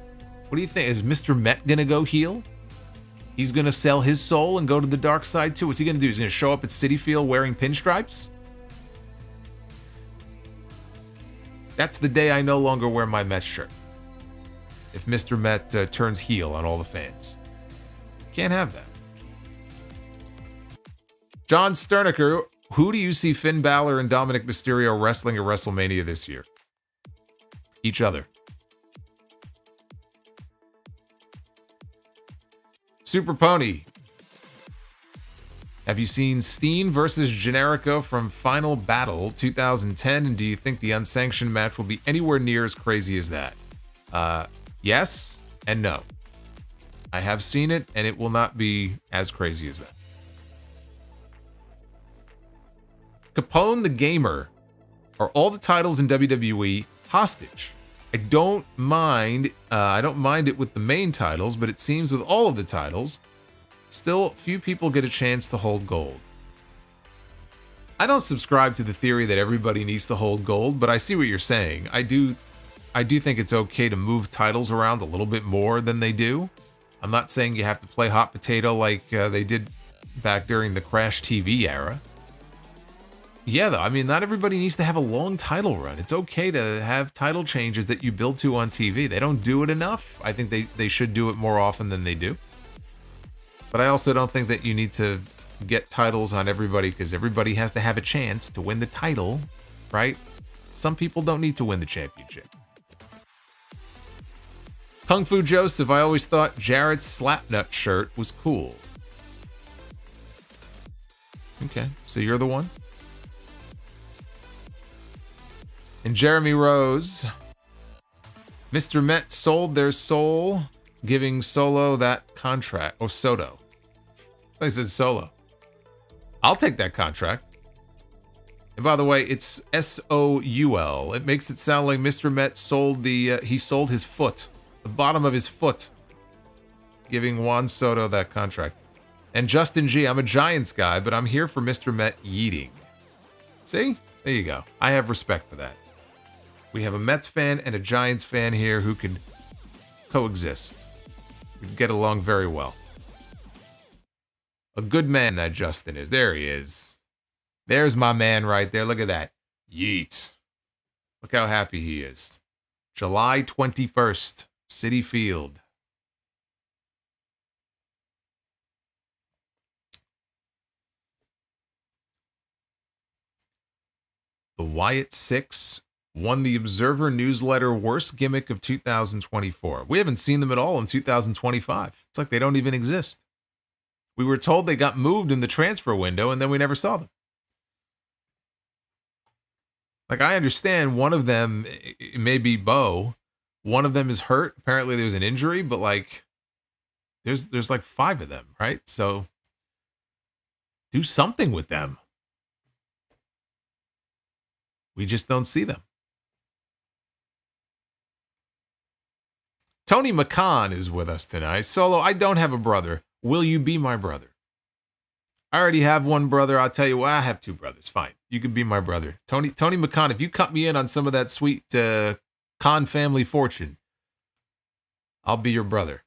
What do you think? Is Mr. Met going to go heel? He's going to sell his soul and go to the dark side too. What's he going to do? He's going to show up at City Field wearing pinstripes? That's the day I no longer wear my Met shirt. If Mr. Met turns heel on all the fans. Can't have that. John Sterniker, who do you see Finn Balor and Dominic Mysterio wrestling at WrestleMania this year? Each other. Super Pony. Have you seen Steen versus Generico from Final Battle 2010? And do you think the unsanctioned match will be anywhere near as crazy as that? Yes and no. I have seen it, and it will not be as crazy as that. Capone the Gamer. Are all the titles in WWE hostage? I don't mind it with the main titles, but it seems with all of the titles, still few people get a chance to hold gold. I don't subscribe to the theory that everybody needs to hold gold, but I see what you're saying. I do think it's okay to move titles around a little bit more than they do. I'm not saying you have to play hot potato like they did back during the Crash TV era. Yeah, though, I mean, not everybody needs to have a long title run. It's okay to have title changes that you build to on TV. They don't do it enough. I think they should do it more often than they do. But I also don't think that you need to get titles on everybody because everybody has to have a chance to win the title, right? Some people don't need to win the championship. Kung Fu Joseph, I always thought Jarrett's Slapnut shirt was cool. Okay, so you're the one? And Jeremy Rose, Mr. Met sold their soul, giving Solo that contract. Oh, Soto. I said Solo. I'll take that contract. And by the way, it's S-O-U-L. It makes it sound like Mr. Met sold he sold his foot, the bottom of his foot, giving Juan Soto that contract. And Justin G, I'm a Giants guy, but I'm here for Mr. Met yeeting. See? There you go. I have respect for that. We have a Mets fan and a Giants fan here who can coexist. We get along very well. A good man that Justin is. There he is. There's my man right there. Look at that. Yeet. Look how happy he is. July 21st, Citi Field. The Wyatt Six won the Observer newsletter worst gimmick of 2024. We haven't seen them at all in 2025. It's like they don't even exist. We were told they got moved in the transfer window and then we never saw them. Like, I understand one of them, it may be Bo. One of them is hurt. Apparently there's an injury, but like there's like 5 of them, right? So do something with them. We just don't see them. Tony McCann is with us tonight. Solo, I don't have a brother. Will you be my brother? I already have one brother. I'll tell you what, I have 2 brothers. Fine. You can be my brother. Tony McCann, if you cut me in on some of that sweet Khan family fortune, I'll be your brother.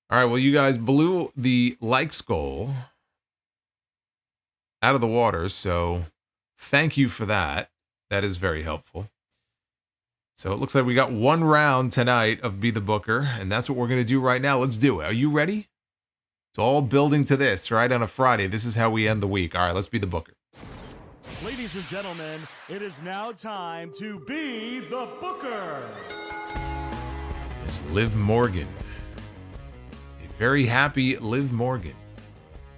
All right, well, you guys blew the likes goal out of the water, so thank you for that. That is very helpful. So it looks like we got 1 round tonight of Be the Booker, and that's what we're going to do right now. Let's do it. Are you ready? It's all building to this, right? On a Friday, this is how we end the week. All right, let's be the Booker. Ladies and gentlemen, it is now time to be the Booker. It's Liv Morgan. A very happy Liv Morgan.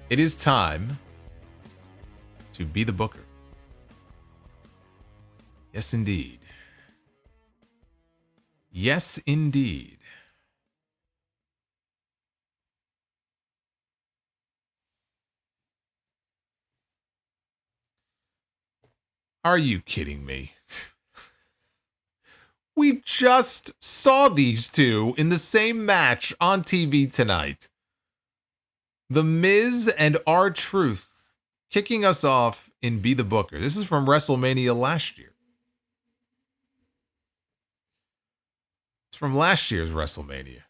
It is time to be the Booker. Yes, indeed. Yes, indeed. Are you kidding me? We just saw these two in the same match on TV tonight. The Miz and R-Truth kicking us off in Be the Booker. This is from WrestleMania last year. It's from last year's WrestleMania.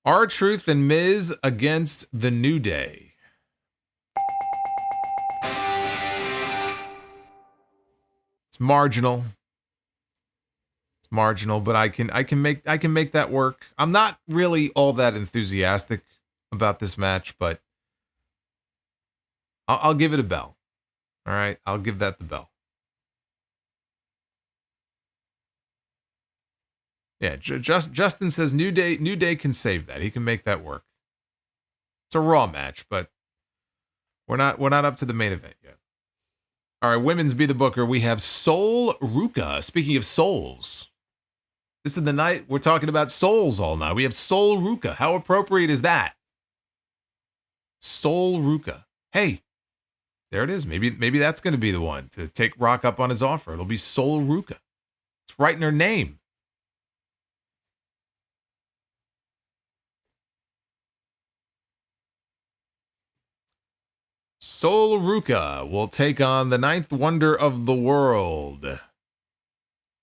R-Truth and Miz against The New Day. It's marginal. It's marginal, but I can make that work. I'm not really all that enthusiastic about this match, but I'll give it a bell. All right, I'll give that the bell. Yeah, Justin says New Day can save that. He can make that work. It's a Raw match, but we're not up to the main event yet. All right, women's Be the Booker. We have Soul Ruka. Speaking of souls, This is the night we're talking about souls all night. We have Soul Ruka. How appropriate is that? Soul Ruka. Hey, there it is. Maybe that's going to be the one to take Rock up on his offer. It'll be Soul Ruka. It's right in her name. Soul Ruka will take on the ninth wonder of the world,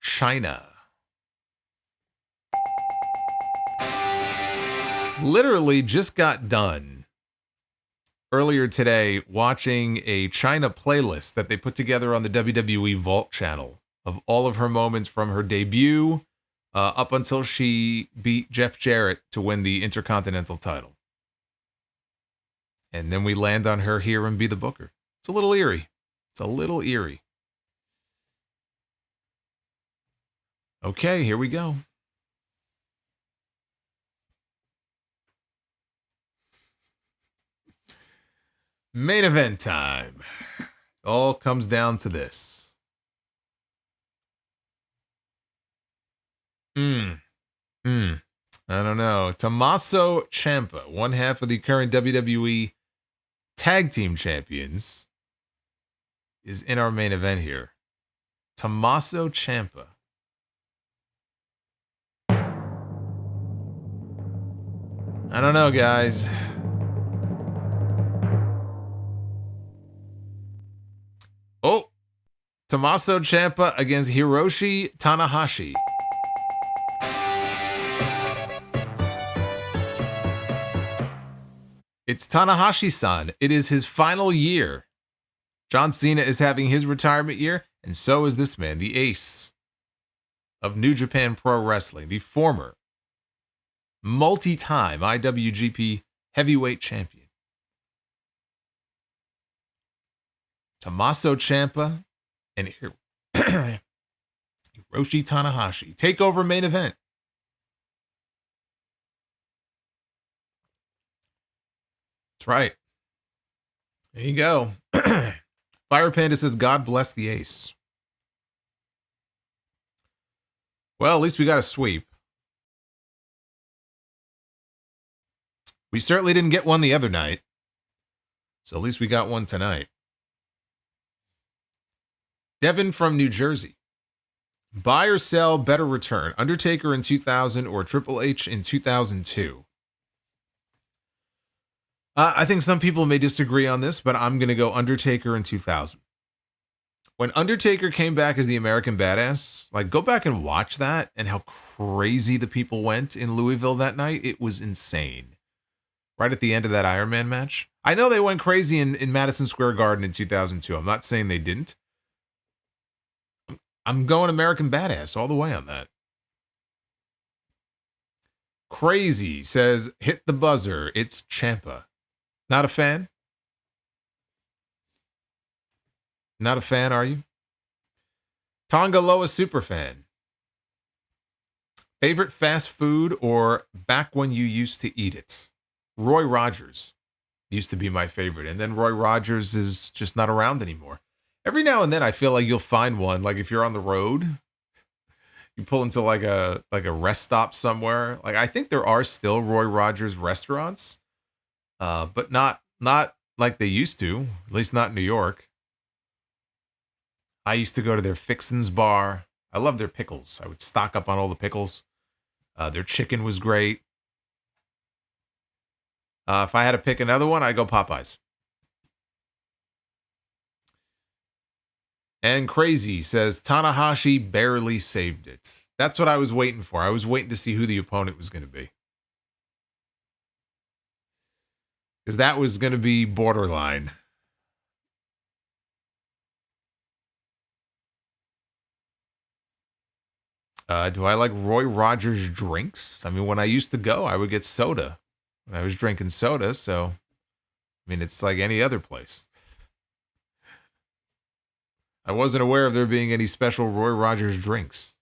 China. Literally just got done earlier today watching a China playlist that they put together on the WWE Vault channel of all of her moments from her debut up until she beat Jeff Jarrett to win the Intercontinental title. And then we land on her here and be the booker. It's a little eerie. It's a little eerie. Okay, here we go. Main event time. All comes down to this. I don't know. Tommaso Ciampa, one half of the current WWE Tag Team Champions, is in our main event here. Tommaso Ciampa. I don't know, guys. Oh, Tommaso Ciampa against Hiroshi Tanahashi. It's Tanahashi-san. It is his final year. John Cena is having his retirement year, and so is this man, the ace of New Japan Pro Wrestling, the former multi-time IWGP heavyweight champion. Tommaso Ciampa and Hiroshi Tanahashi. Takeover main event. That's right. There you go. Fire Panda says, God bless the ace. Well, at least we got a sweep. We certainly didn't get one the other night. So at least we got one tonight. Devin from New Jersey. Buy or sell, better return. Undertaker in 2000 or Triple H in 2002. I think some people may disagree on this, but I'm going to go Undertaker in 2000. When Undertaker came back as the American Badass, like, go back and watch that and how crazy the people went in Louisville that night. It was insane. Right at the end of that Iron Man match. I know they went crazy in Madison Square Garden in 2002. I'm not saying they didn't. I'm going American Badass all the way on that. Crazy says, hit the buzzer. It's Ciampa. Not a fan? Not a fan, are you? Tonga Loa super fan. Favorite fast food or back when you used to eat it? Roy Rogers used to be my favorite. And then Roy Rogers is just not around anymore. Every now and then I feel like you'll find one. Like if you're on the road, you pull into like a rest stop somewhere. Like I think there are still Roy Rogers restaurants. But not like they used to, at least not in New York. I used to go to their Fixin's bar. I love their pickles. I would stock up on all the pickles. Their chicken was great. If I had to pick another one, I'd go Popeyes. And Crazy says, Tanahashi barely saved it. That's what I was waiting for. I was waiting to see who the opponent was going to be. Because that was going to be borderline. Do I like Roy Rogers drinks? I mean, when I used to go, I would get soda. When I was drinking soda, so, I mean, it's like any other place. I wasn't aware of there being any special Roy Rogers drinks.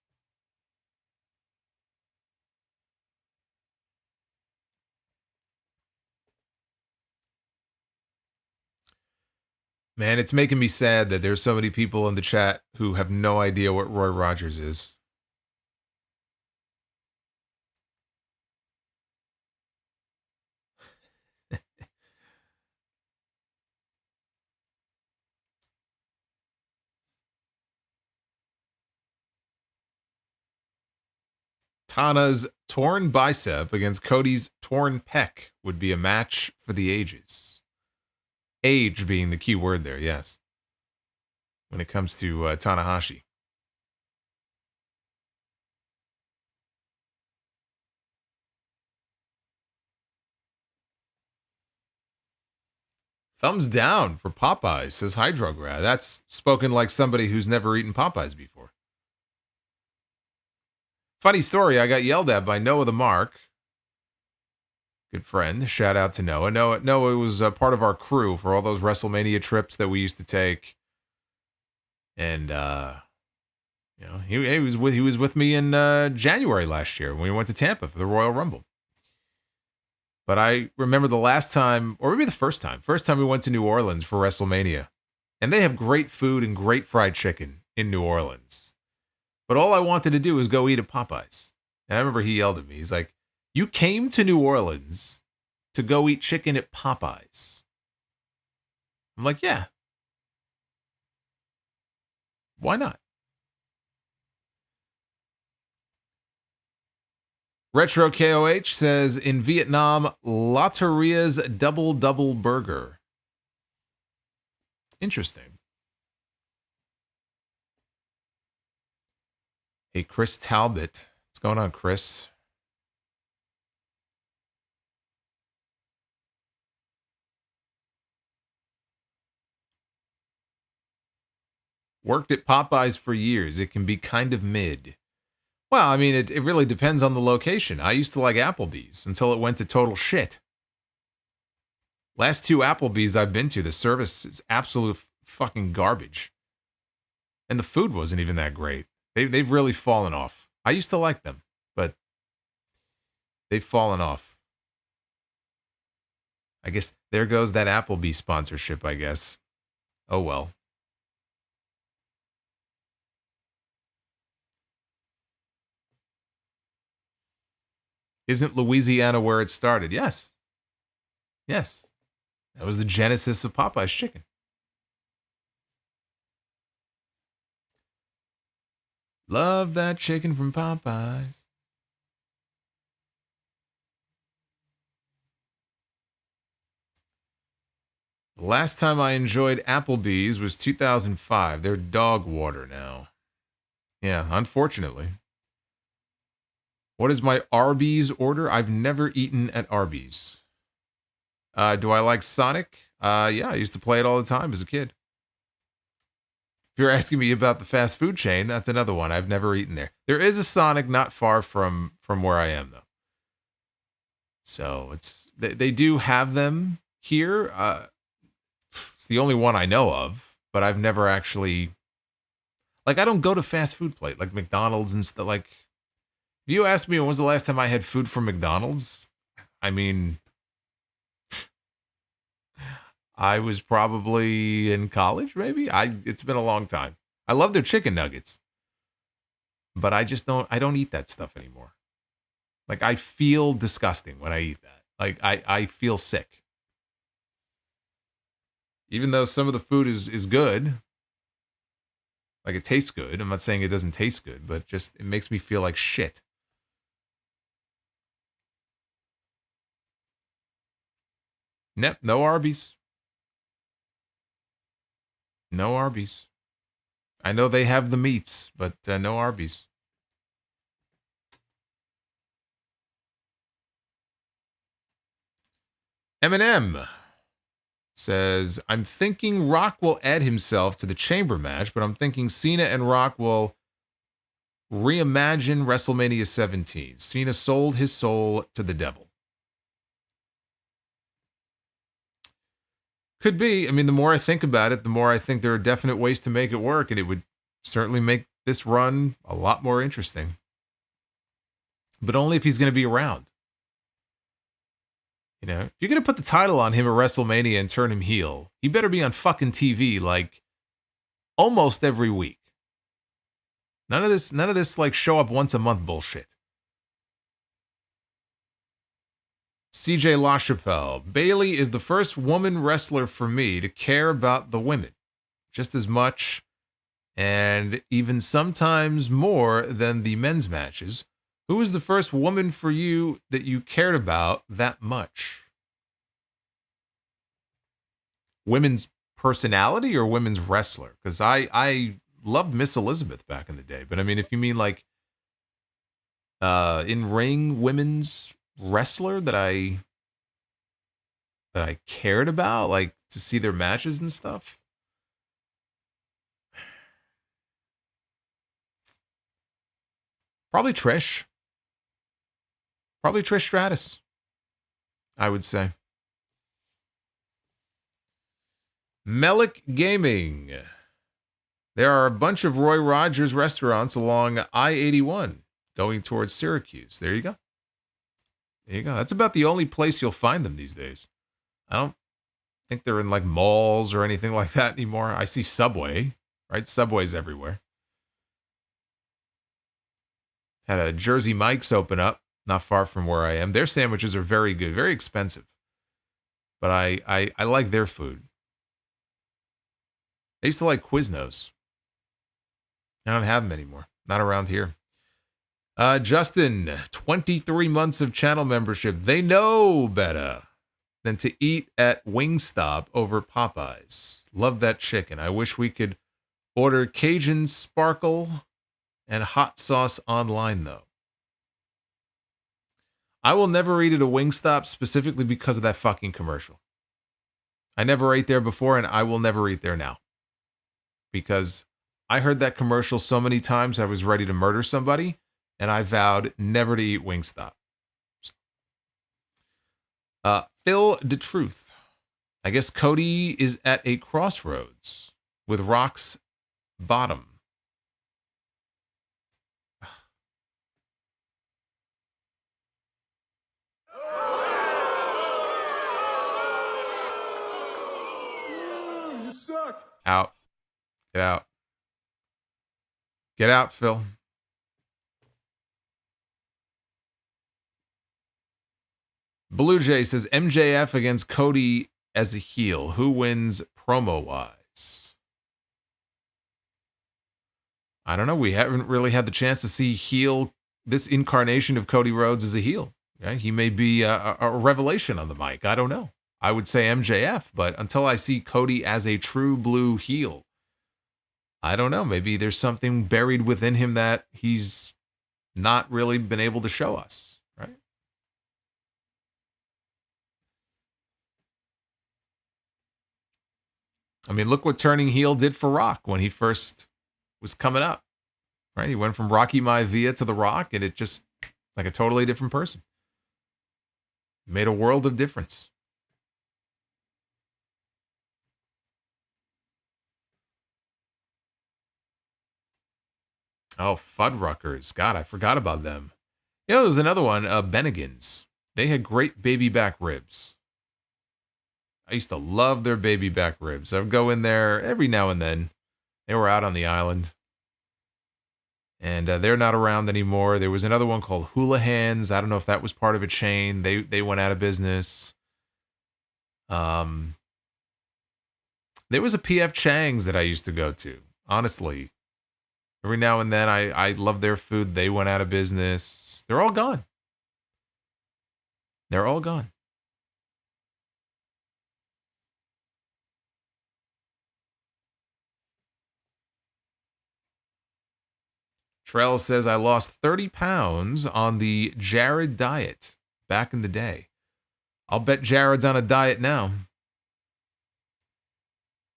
Man, it's making me sad that there's so many people in the chat who have no idea what Roy Rogers is. Tana's torn bicep against Cody's torn pec would be a match for the ages. Age being the key word there, yes. When it comes to Tanahashi. Thumbs down for Popeyes, says Hydrograd. That's spoken like somebody who's never eaten Popeyes before. Funny story, I got yelled at by Noah the Mark. Good friend. Shout out to Noah. Noah was part of our crew for all those WrestleMania trips that we used to take. And, he was with me in January last year when we went to Tampa for the Royal Rumble. But I remember the last time, or maybe the first time we went to New Orleans for WrestleMania. And they have great food and great fried chicken in New Orleans. But all I wanted to do was go eat at Popeyes. And I remember he yelled at me. He's like, you came to New Orleans to go eat chicken at Popeyes. I'm like, yeah. Why not? Retro KOH says, in Vietnam, Lotteria's Double Burger. Interesting. Hey, Chris Talbot. What's going on, Chris? Worked at Popeyes for years. It can be kind of mid. Well, I mean, it really depends on the location. I used to like Applebee's until it went to total shit. Last 2 Applebee's I've been to, the service is absolute fucking garbage. And the food wasn't even that great. They've really fallen off. I used to like them, but they've fallen off. I guess there goes that Applebee sponsorship, I guess. Oh well. Isn't Louisiana where it started? Yes. Yes. That was the genesis of Popeye's chicken. Love that chicken from Popeyes. The last time I enjoyed Applebee's was 2005. They're dog water now. Yeah, unfortunately. What is my Arby's order? I've never eaten at Arby's. Do I like Sonic? Yeah, I used to play it all the time as a kid. If you're asking me about the fast food chain, that's another one. I've never eaten there. There is a Sonic not far from where I am, though. So they do have them here. It's the only one I know of, but I've never actually... Like, I don't go to fast food place, like McDonald's and stuff. Like, if you ask me when was the last time I had food from McDonald's, I mean, I was probably in college, maybe. It's been a long time. I love their chicken nuggets, but I don't eat that stuff anymore. Like, I feel disgusting when I eat that. Like, I feel sick. Even though some of the food is good, like it tastes good. I'm not saying it doesn't taste good, but just it makes me feel like shit. Nope, no Arby's. No Arby's. I know they have the meats, but no Arby's. Eminem says, I'm thinking Rock will add himself to the Chamber match, but I'm thinking Cena and Rock will reimagine WrestleMania 17. Cena sold his soul to the devil. Could be. I mean, the more I think about it, the more I think there are definite ways to make it work, and it would certainly make this run a lot more interesting. But only if he's going to be around. You know, if you're going to put the title on him at WrestleMania and turn him heel, he better be on fucking TV like almost every week. None of this like show up once a month bullshit. CJ LaChapelle, Bayley is the first woman wrestler for me to care about the women just as much and even sometimes more than the men's matches. Who was the first woman for you that you cared about that much? Women's personality or women's wrestler? Because I loved Miss Elizabeth back in the day. But I mean, if you mean like in-ring women's wrestler that I cared about, like to see their matches and stuff. Probably Trish. Probably Trish Stratus, I would say. Melik Gaming. There are a bunch of Roy Rogers restaurants along I-81 going towards Syracuse. There you go. There you go. That's about the only place you'll find them these days. I don't think they're in like malls or anything like that anymore. I see Subway, right? Subway's everywhere. Had a Jersey Mike's open up, not far from where I am. Their sandwiches are very good, very expensive. But I like their food. I used to like Quiznos. I don't have them anymore. Not around here. Justin, 23 months of channel membership. They know better than to eat at Wingstop over Popeyes. Love that chicken. I wish we could order Cajun Sparkle and hot sauce online, though. I will never eat at a Wingstop specifically because of that fucking commercial. I never ate there before, and I will never eat there now. Because I heard that commercial so many times I was ready to murder somebody, and I vowed never to eat Wingstop. Phil DeTruth. I guess Cody is at a crossroads with Rock's bottom. You suck. Out. Get out. Get out, Phil. Blue Jay says MJF against Cody as a heel. Who wins promo-wise? I don't know. We haven't really had the chance to see this incarnation of Cody Rhodes as a heel. Yeah, he may be a revelation on the mic. I don't know. I would say MJF, but until I see Cody as a true blue heel, I don't know. Maybe there's something buried within him that he's not really been able to show us, right? I mean, look what turning heel did for Rock when he first was coming up, right? He went from Rocky Maivia to The Rock, and it just like a totally different person. Made a world of difference. Oh, Fuddruckers. God, I forgot about them. Yeah, there was another one, Bennigan's. They had great baby back ribs. I used to love their baby back ribs. I would go in there every now and then. They were out on the island. And they're not around anymore. There was another one called Hula Hands. I don't know if that was part of a chain. They went out of business. There was a PF Chang's that I used to go to. Honestly. Every now and then, I love their food. They went out of business. They're all gone. They're all gone. Trell says, I lost 30 pounds on the Jared diet back in the day. I'll bet Jared's on a diet now.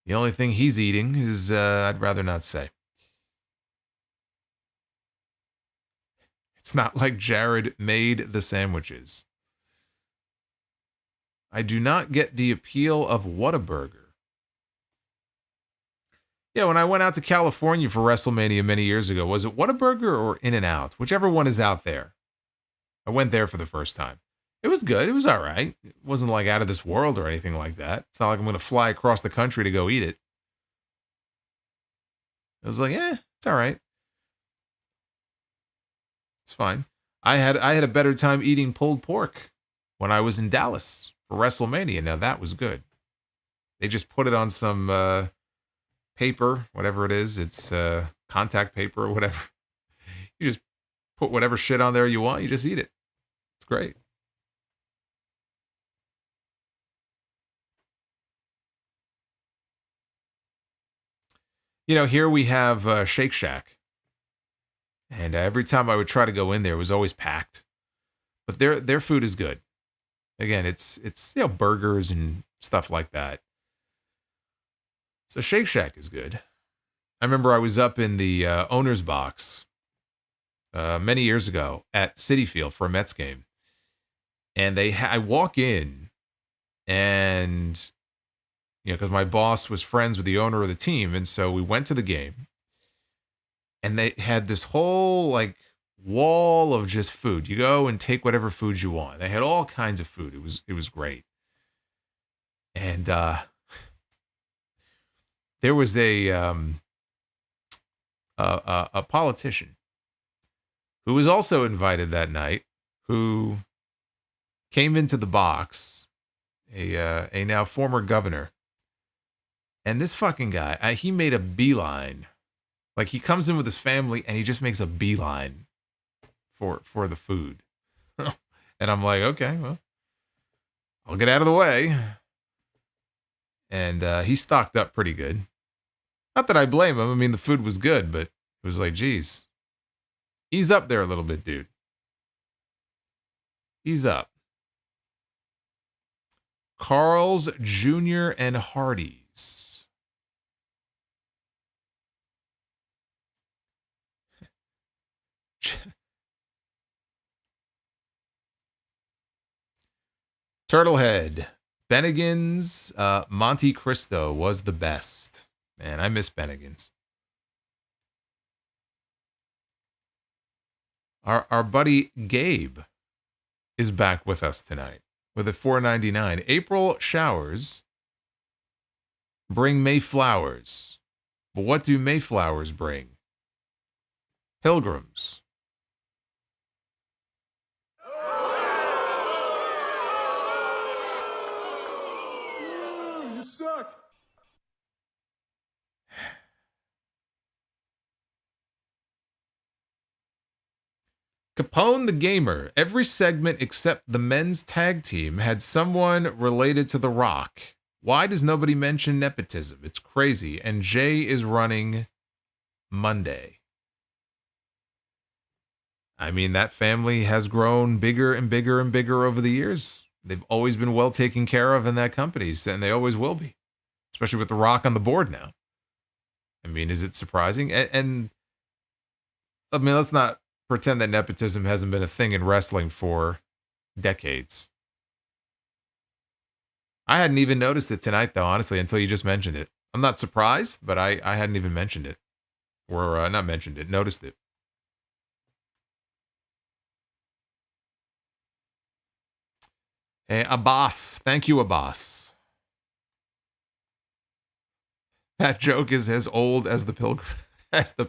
The only thing he's eating is, I'd rather not say. It's not like Jared made the sandwiches. I do not get the appeal of Whataburger. Yeah, when I went out to California for WrestleMania many years ago, was it Whataburger or In-N-Out? Whichever one is out there. I went there for the first time. It was good. It was all right. It wasn't like out of this world or anything like that. It's not like I'm going to fly across the country to go eat it. It was like, it's all right. It's fine. I had a better time eating pulled pork when I was in Dallas for WrestleMania. Now that was good. They just put it on some paper, whatever it is. It's contact paper or whatever. You just put whatever shit on there you want. You just eat it. It's great. You know, here we have Shake Shack. And every time I would try to go in there, it was always packed. But their food is good. Again, it's you know, burgers and stuff like that. So Shake Shack is good. I remember I was up in the owner's box many years ago at Citi Field for a Mets game. And I walk in and, you know, because my boss was friends with the owner of the team. And so we went to the game. And they had this whole, like, wall of just food. You go and take whatever food you want. They had all kinds of food. It was great. And there was a politician who was also invited that night, who came into the box, a now former governor. And this fucking guy, he made a beeline. Like, he comes in with his family and he just makes a beeline for the food. And I'm like, okay, well, I'll get out of the way. And he stocked up pretty good. Not that I blame him. I mean, the food was good, but it was like, geez, ease up there a little bit, dude. Ease up. Carl's Jr. and Hardee's. Turtlehead. Bennigan's Monte Cristo was the best. Man, I miss Bennigan's. Our buddy Gabe is back with us tonight with a $4.99. April showers bring Mayflowers. But what do Mayflowers bring? Pilgrims. You suck. Capone the Gamer. Every segment except the men's tag team had someone related to The Rock. Why does nobody mention nepotism? It's crazy. And Jay is running Monday. I mean, that family has grown bigger and bigger and bigger over the years. They've always been well taken care of in that company, and they always will be, especially with The Rock on the board now. I mean, is it surprising? And I mean, let's not pretend that nepotism hasn't been a thing in wrestling for decades. I hadn't even noticed it tonight, though, honestly, until you just mentioned it. I'm not surprised, but I hadn't even mentioned it. Or not mentioned it, noticed it. Hey, Abbas. Thank you, Abbas. That joke is as old as the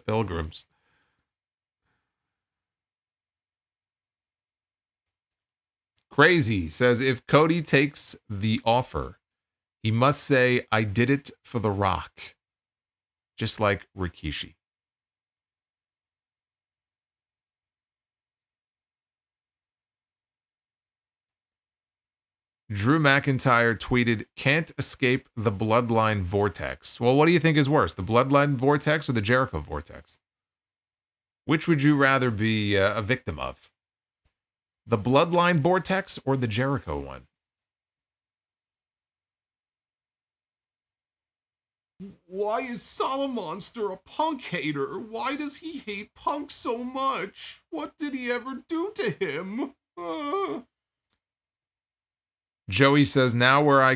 Pilgrims. Crazy says, if Cody takes the offer, he must say, I did it for The Rock. Just like Rikishi. Drew McIntyre tweeted, can't escape the Bloodline vortex. Well, what do you think is worse, the Bloodline vortex or the Jericho vortex? Which would you rather be a victim of? The Bloodline vortex or the Jericho one? Why is Solomonster a Punk hater? Why does he hate Punk so much? What did he ever do to him? Joey says, now where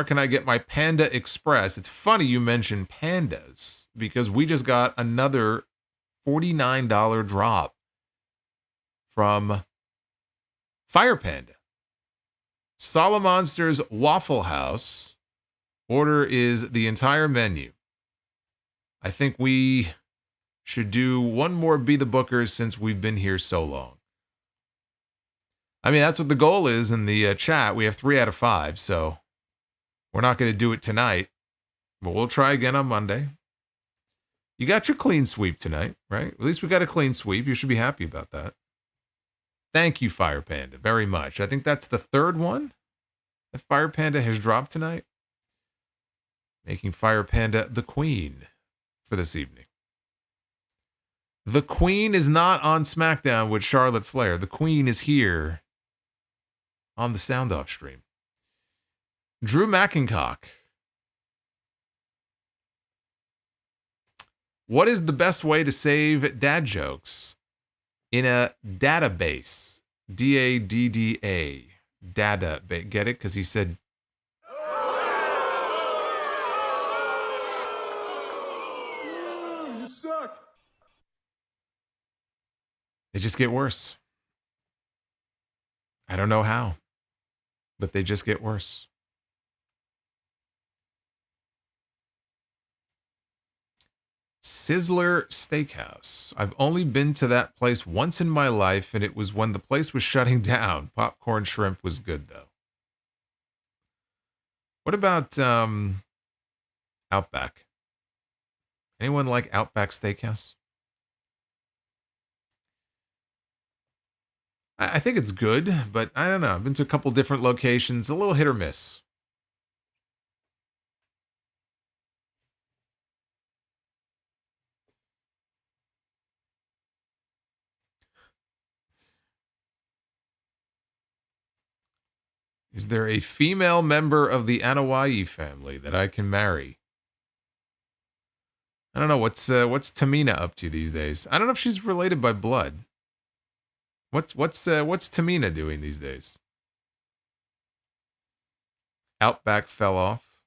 can I get my Panda Express? It's funny you mentioned pandas because we just got another $49 drop from Fire Panda. Solomonster's Waffle House. Order is the entire menu. I think we should do one more Be the Bookers since we've been here so long. I mean, that's what the goal is in the chat. We have 3 out of 5, so we're not going to do it tonight, but we'll try again on Monday. You got your clean sweep tonight, right? At least we got a clean sweep. You should be happy about that. Thank you, Fire Panda, very much. I think that's the third one that Fire Panda has dropped tonight, making Fire Panda the queen for this evening. The queen is not on SmackDown with Charlotte Flair. The queen is here on the Sound Off stream. Drew McIntyre. What is the best way to save dad jokes in a database? D-A-D-D-A. Data. Get it? Because he said... You suck. They just get worse. I don't know how, but they just get worse. Sizzler Steakhouse. I've only been to that place once in my life, and it was when the place was shutting down. Popcorn shrimp was good, though. What about Outback? Anyone like Outback Steakhouse? I think it's good, but I don't know. I've been to a couple different locations, a little hit or miss. Is there a female member of the Anoa'i family that I can marry? I don't know. What's Tamina up to these days? I don't know if she's related by blood. What's Tamina doing these days? Outback fell off.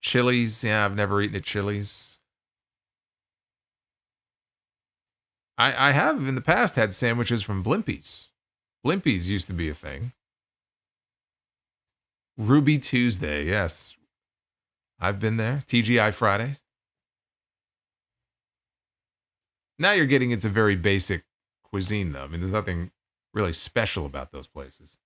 Chili's. Yeah, I've never eaten at Chili's. I have in the past had sandwiches from Blimpies. Blimpies used to be a thing. Ruby Tuesday, yes. I've been there. TGI Fridays. Now you're getting into very basic cuisine, though. I mean, there's nothing really special about those places.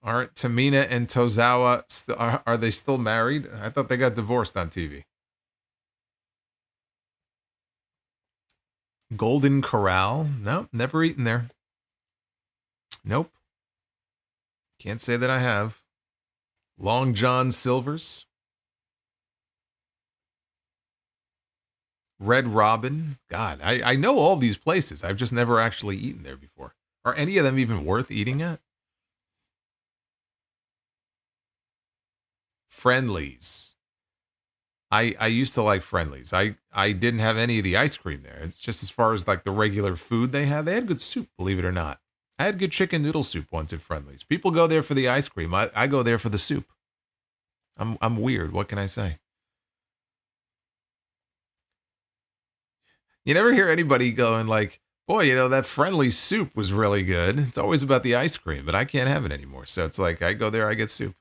Aren't Tamina and Tozawa, are they still married? I thought they got divorced on TV. Golden Corral? Nope, never eaten there. Nope. Can't say that I have. Long John Silver's. Red Robin. God, I know all these places. I've just never actually eaten there before. Are any of them even worth eating at? Friendlies. I used to like Friendlies. I didn't have any of the ice cream there. It's just as far as like the regular food they had. They had good soup, believe it or not. I had good chicken noodle soup once at Friendlies. People go there for the ice cream. I go there for the soup. I'm weird. What can I say? You never hear anybody going like, boy, you know, that Friendly soup was really good. It's always about the ice cream, but I can't have it anymore. So it's like I go there, I get soup.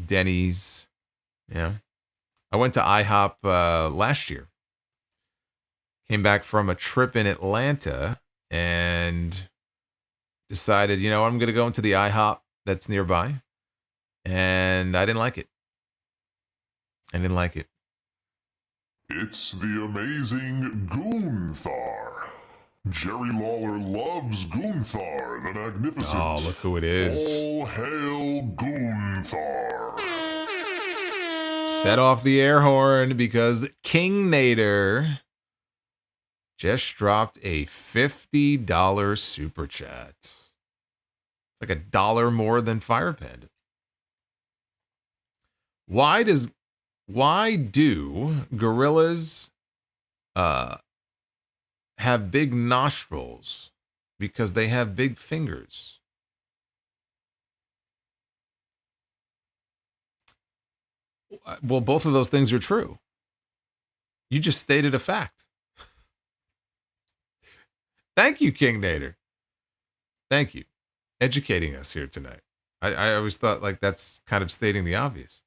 Denny's. Yeah. I went to IHOP last year. Came back from a trip in Atlanta and decided, you know, I'm going to go into the IHOP that's nearby. And I didn't like it. It's the amazing Gunther. Jerry Lawler loves Gunther, the Magnificent. Oh, look who it is. All hail Gunther. Set off the air horn because King Nader just dropped a $50 super chat. Like $1 more than Fire Panda. Why do gorillas have big nostrils? Because they have big fingers. Well, both of those things are true. You just stated a fact. Thank you, King Nader. Thank you. Educating us here tonight. I always thought like that's kind of stating the obvious.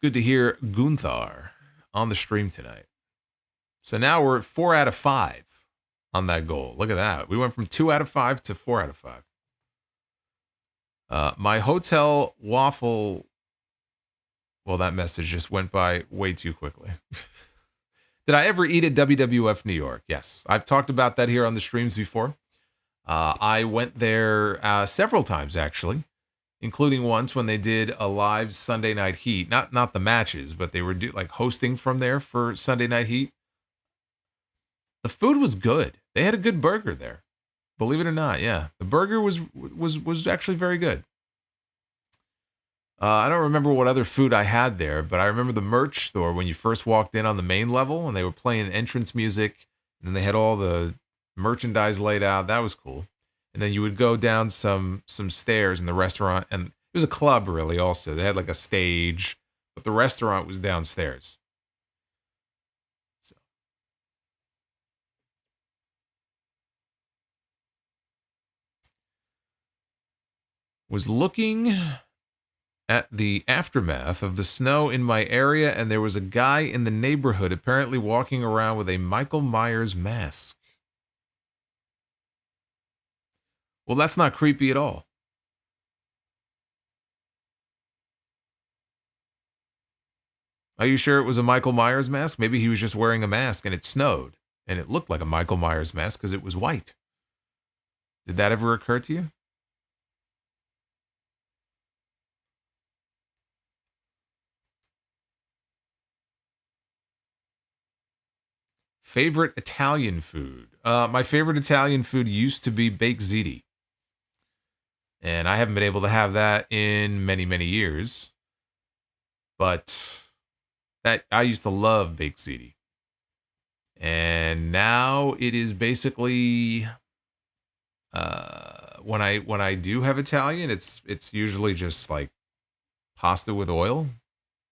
good to hear Gunther on the stream tonight. So now we're at 4 out of 5 on that goal. Look at that. We went from 2 out of 5 to 4 out of 5. My hotel waffle. Well, that message just went by way too quickly. Did I ever eat at WWF New York? Yes. I've talked about that here on the streams before. I went there several times, actually, including once when they did a live Sunday Night Heat. Not the matches, but they were hosting from there for Sunday Night Heat. The food was good. They had a good burger there. Believe it or not, yeah. The burger was actually very good. I don't remember what other food I had there, but I remember the merch store when you first walked in on the main level and they were playing entrance music and then they had all the merchandise laid out. That was cool. And then you would go down some stairs in the restaurant, and it was a club really also. They had like a stage, but the restaurant was downstairs. So. Was looking at the aftermath of the snow in my area, and there was a guy in the neighborhood apparently walking around with a Michael Myers mask. Well, that's not creepy at all. Are you sure it was a Michael Myers mask? Maybe he was just wearing a mask and it snowed, and it looked like a Michael Myers mask because it was white. Did that ever occur to you? Favorite Italian food? My favorite Italian food used to be baked ziti. And I haven't been able to have that in many, many years. But that I used to love baked ziti. And now it is basically when I do have Italian, it's usually just like pasta with oil,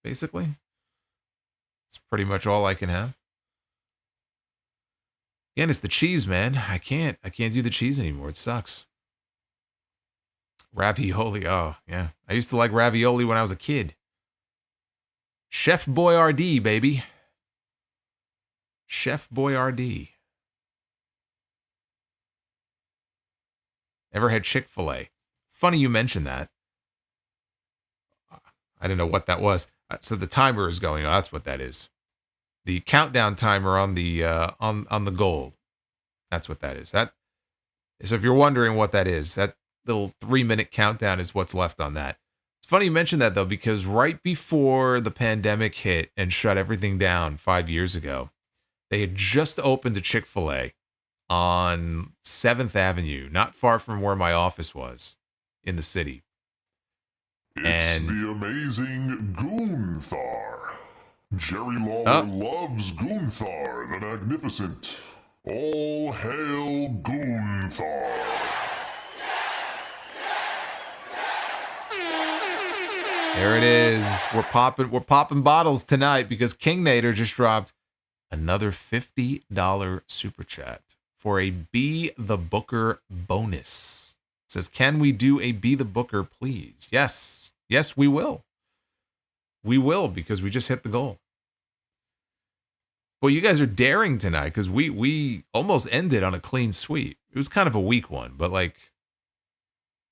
basically. It's pretty much all I can have. Again, it's the cheese, man. I can't do the cheese anymore. It sucks. Ravioli. Oh, yeah. I used to like ravioli when I was a kid. Chef Boyardee, baby. Chef Boyardee. Ever had Chick-fil-A? Funny you mentioned that. I didn't know what that was. So the timer is going. Oh, that's what that is. The countdown timer on the on the goal. That's what that is. So if you're wondering what that is, that little 3-minute countdown is what's left on that. It's funny you mentioned that though, because right before the pandemic hit and shut everything down 5 years ago, they had just opened a Chick-fil-A on 7th Avenue, not far from where my office was in the city. It's the amazing Gunther. Jerry Lawler loves Gunther the Magnificent. All hail Gunther. There it is. We're popping bottles tonight because King Nader just dropped another $50 super chat for a Be the Booker bonus. It says, can we do a Be the Booker, please? Yes. Yes, we will. We will, because we just hit the goal. Well, you guys are daring tonight because we almost ended on a clean sweep. It was kind of a weak one, but like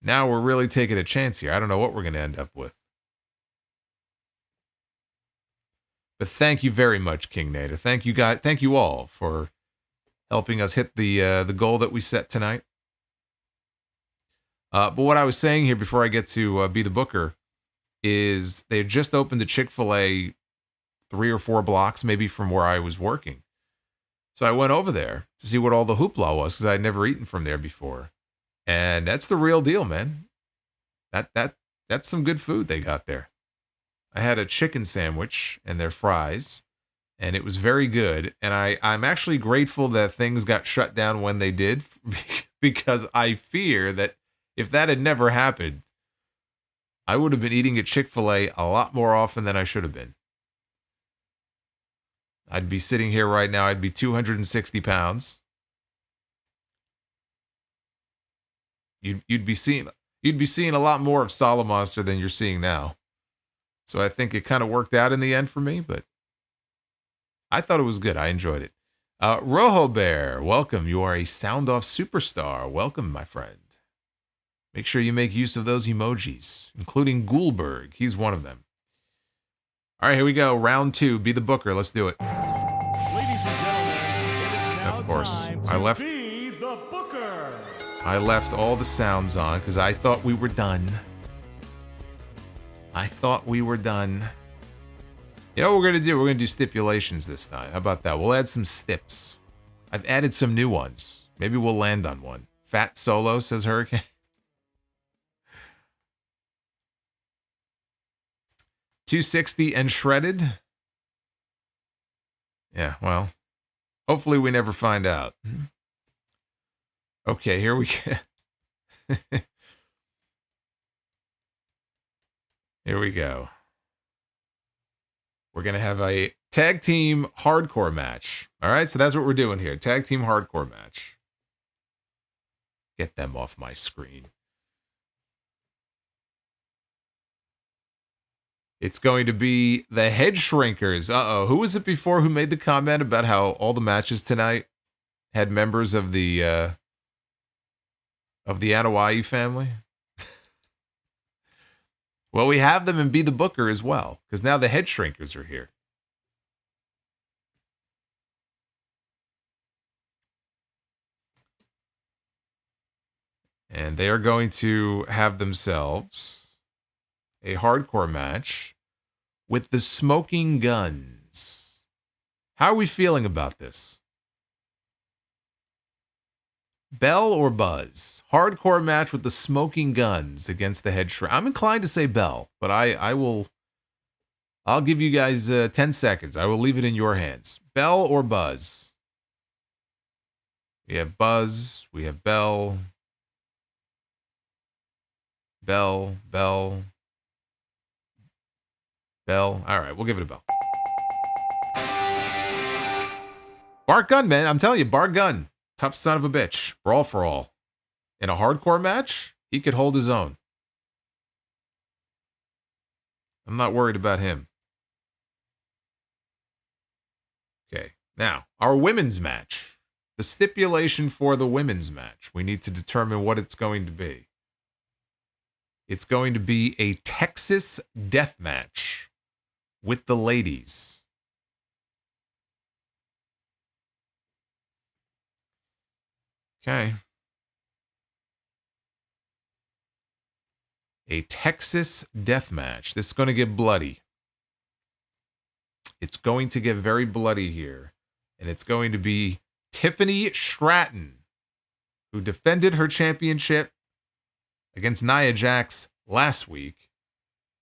now we're really taking a chance here. I don't know what we're going to end up with. But thank you very much, King Nader. Thank you guys. Thank you all for helping us hit the goal that we set tonight. But what I was saying here before I get to Be the Booker is they had just opened the Chick-fil-A 3 or 4 blocks maybe from where I was working. So I went over there to see what all the hoopla was because I'd never eaten from there before. And that's the real deal, man. That's some good food they got there. I had a chicken sandwich and their fries, and it was very good. And I'm actually grateful that things got shut down when they did, because I fear that if that had never happened, I would have been eating at Chick-fil-A a lot more often than I should have been. I'd be sitting here right now, I'd be 260 pounds. You'd be seeing a lot more of Solomonster than you're seeing now. So I think it kind of worked out in the end for me, but I thought it was good. I enjoyed it. Rojo Bear, welcome. You are a Sound Off superstar. Welcome, my friend. Make sure you make use of those emojis, including Goulberg. He's one of them. All right, here we go. Round 2. Be the booker. Let's do it. Ladies and gentlemen, it is now Of course. time to be the booker. I left all the sounds on because I thought we were done. You know what we're going to do? We're going to do stipulations this time. How about that? We'll add some stips. I've added some new ones. Maybe we'll land on one. Fat Solo, says Hurricane. $260 and shredded. Yeah, well, hopefully we never find out. Okay, here we go. Here we go. We're going to have a tag team hardcore match. All right, so that's what we're doing here. Tag team hardcore match. Get them off my screen. It's going to be the Head Shrinkers. Uh-oh. Who was it before who made the comment about how all the matches tonight had members of the Anoa'i family? Well, we have them in Be the Booker as well, because now the Head Shrinkers are here. And they are going to have themselves a hardcore match with the Smoking Guns. How are we feeling about this? Bell or Buzz? Hardcore match with the Smoking Guns against the Head Shrinkers. I'm inclined to say Bell, but I'll give you guys 10 seconds. I will leave it in your hands. Bell or Buzz? We have Buzz. We have Bell. Bell. All right, we'll give it a Bell. Bart Gunn, man. I'm telling you, Bart Gunn. Tough son of a bitch. Brawl for all. In a hardcore match, he could hold his own. I'm not worried about him. Okay, now, our women's match. The stipulation for the women's match. We need to determine what it's going to be. It's going to be a Texas death match with the ladies. Okay. A Texas death match. This is going to get bloody. It's going to get very bloody here. And it's going to be Tiffany Stratton, who defended her championship against Nia Jax last week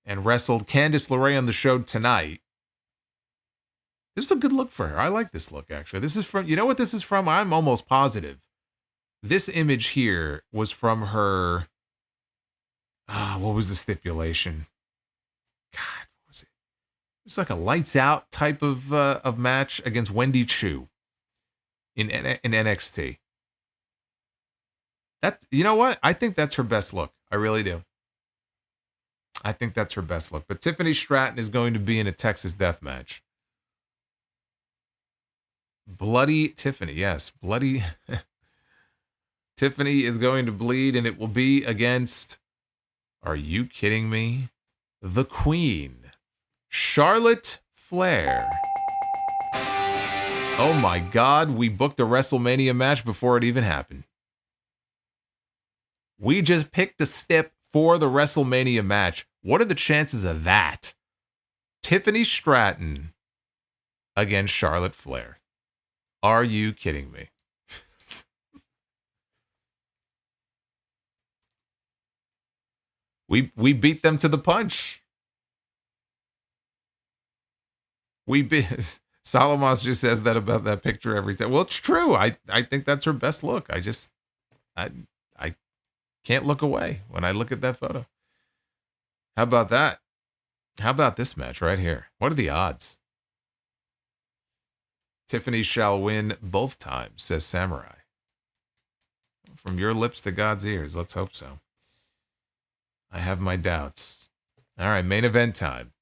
and wrestled Candice LeRae on the show tonight. This is a good look for her. I like this look, actually. This is from, you know what this is from? I'm almost positive. This image here was from her, what was the stipulation? God, what was it? It was like a lights out type of match against Wendy Chu in NXT. That's, you know what? I think that's her best look. I really do. I think that's her best look. But Tiffany Stratton is going to be in a Texas death match. Bloody Tiffany, yes. Bloody Tiffany is going to bleed, and it will be against, are you kidding me? The Queen, Charlotte Flair. Oh my God, we booked a WrestleMania match before it even happened. We just picked a stip for the WrestleMania match. What are the chances of that? Tiffany Stratton against Charlotte Flair. Are you kidding me? We beat them to the punch. We beat. Solomonster says that about that picture every time. Well, it's true. I think that's her best look. I can't look away when I look at that photo. How about that? How about this match right here? What are the odds? Tiffany shall win both times, says Samurai. From your lips to God's ears. Let's hope so. I have my doubts. All right, main event time.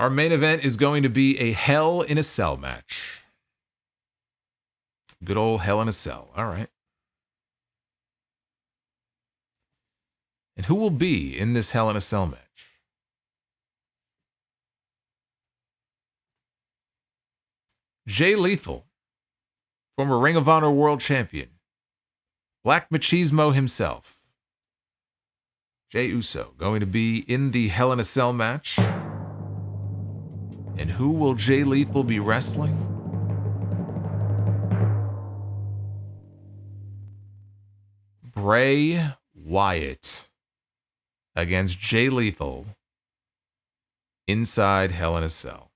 Our main event is going to be a Hell in a Cell match. Good old Hell in a Cell. All right. And who will be in this Hell in a Cell match? Jay Lethal, former Ring of Honor World Champion. Black Machismo himself. Jey Uso going to be in the Hell in a Cell match. And who will Jay Lethal be wrestling? Bray Wyatt against Jay Lethal inside Hell in a Cell.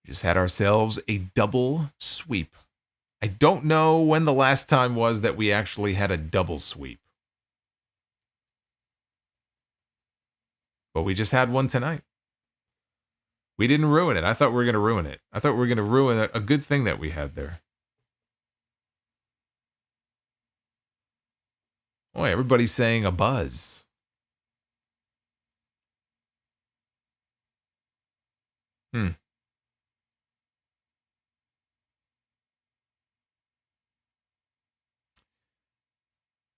Just had ourselves a double sweep. I don't know when the last time was that we actually had a double sweep. But we just had one tonight. We didn't ruin it. I thought we were going to ruin it. I thought we were going to ruin a good thing that we had there. Boy, everybody's saying a buzz.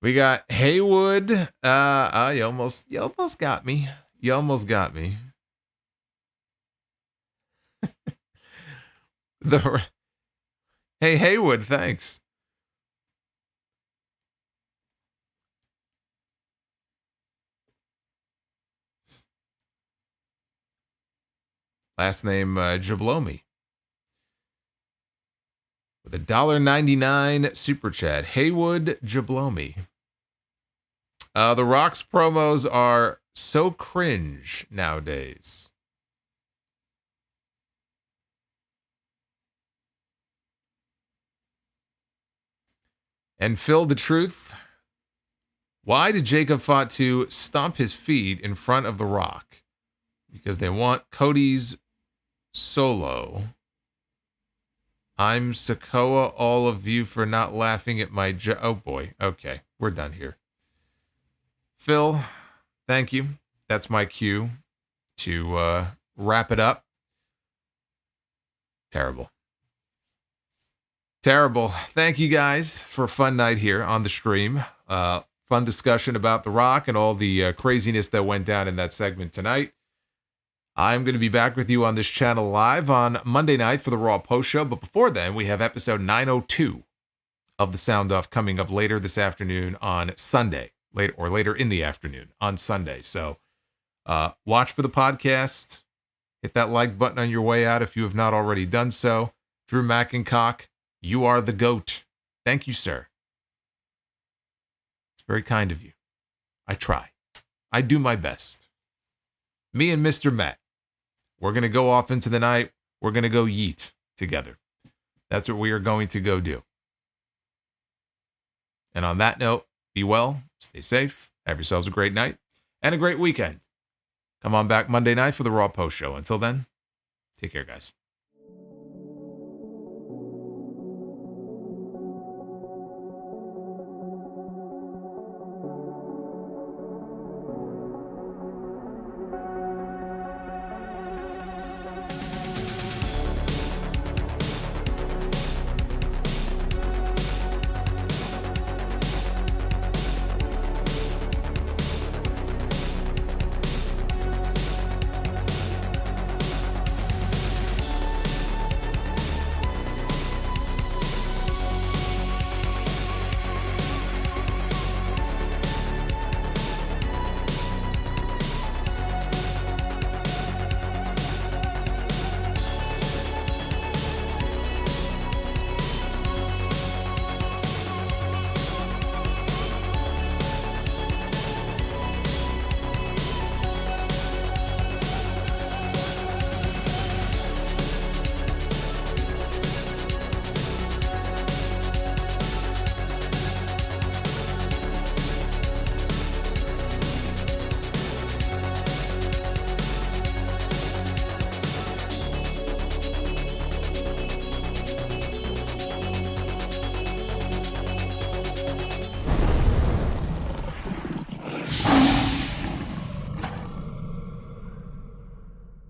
We got Haywood. You almost got me. You almost got me. Hey, Haywood, thanks. Last name Jablomi. With a $1.99 super chat. Haywood Jablomi. The Rock's promos are so cringe nowadays. And Phil, the truth. Why did Jacob Fatu stomp his feet in front of The Rock? Because they want Cody's solo. I'm Sikoa, all of you, for not laughing at my oh boy. Okay, we're done here. Phil, thank you. That's my cue to wrap it up. Terrible. Thank you guys for a fun night here on the stream. Fun discussion about The Rock and all the craziness that went down in that segment tonight. I'm going to be back with you on this channel live on Monday night for the Raw Post Show. But before then, we have episode 902 of The Sound Off coming up later this afternoon on Sunday. Later in the afternoon on Sunday. So watch for the podcast. Hit that like button on your way out if you have not already done so. Drew McIntyre, you are the GOAT. Thank you, sir. It's very kind of you. I try. I do my best. Me and Mr. Matt, we're going to go off into the night. We're going to go yeet together. That's what we are going to go do. And on that note, be well, stay safe, have yourselves a great night, and a great weekend. Come on back Monday night for the Raw Post Show. Until then, take care, guys.